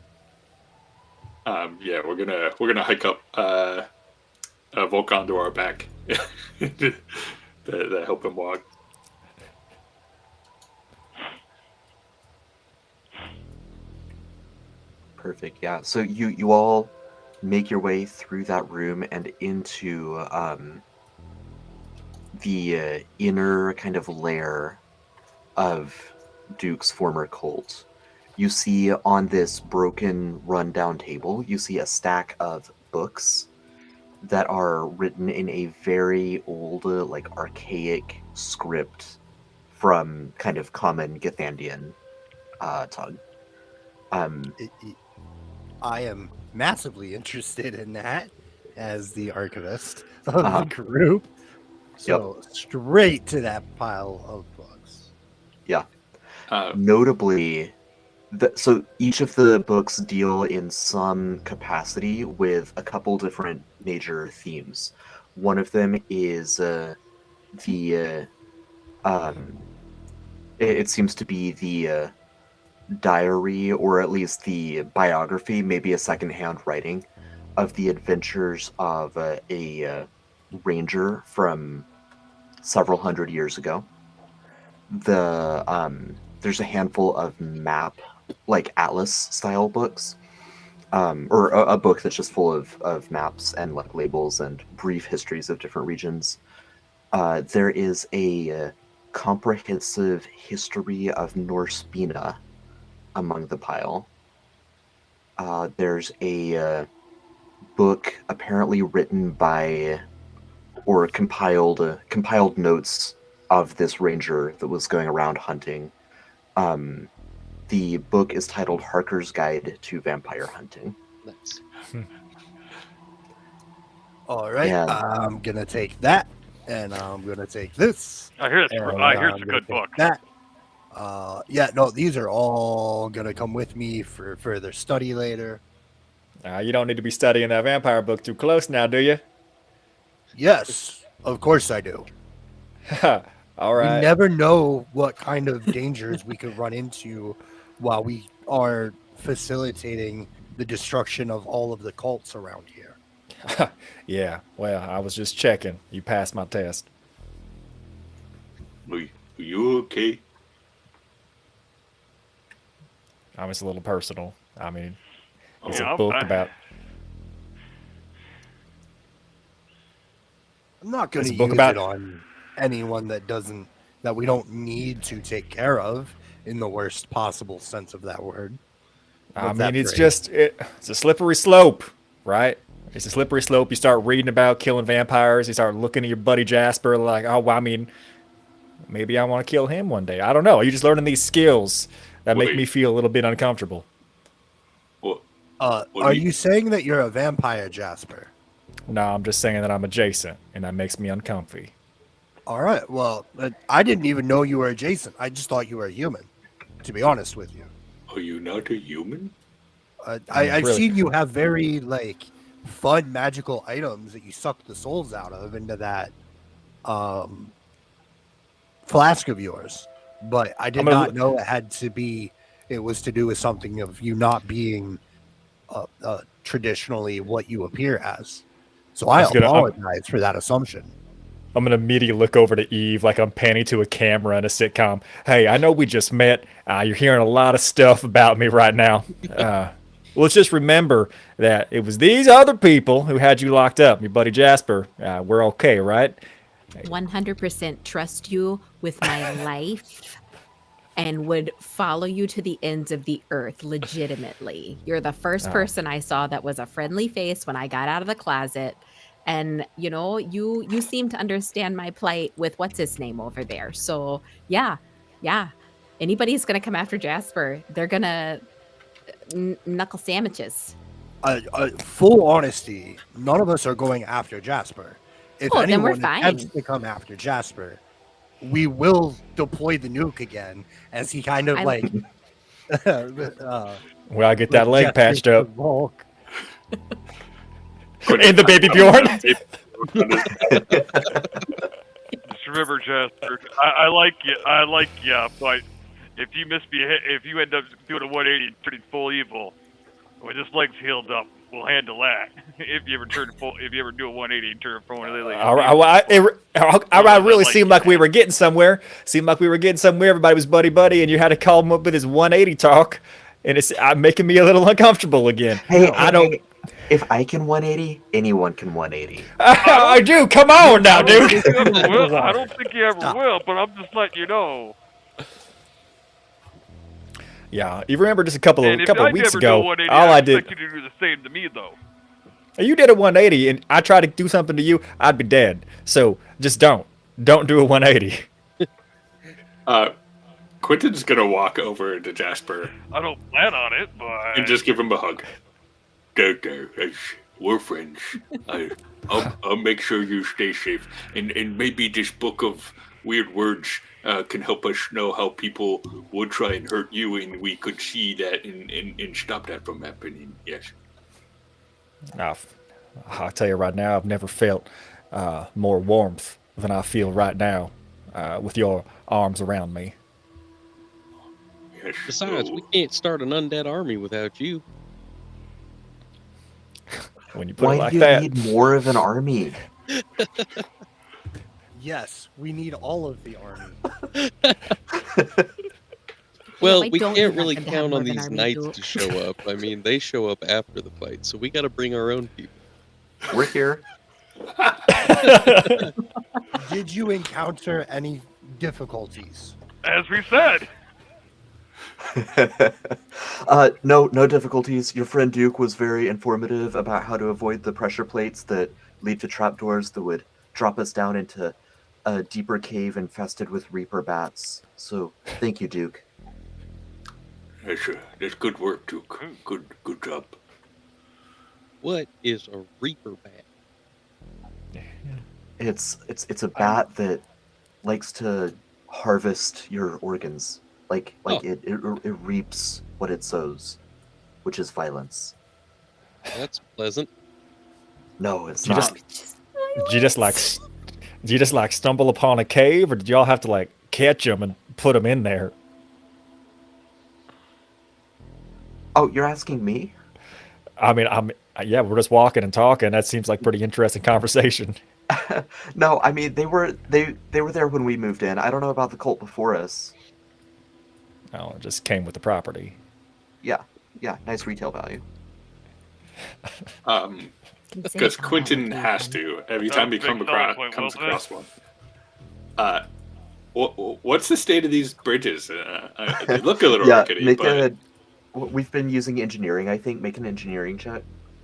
Yeah, we're gonna hike up Volk onto our back to help him walk. Perfect. Yeah. So you all make your way through that room and into the inner kind of lair of Duke's former cult. You see on this broken, rundown table, you see a stack of books that are written in a very old, like archaic script from kind of common Gathandian tongue. I am massively interested in that as the archivist of Uh-huh. the group. So straight to that pile of books. Yeah. Uh, Notably, so each of the books deal in some capacity with a couple different major themes. One of them is it seems to be the diary, or at least the biography, maybe a secondhand writing of the adventures of a ranger from several hundred years ago. There's a handful of map, like atlas style books, or a book that's just full of maps and like labels and brief histories of different regions. There is a comprehensive history of Norse Bina among the pile. There's a book apparently written by, or compiled notes of this ranger that was going around hunting. The book is titled Harker's Guide to Vampire Hunting. Nice. All right, And- I'm gonna take that, and I'm gonna take this. Oh, here's and here's I'm a gonna good take book. That. Yeah, no, these are all gonna come with me for further study later. You don't need to be studying that vampire book too close now, do you? Yes, of course I do. All We right. never know what kind of dangers we could run into while we are facilitating the destruction of all of the cults around here. Yeah. Well, I was just checking. You passed my test. are you okay? I was a little personal. I mean, it's Yeah, a book I- about. I'm not going It's to a book use about- it on anyone that we don't need to take care of in the worst possible sense of that word. I Of that mean, it's phrase. it's a slippery slope, right? It's a slippery slope. You start reading about killing vampires. You start looking at your buddy Jasper like, oh, well, I mean, maybe I want to kill him one day. I don't know. You're just learning these skills that make Wait. me feel a little bit uncomfortable. What? Are do you- you saying that you're a vampire, Jasper? No, I'm just saying that I'm adjacent, and that makes me uncomfy. All right. Well, I didn't even know you were adjacent. I just thought you were a human, to be honest with you. Are you not a human? I've really. seen you have very fun magical items that you suck the souls out of into that flask of yours, but I did I'm gonna not know it was to do with something of you not being traditionally what you appear as. So I was gonna- apologize for that assumption. I'm gonna immediately look over to Eve like I'm panning to a camera in a sitcom. Hey, I know we just met. You're hearing a lot of stuff about me right now. Let's just remember that it was these other people who had you locked up. Your buddy Jasper. We're okay, right? 100% trust you with my life and would follow you to the ends of the earth legitimately. You're the first person I saw that was a friendly face when I got out of the closet. And you seem to understand my plight with what's his name over there. So yeah. Anybody's gonna come after Jasper, they're gonna knuckle sandwiches. Full honesty, none of us are going after Jasper. If Oh, then we're anyone attempts fine. to come after Jasper, we will deploy the nuke again as he kind of I- Well, I get that leg gestures patched up. to Volk. And the baby Bjorn. Just remember, Jasper, I like you, but if you if you end up doing a 180 and turning full evil, when this leg's healed up, we'll handle that. If you ever do a 180 and turn full evil. I really seemed like we were getting somewhere. Seemed like we were getting somewhere. Everybody was buddy, and you had to call him up with his 180 talk, and it's making me a little uncomfortable again. Hey, I don't. If I can 180, anyone can 180. I do. Come on now, dude. I don't think you ever will, but I'm just letting you know. Yeah, you remember just a couple of weeks Do a ago, 180, all I did. expect you to do the same to me, though. You did a 180, and I tried to do something to you, I'd be dead. So just don't do a 180. Quentin's gonna walk over to Jasper I don't plan on it, but and just give him a hug. Go. We're friends. I'll make sure you stay safe, and maybe this book of weird words can help us know how people would try and hurt you, and we could see that and stop that from happening. Yes. I'll tell you right now, I've never felt more warmth than I feel right now with your arms around me. Yes. Besides, we can't start an undead army without you. When you put Why it like do you that. need more of an army? Yes, we need all of the army. Well, I we don't can't happen really to have count more on than these army knights duel. to show up. I mean, they show up after the fight, so we got to bring our own people. We're here. Did you encounter any difficulties? as we said, No difficulties. Your friend Duke was very informative about how to avoid the pressure plates that lead to trapdoors that would drop us down into a deeper cave infested with reaper bats. So, thank you, Duke. That's good work, Duke. Good job. What is a reaper bat? It's a bat that likes to harvest your organs. Like it reaps what it sows, which is violence. That's pleasant. No, it's You not. Did you just like stumble upon a cave, or did y'all have to like catch them and put them in there? Oh, you're asking me? I mean, yeah, we're just walking and talking. That seems like pretty interesting conversation. No, I mean they were there when we moved in. I don't know about the cult before us. Oh, it just came with the property. Yeah, nice retail value. Because Quentin has to every time he comes across one. What's the state of these bridges? They look a little rickety, but we've been using engineering. I think make an engineering check.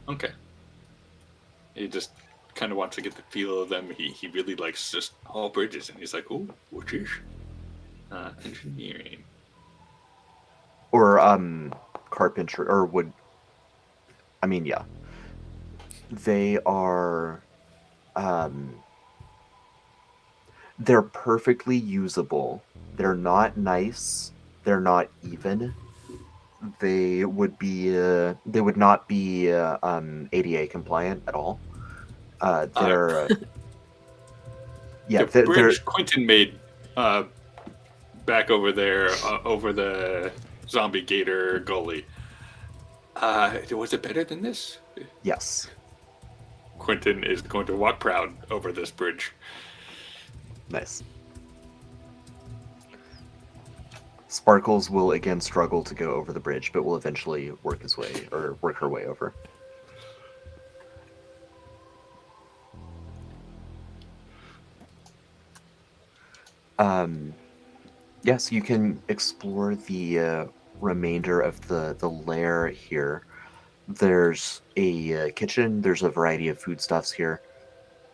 okay. He just kind of wants to get the feel of them. He really likes just all bridges, and he's like, "Oh, what is engineering?" Or carpentry or wood. I mean, yeah. They are they're perfectly usable. They're not nice. They're not even. They would not be ADA compliant at all. They're the bridge Quentin made back over there over the zombie gator gully. Was it better than this? yes. Quentin is going to walk proud over this bridge. Nice. Sparkles will again struggle to go over the bridge, but will eventually work her way over. Yes, you can explore the remainder of the lair here. There's a kitchen. There's a variety of foodstuffs here.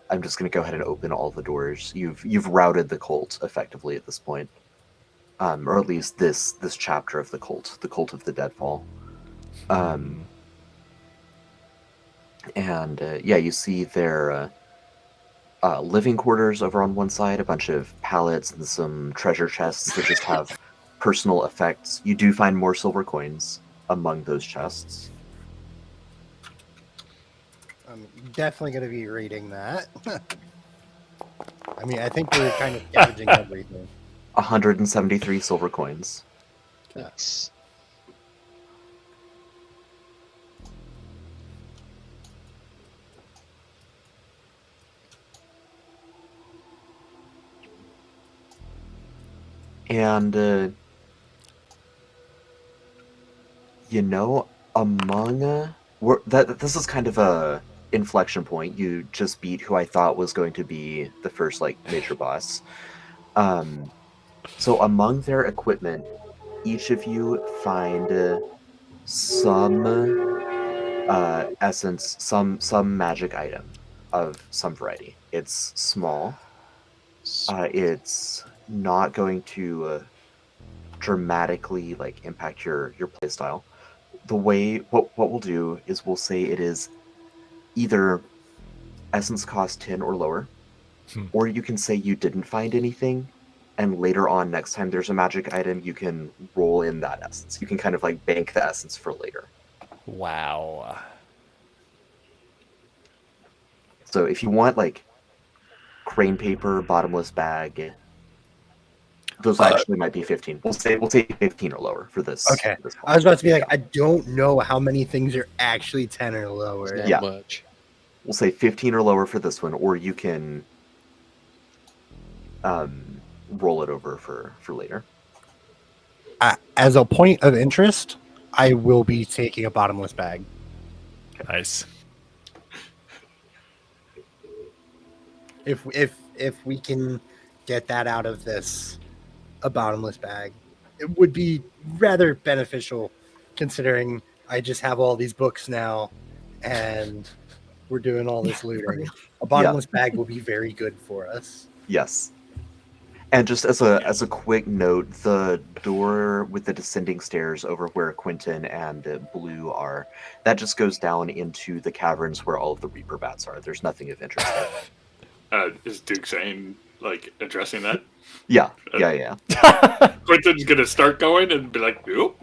I'm just going to go ahead and open all the doors. You've routed the cult effectively at this point, or at least this chapter of the cult of the Deadfall. You see their living quarters over on one side, a bunch of pallets and some treasure chests that just have personal effects, you do find more silver coins among those chests. I'm definitely going to be reading that. I mean, I think we're kind of scavenging everything. 173 silver coins. Nice. And, you know, among... this is kind of a inflection point. You just beat who I thought was going to be the first, like, major boss. So among their equipment, each of you find some essence, some magic item of some variety. It's small. It's not going to dramatically like impact your playstyle. The way what we'll do is we'll say it is either essence cost 10 or lower, or you can say you didn't find anything, and later on next time there's a magic item, you can roll in that essence. You can kind of like bank the essence for later. Wow. So if you want like crane paper, bottomless bag, those actually might be 15. We'll say 15 or lower for this. Okay. This I was about to be like, I don't know how many things are actually 10 or It's lower. not Yeah. much. We'll say 15 or lower for this one, or you can roll it over for later. As a point of interest, I will be taking a bottomless bag. Nice. If we can get that out of this, a bottomless bag, it would be rather beneficial, considering I just have all these books now, and we're doing all this looting. A bottomless bag will be very good for us. Yes. And just as a quick note, the door with the descending stairs over where Quentin and Blue are, that just goes down into the caverns where all of the Reaper bats are. There's nothing of interest there. Is Duke saying, like, addressing that? Yeah. Yeah. Quentin's gonna start going and be like, nope.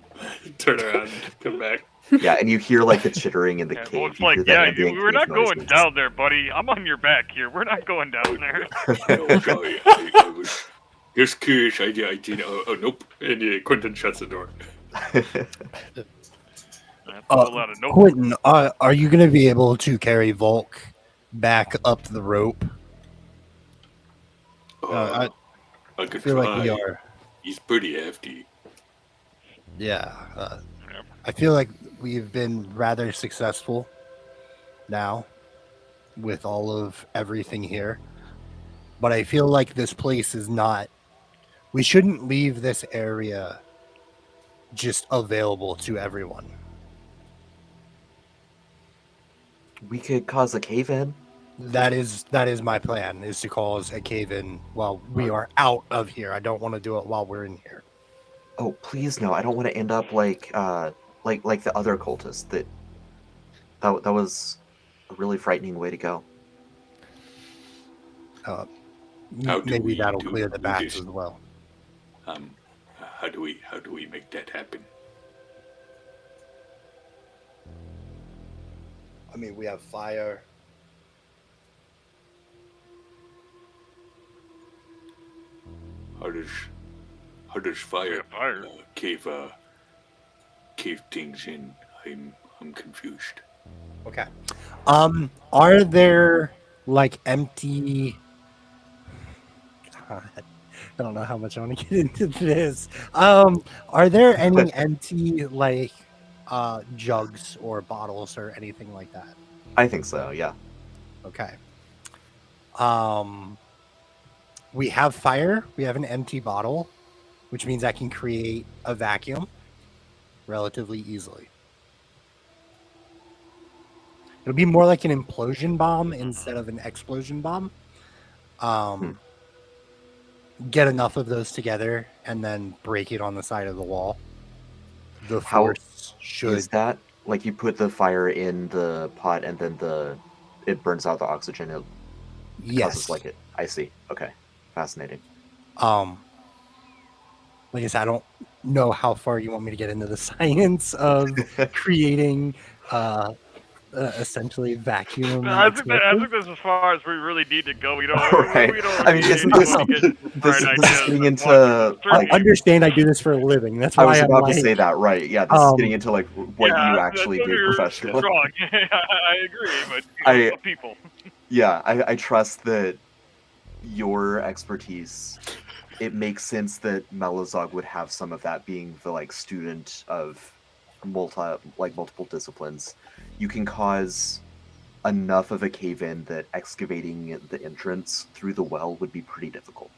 Turn around, come back. Yeah, and you hear like the chittering in the Yeah, cave. well, it's You like, hear that yeah, ambient we're not cave going noises. down there, buddy. I'm on your back here. We're not going down there. No, sorry, I was just curious. I didn't. Oh, nope. And Quentin shuts the door. That's a whole lot of nope. Quentin, are you going to be able to carry Volk back up the rope? I I could feel try. like we are. He's pretty hefty. Yeah. I feel like we've been rather successful now with all of everything here. But I feel like this place is not... We shouldn't leave this area just available to everyone. We could cause a cave-in. That is my plan, is to cause a cave-in while we are out of here. I don't want to do it while we're in here. Oh, please no! I don't want to end up like the other cultists. That was a really frightening way to go. How do Maybe we that'll do clear the bats this? as well. How do we make that happen? I mean, we have fire. How does fire, Yeah, fire. cave things in? I'm confused. Okay. Are there like empty? God, I don't know how much I want to get into this. Are there any empty like jugs or bottles or anything like that? I think so. Yeah. Okay. We have fire. We have an empty bottle, which means I can create a vacuum relatively easily. It'll be more like an implosion bomb instead of an explosion bomb. Get enough of those together and then break it on the side of the wall. The How force should... Is that like you put the fire in the pot and then it burns out the oxygen? It causes like it. I see. Okay, fascinating. Like I said, know how far you want me to get into the science of creating essentially vacuum I think explosives. that's as far as we really need to go. We don't. Right. We don't I mean, need isn't to this get this bright this is ideas getting and watching. into I like understand I do this for a living. That's I why was I'm about to like, say that, right? Yeah, this is getting into like what Yeah, you that's actually what do you're professionally. strong. I agree, but I some people. yeah, I trust that your expertise. It makes sense that Melazog would have some of that, being the like student of multiple disciplines. You can cause enough of a cave in that excavating the entrance through the well would be pretty difficult.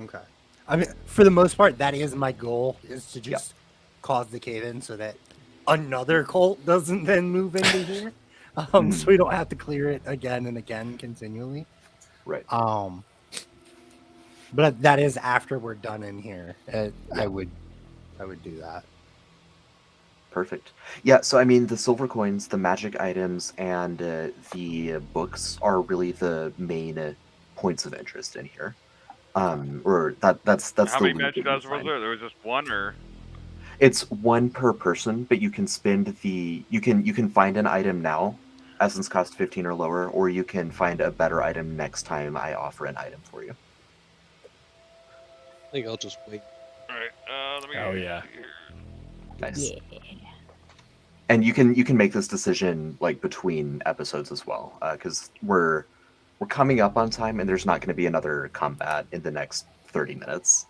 okay. I mean, for the most part, that is my goal: is to Yep. just cause the cave in so that another cult doesn't then move into here. So we don't have to clear it again and again continually. Right. But that is after we're done in here. Yeah. I would do that. Perfect. Yeah, so I mean, the silver coins, the magic items, and the books are really the main points of interest in here. Or that's How the many loot magic that you items was find. there? There was just one, or It's one per person, but you can spend you can find an item now, essence cost 15 or lower, or you can find a better item next time I offer an item for you. I think I'll just wait. all right. Let me. Oh, yeah. see here. Nice. Yeah. And you can make this decision like between episodes as well, because we're coming up on time, and there's not going to be another combat in the next 30 minutes.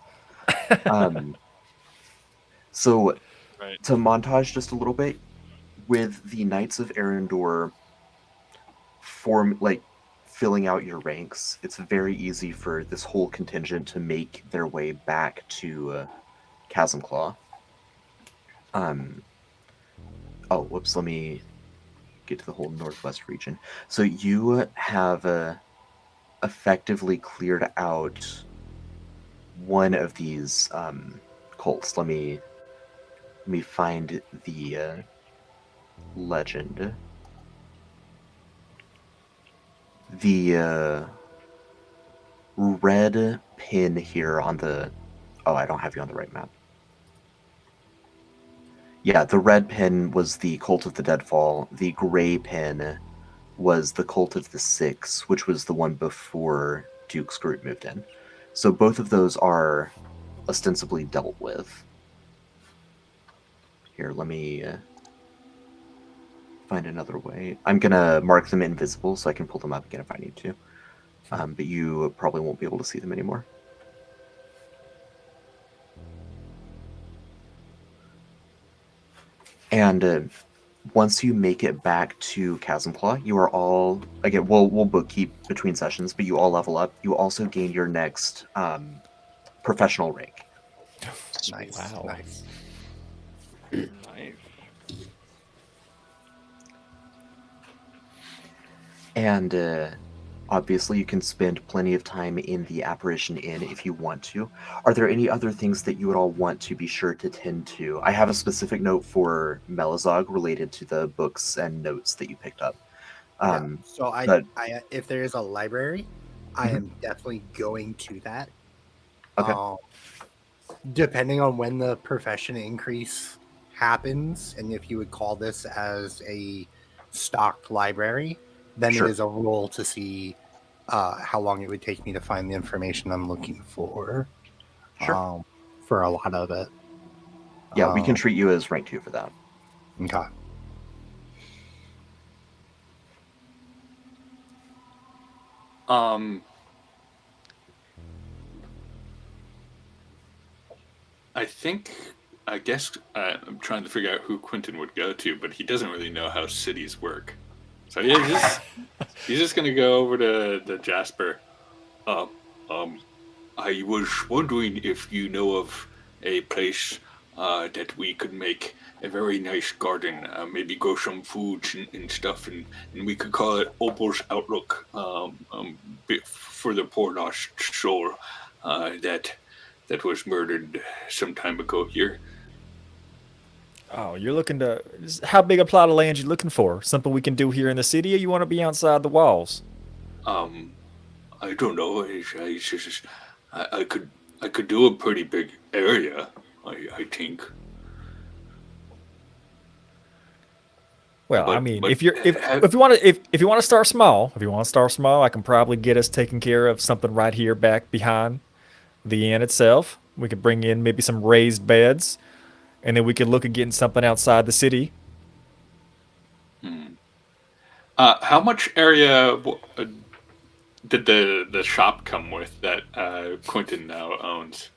So Right. to montage just a little bit, with the Knights of Arendor filling out your ranks, it's very easy for this whole contingent to make their way back to Chasm Claw. Oh, whoops, let me get to the whole northwest region. So you have effectively cleared out one of these cults. Let me find the legend. The red pin here on the... Oh, I don't have you on the right map. Yeah, the red pin was the Cult of the Deadfall. The gray pin was the Cult of the Six, which was the one before Duke's group moved in. So both of those are ostensibly dealt with. Here, let me find another way. I'm gonna mark them invisible so I can pull them up again if I need to. But you probably won't be able to see them anymore. And once you make it back to Chasm Claw, you are all, again, we'll bookkeep between sessions, but you all level up. You also gain your next professional rank. Nice. Wow. Nice. Nice. And obviously you can spend plenty of time in the Apparition Inn if you want to. Are there any other things that you would all want to be sure to tend to? I have a specific note for Melazog related to the books and notes that you picked up. So but- I if there is a library, I am definitely going to that. Okay. Depending on when the profession increase happens, and if you would call this as a stocked library, then Sure. it is a roll to see how long it would take me to find the information I'm looking for. Sure. For a lot of it. Yeah, we can treat you as rank 2 for that. Okay. I guess I'm trying to figure out who Quentin would go to, but he doesn't really know how cities work. So yeah, he's just gonna go over to Jasper. I was wondering if you know of a place that we could make a very nice garden, maybe grow some foods and stuff, and we could call it Opal's Outlook for the poor lost soul that was murdered some time ago here. Oh, you're looking to... How big a plot of land you looking for? Something we can do here in the city, or you want to be outside the walls? I don't know. I could do a pretty big area. I think. Well, I But- mean, but, if you're have- if you want to if you want to start small, I can probably get us taken care of something right here back behind the inn itself. We could bring in maybe some raised beds, and then we could look at getting something outside the city. How much area did the shop come with that Quentin now owns?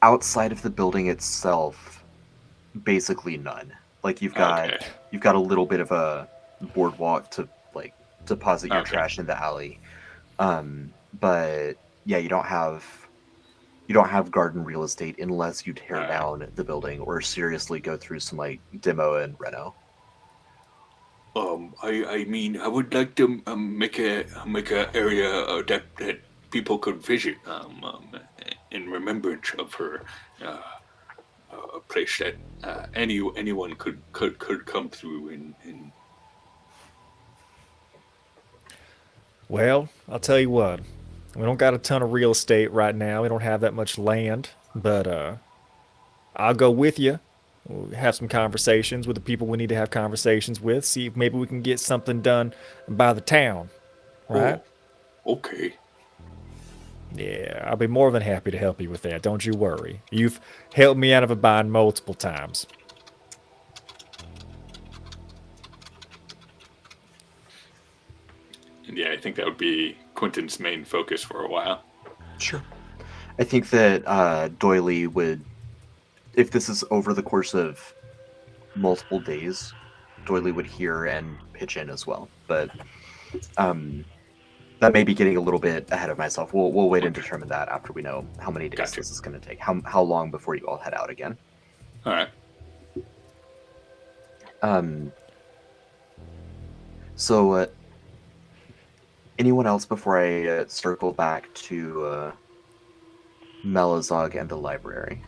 Outside of the building itself, basically none. Like you've got Okay. a little bit of a boardwalk to like deposit your Okay. trash in the alley. But yeah, you don't have garden real estate unless you tear down the building or seriously go through some like demo and reno. I mean, I would like to make a area that people could visit in remembrance of her. A place that anyone could come through and Well, I'll tell you what. We don't got a ton of real estate right now. We don't have that much land, but I'll go with you. We'll have some conversations with the people we need to have conversations with. See if maybe we can get something done by the town, right? Oh, okay. Yeah, I'll be more than happy to help you with that. Don't you worry. You've helped me out of a bind multiple times. And yeah, I think that would be Quentin's main focus for a while. Sure. I think that Doily would, if this is over the course of multiple days, Doily would hear and pitch in as well. But that may be getting a little bit ahead of myself. We'll wait and determine that after we know how many days Gotcha. this is going to take. How long before you all head out again? All right. So, anyone else before I circle back to Melazog and the library?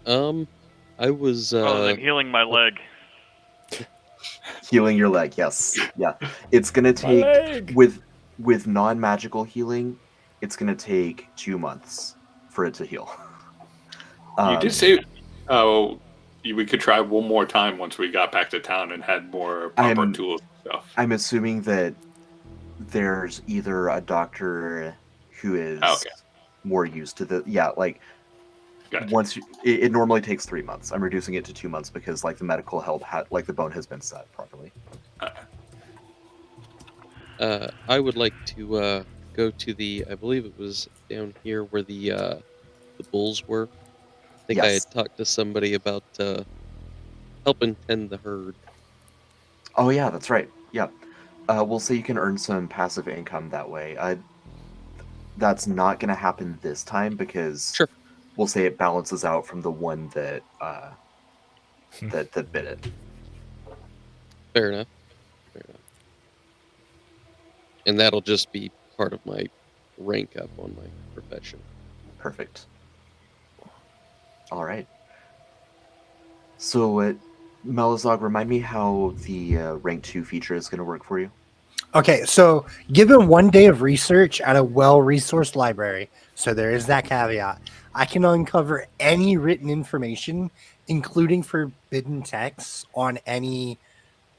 I was I'm healing my leg. Healing your leg, yes. Yeah. It's gonna take leg! with non-magical healing, it's gonna take 2 months for it to heal. You did say we could try one more time once we got back to town and had more proper tools and stuff. I'm assuming that there's either a doctor who is more used to the Gotcha. once it normally takes 3 months. I'm reducing it to 2 months because like the medical help the bone has been set properly. I would like to go to the, I believe it was down here where the bulls were. I think I had Yes. talked to somebody about helping tend the herd. Oh yeah, that's right. Yeah. We'll say you can earn some passive income that way. That's not going to happen this time because Sure. we'll say it balances out from the one that that bit it. Fair enough. Fair enough. And that'll just be part of my rank up on my profession. Perfect. All right. So, Melazog, remind me how the rank 2 feature is going to work for you. Okay, so given 1 day of research at a well-resourced library, so there is that caveat, I can uncover any written information, including forbidden texts, on any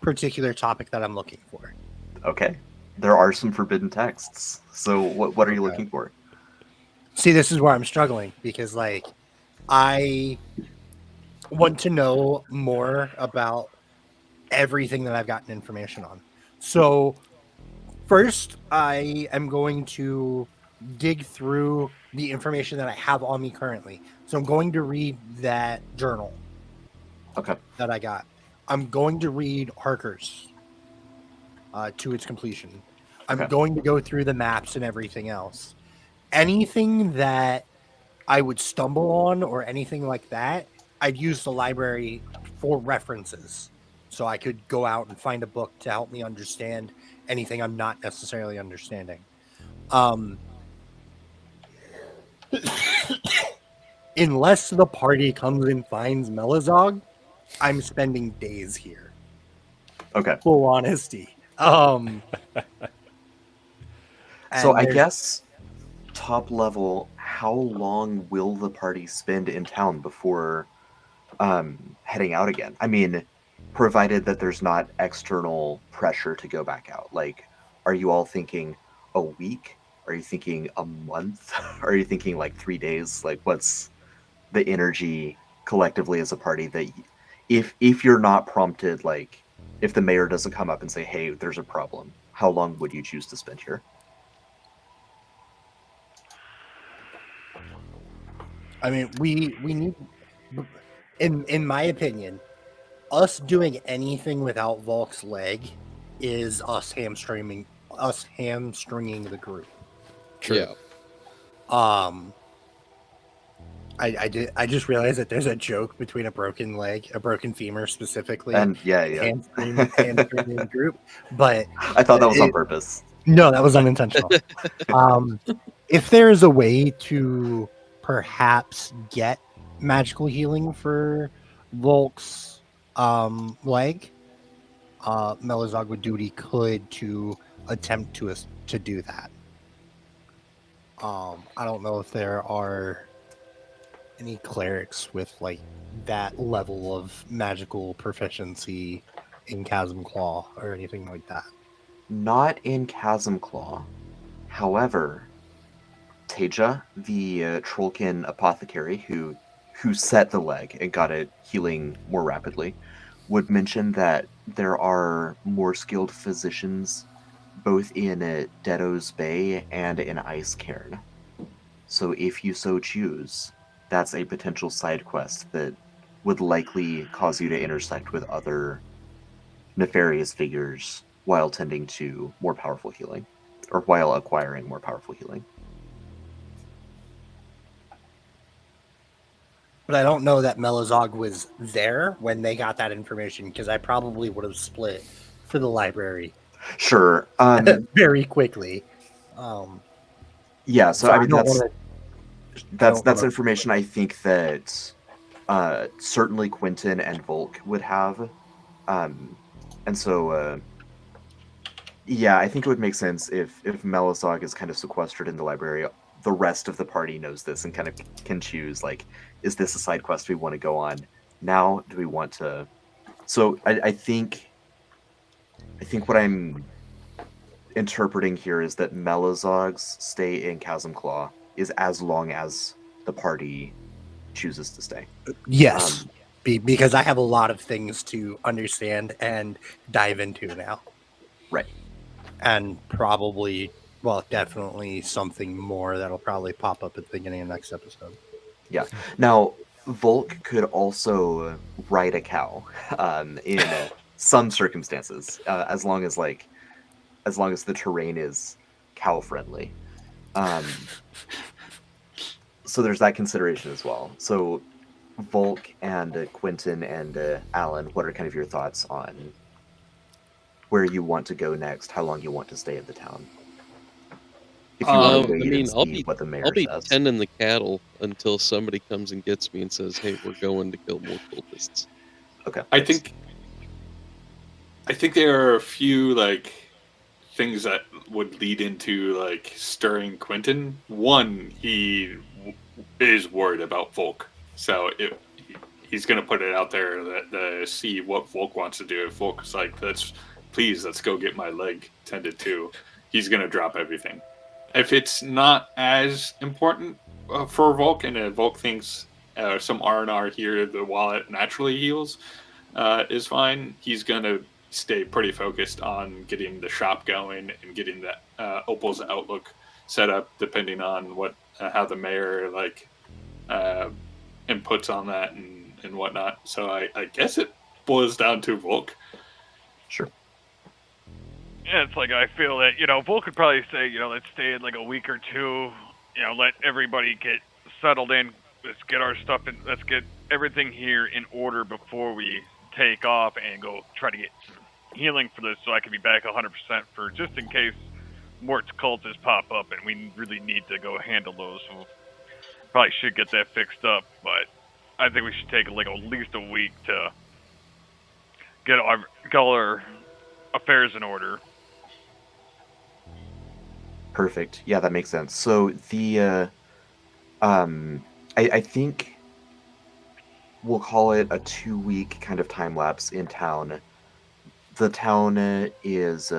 particular topic that I'm looking for. Okay. There are some forbidden texts. So, what are you Okay. looking for? See, this is where I'm struggling because, like, I want to know more about everything that I've gotten information on. So, first, I am going to dig through the information that I have on me currently. So, I'm going to read that journal Okay. that I got. I'm going to read Harker's to its completion. I'm Okay. going to go through the maps and everything else. Anything that I would stumble on or anything like that, I'd use the library for references. So I could go out and find a book to help me understand anything I'm not necessarily understanding. Unless the party comes and finds Melazog, I'm spending days here. Okay. Full honesty. So and I there's- guess top level, how long will the party spend in town before heading out again? I mean, provided that there's not external pressure to go back out. Like, are you all thinking a week? Are you thinking a month? Are you thinking like 3 days? Like, what's the energy collectively as a party that if you're not prompted, like if the mayor doesn't come up and say, hey, there's a problem, how long would you choose to spend here? I mean, we need, in my opinion, us doing anything without Volk's leg is us hamstringing the group. Yeah. I just realized that there's a joke between a broken leg, a broken femur specifically, And yeah. hamstringing the group. But I thought that was on purpose. no, that was unintentional. If there is a way to perhaps get magical healing for Volk's leg, Melizog would do what he could to attempt to do that. I don't know if there are any clerics with like that level of magical proficiency in Chasm Claw or anything like that. Not in Chasm Claw. However, Teja, the Trollkin apothecary who set the leg and got it healing more rapidly, would mention that there are more skilled physicians both in Dedo's Bay and in Ice Cairn. So if you so choose, that's a potential side quest that would likely cause you to intersect with other nefarious figures while tending to more powerful healing, or while acquiring more powerful healing. But I don't know that Melizog was there when they got that information, because I probably would have split for the library Sure. very quickly. Yeah, so I mean that's wanna- information I think that certainly Quentin and Volk would have. And so yeah, I think it would make sense if Melizog is kind of sequestered in the library. The rest of the party knows this and kind of can choose, like, is this a side quest we want to go on now? Do we want to? So I think what I'm interpreting here is that Melizog's stay in Chasm Claw is as long as the party chooses to stay. Yes, because I have a lot of things to understand and dive into now. Right. And probably, well, definitely something more that'll probably pop up at the beginning of next episode. Yeah. Now, Volk could also ride a cow in some circumstances, as long as the terrain is cow friendly. So there's that consideration as well. So Volk and Quentin and Alan, what are kind of your thoughts on where you want to go next? How long you want to stay in the town? If you want to wait and see what the mayor I'll be says. tending the cattle until somebody comes and gets me and says, "Hey, we're going to kill more cultists." Okay. I think there are a few like things that would lead into like stirring Quentin. One, he is worried about Volk, so he's going to put it out there that see what Volk wants to do. If Volk is like, let's go get my leg tended to, he's going to drop everything. If it's not as important for Volk, and Volk thinks some R&R here while it naturally heals is fine, he's going to stay pretty focused on getting the shop going and getting the Opal's Outlook set up, depending on what how the mayor inputs on that and whatnot. So I guess it boils down to Volk. Sure. Yeah, it's like I feel that, Volk could probably say, let's stay in like a week or two, let everybody get settled in, let's get our stuff in, let's get everything here in order before we take off and go try to get some healing for this, so I can be back 100% for just in case more cultists pop up and we really need to go handle those. So probably should get that fixed up, but I think we should take like at least a week to get our affairs in order. Perfect. Yeah, that makes sense. So I think we'll call it a 2-week kind of time lapse in town. The town is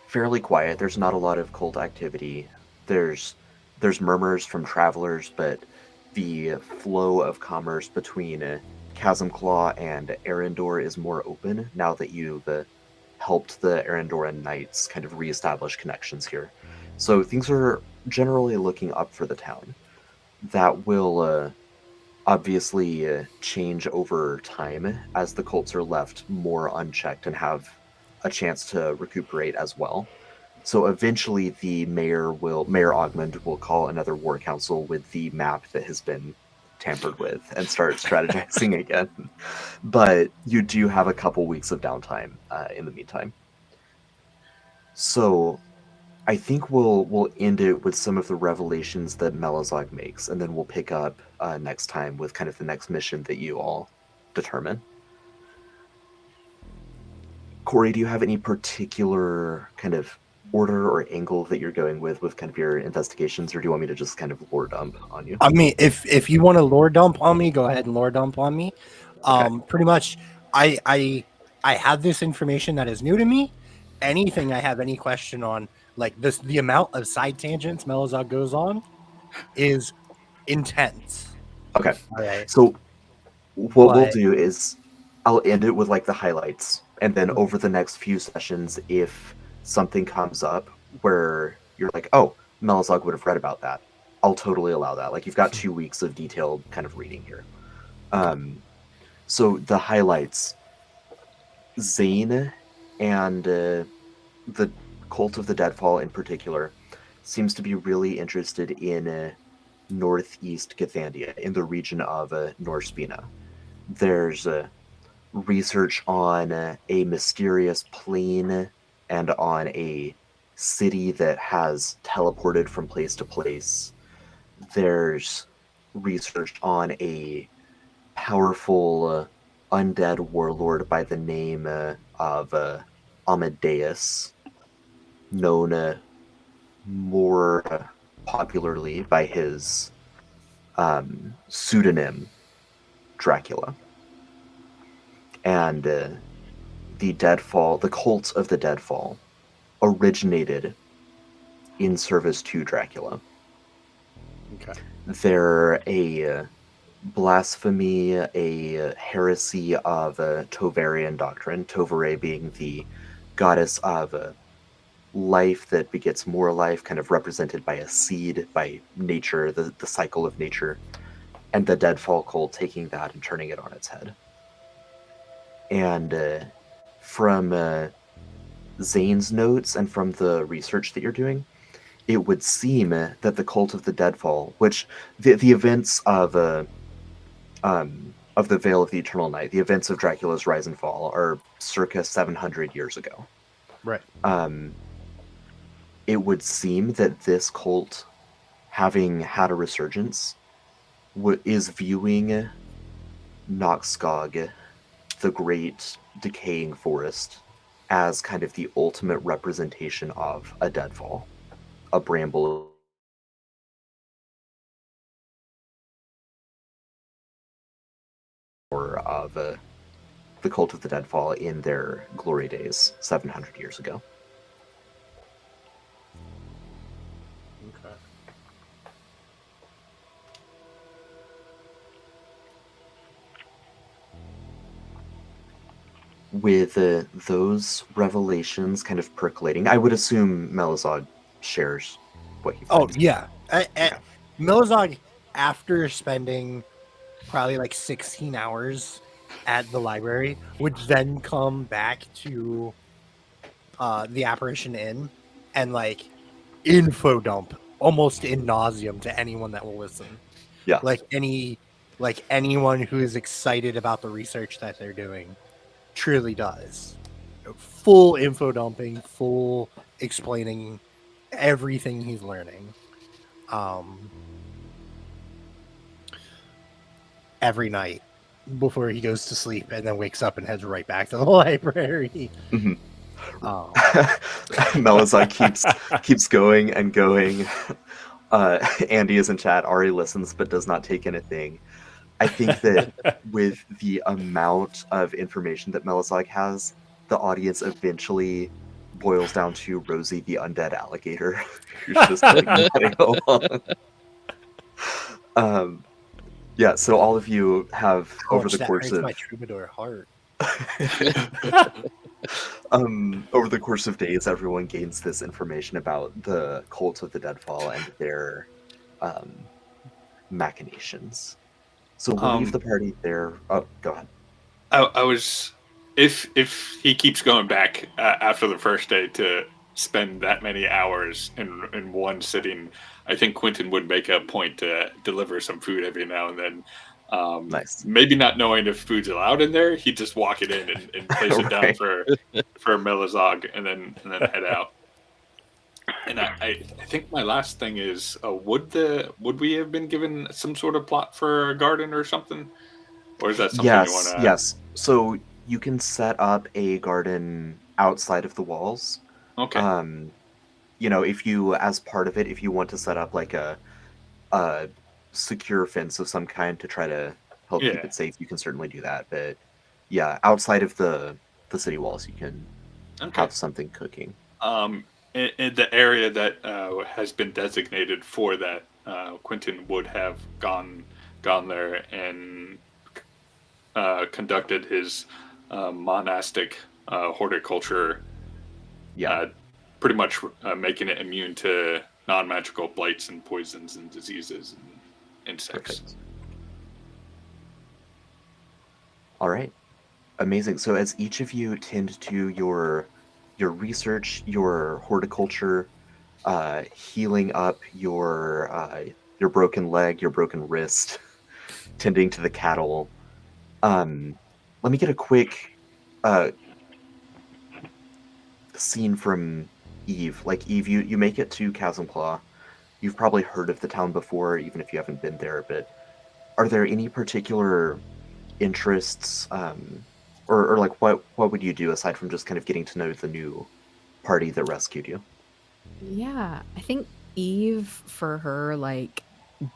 fairly quiet. There's not a lot of cult activity. There's there's murmurs from travelers, but the flow of commerce between Chasm Claw and Arendor is more open now that you've helped the Arendoran Knights kind of reestablish connections here. So things are generally looking up for the town. That will obviously change over time as the cults are left more unchecked and have a chance to recuperate as well. So eventually, the Mayor Ogmund will call another war council with the map that has been tampered with and start strategizing again. But you do have a couple weeks of downtime in the meantime. So I think we'll end it with some of the revelations that Melazog makes, and then we'll pick up next time with kind of the next mission that you all determine. Corey, do you have any particular kind of order or angle that you're going with kind of your investigations, or do you want me to just kind of lore dump on you? I mean, if you want to lore dump on me, go ahead and lore dump on me. Okay. Pretty much, I have this information that is new to me. Anything I have any question on, like this, the amount of side tangents Melazog goes on is intense. Okay. All right. So what we'll But do is I'll end it with like the highlights, and then over the next few sessions, if something comes up where you're like, oh, Melazog would have read about that, I'll totally allow that. Like you've got 2 weeks of detailed kind of reading here. So the highlights: Zane and the Cult of the Deadfall in particular seems to be really interested in northeast Gathandia, in the region of Norspina. There's research on a mysterious plane and on a city that has teleported from place to place. There's research on a powerful undead warlord by the name of Amadeus, known more popularly by his pseudonym Dracula. And the Deadfall, the cult of the Deadfall, originated in service to Dracula. okay. They're a blasphemy, a heresy of Tovarian doctrine, Tovare being the goddess of life that begets more life, kind of represented by a seed, by nature, the cycle of nature, and the Deadfall cult taking that and turning it on its head. And from Zane's notes and from the research that you're doing, it would seem that the Cult of the Deadfall, which the events of the Veil of the Eternal Night, the events of Dracula's rise and fall, are circa 700 years ago. Right. It would seem that this cult, having had a resurgence, is viewing Noxgog, the great decaying forest, as kind of the ultimate representation of a deadfall, a bramble or of the Cult of the Deadfall in their glory days 700 years ago. Okay. With those revelations kind of percolating, I would assume Melazog shares what he Oh finds. yeah, Melazog, after spending probably like 16 hours at the library, would then come back to the Apparition Inn and like info dump almost in nauseum to anyone that will listen. Yeah. Like anyone who is excited about the research that they're doing truly does. Full info dumping, full explaining everything he's learning. Every night before he goes to sleep and then wakes up and heads right back to the library. Mm-hmm. Oh, Melazar keeps going and going. Andy is in chat. Ari listens but does not take anything. I think that with the amount of information that Melisog has, the audience eventually boils down to Rosie the undead alligator, who's just like nodding along. Yeah, so all of you have over ouch, the that course hurts of my troubadour heart. over the course of days, everyone gains this information about the cult of the Deadfall and their machinations. So we'll leave the party there. Oh, go ahead. I was, if he keeps going back after the first day to spend that many hours in one sitting, I think Quentin would make a point to deliver some food every now and then. Nice. Maybe not knowing if food's allowed in there, he'd just walk it in and place it down Right. for Melazog and then head out. And I think my last thing is, would we have been given some sort of plot for a garden or something, or is that something you want Yes, to? yes. So you can set up a garden outside of the walls. Okay. If you, as part of it, if you want to set up like a secure fence of some kind to try to help keep Yeah. it safe, you can certainly do that. But yeah, outside of the city walls, you can Okay. have something cooking. In the area that has been designated for that, Quentin would have gone there and conducted his monastic horticulture. Yeah. Pretty much making it immune to non-magical blights and poisons and diseases and insects. Perfect. All right. Amazing. So as each of you tend to your research, your horticulture, healing up your broken leg, your broken wrist, tending to the cattle. Let me get a quick scene from Eve. Like Eve, you make it to Chasm Claw. You've probably heard of the town before, even if you haven't been there. But are there any particular interests, or like what would you do aside from just kind of getting to know the new party that rescued you? Yeah, I think Eve, for her like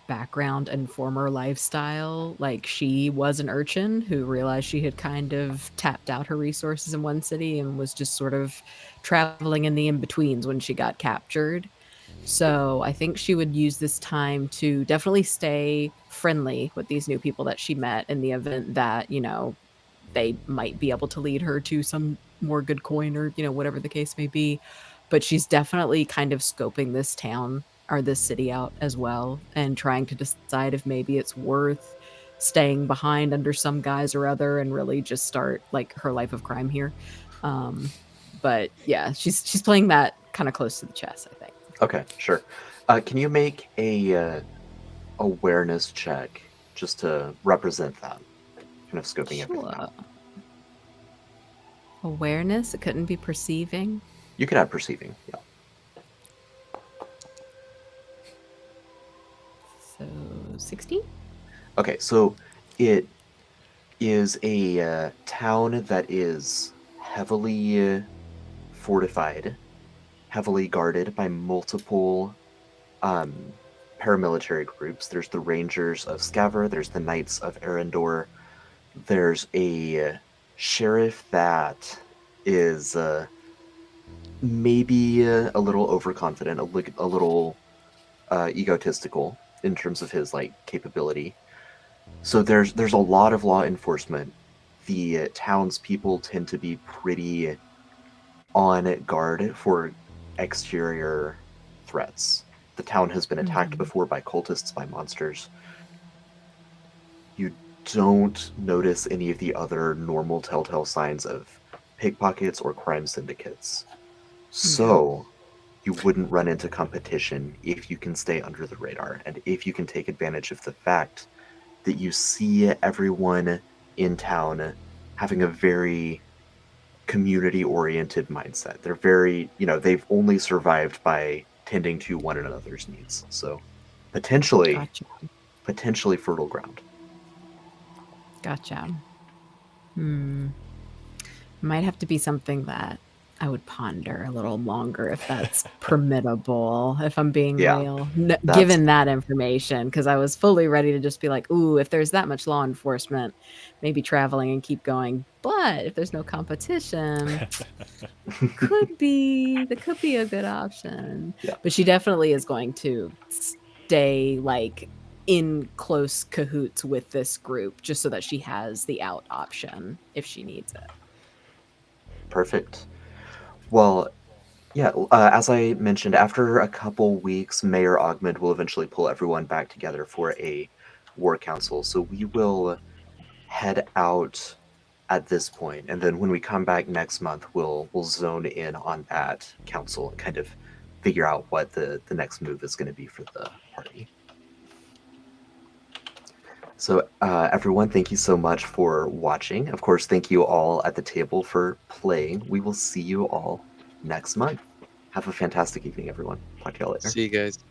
background and former lifestyle, like she was an urchin who realized she had kind of tapped out her resources in one city and was just sort of traveling in the in-betweens when she got captured. So I think she would use this time to definitely stay friendly with these new people that she met in the event that, they might be able to lead her to some more good coin or, whatever the case may be. But she's definitely kind of scoping this town or this city out as well and trying to decide if maybe it's worth staying behind under some guise or other and really just start like her life of crime here. But yeah, she's playing that kind of close to the chest, I think. Okay, sure. Can you make a awareness check just to represent that? Kind of scoping everything out. Awareness? It couldn't be perceiving? You could add perceiving, yeah. So 16? Okay, so it is a town that is heavily fortified, heavily guarded by multiple paramilitary groups. There's the Rangers of Scaver, there's the Knights of Arendor, there's a sheriff that is maybe a little overconfident, a little egotistical in terms of his like capability. So there's a lot of law enforcement. The townspeople tend to be pretty on guard for exterior threats. The town has been attacked before by cultists, by monsters. You don't notice any of the other normal telltale signs of pickpockets or crime syndicates. So you wouldn't run into competition if you can stay under the radar and if you can take advantage of the fact that you see everyone in town having a very community-oriented mindset. They're very, they've only survived by tending to one another's needs. So potentially fertile ground. Gotcha. Might have to be something that I would ponder a little longer if that's permittable, if I'm being Yeah, real, that's given that information, because I was fully ready to just be like, ooh, if there's that much law enforcement, maybe traveling and keep going. But if there's no competition, that could be a good option. Yeah. But she definitely is going to stay like in close cahoots with this group just so that she has the out option if she needs it. Perfect. Well, yeah, as I mentioned, after a couple weeks, Mayor Ogmund will eventually pull everyone back together for a war council. So we will head out at this point, and then when we come back next month, we'll zone in on that council and kind of figure out what the next move is going to be for the party. So everyone, thank you so much for watching. Of course, thank you all at the table for playing. We will see you all next month. Have a fantastic evening, everyone. Talk to y'all later. See you guys.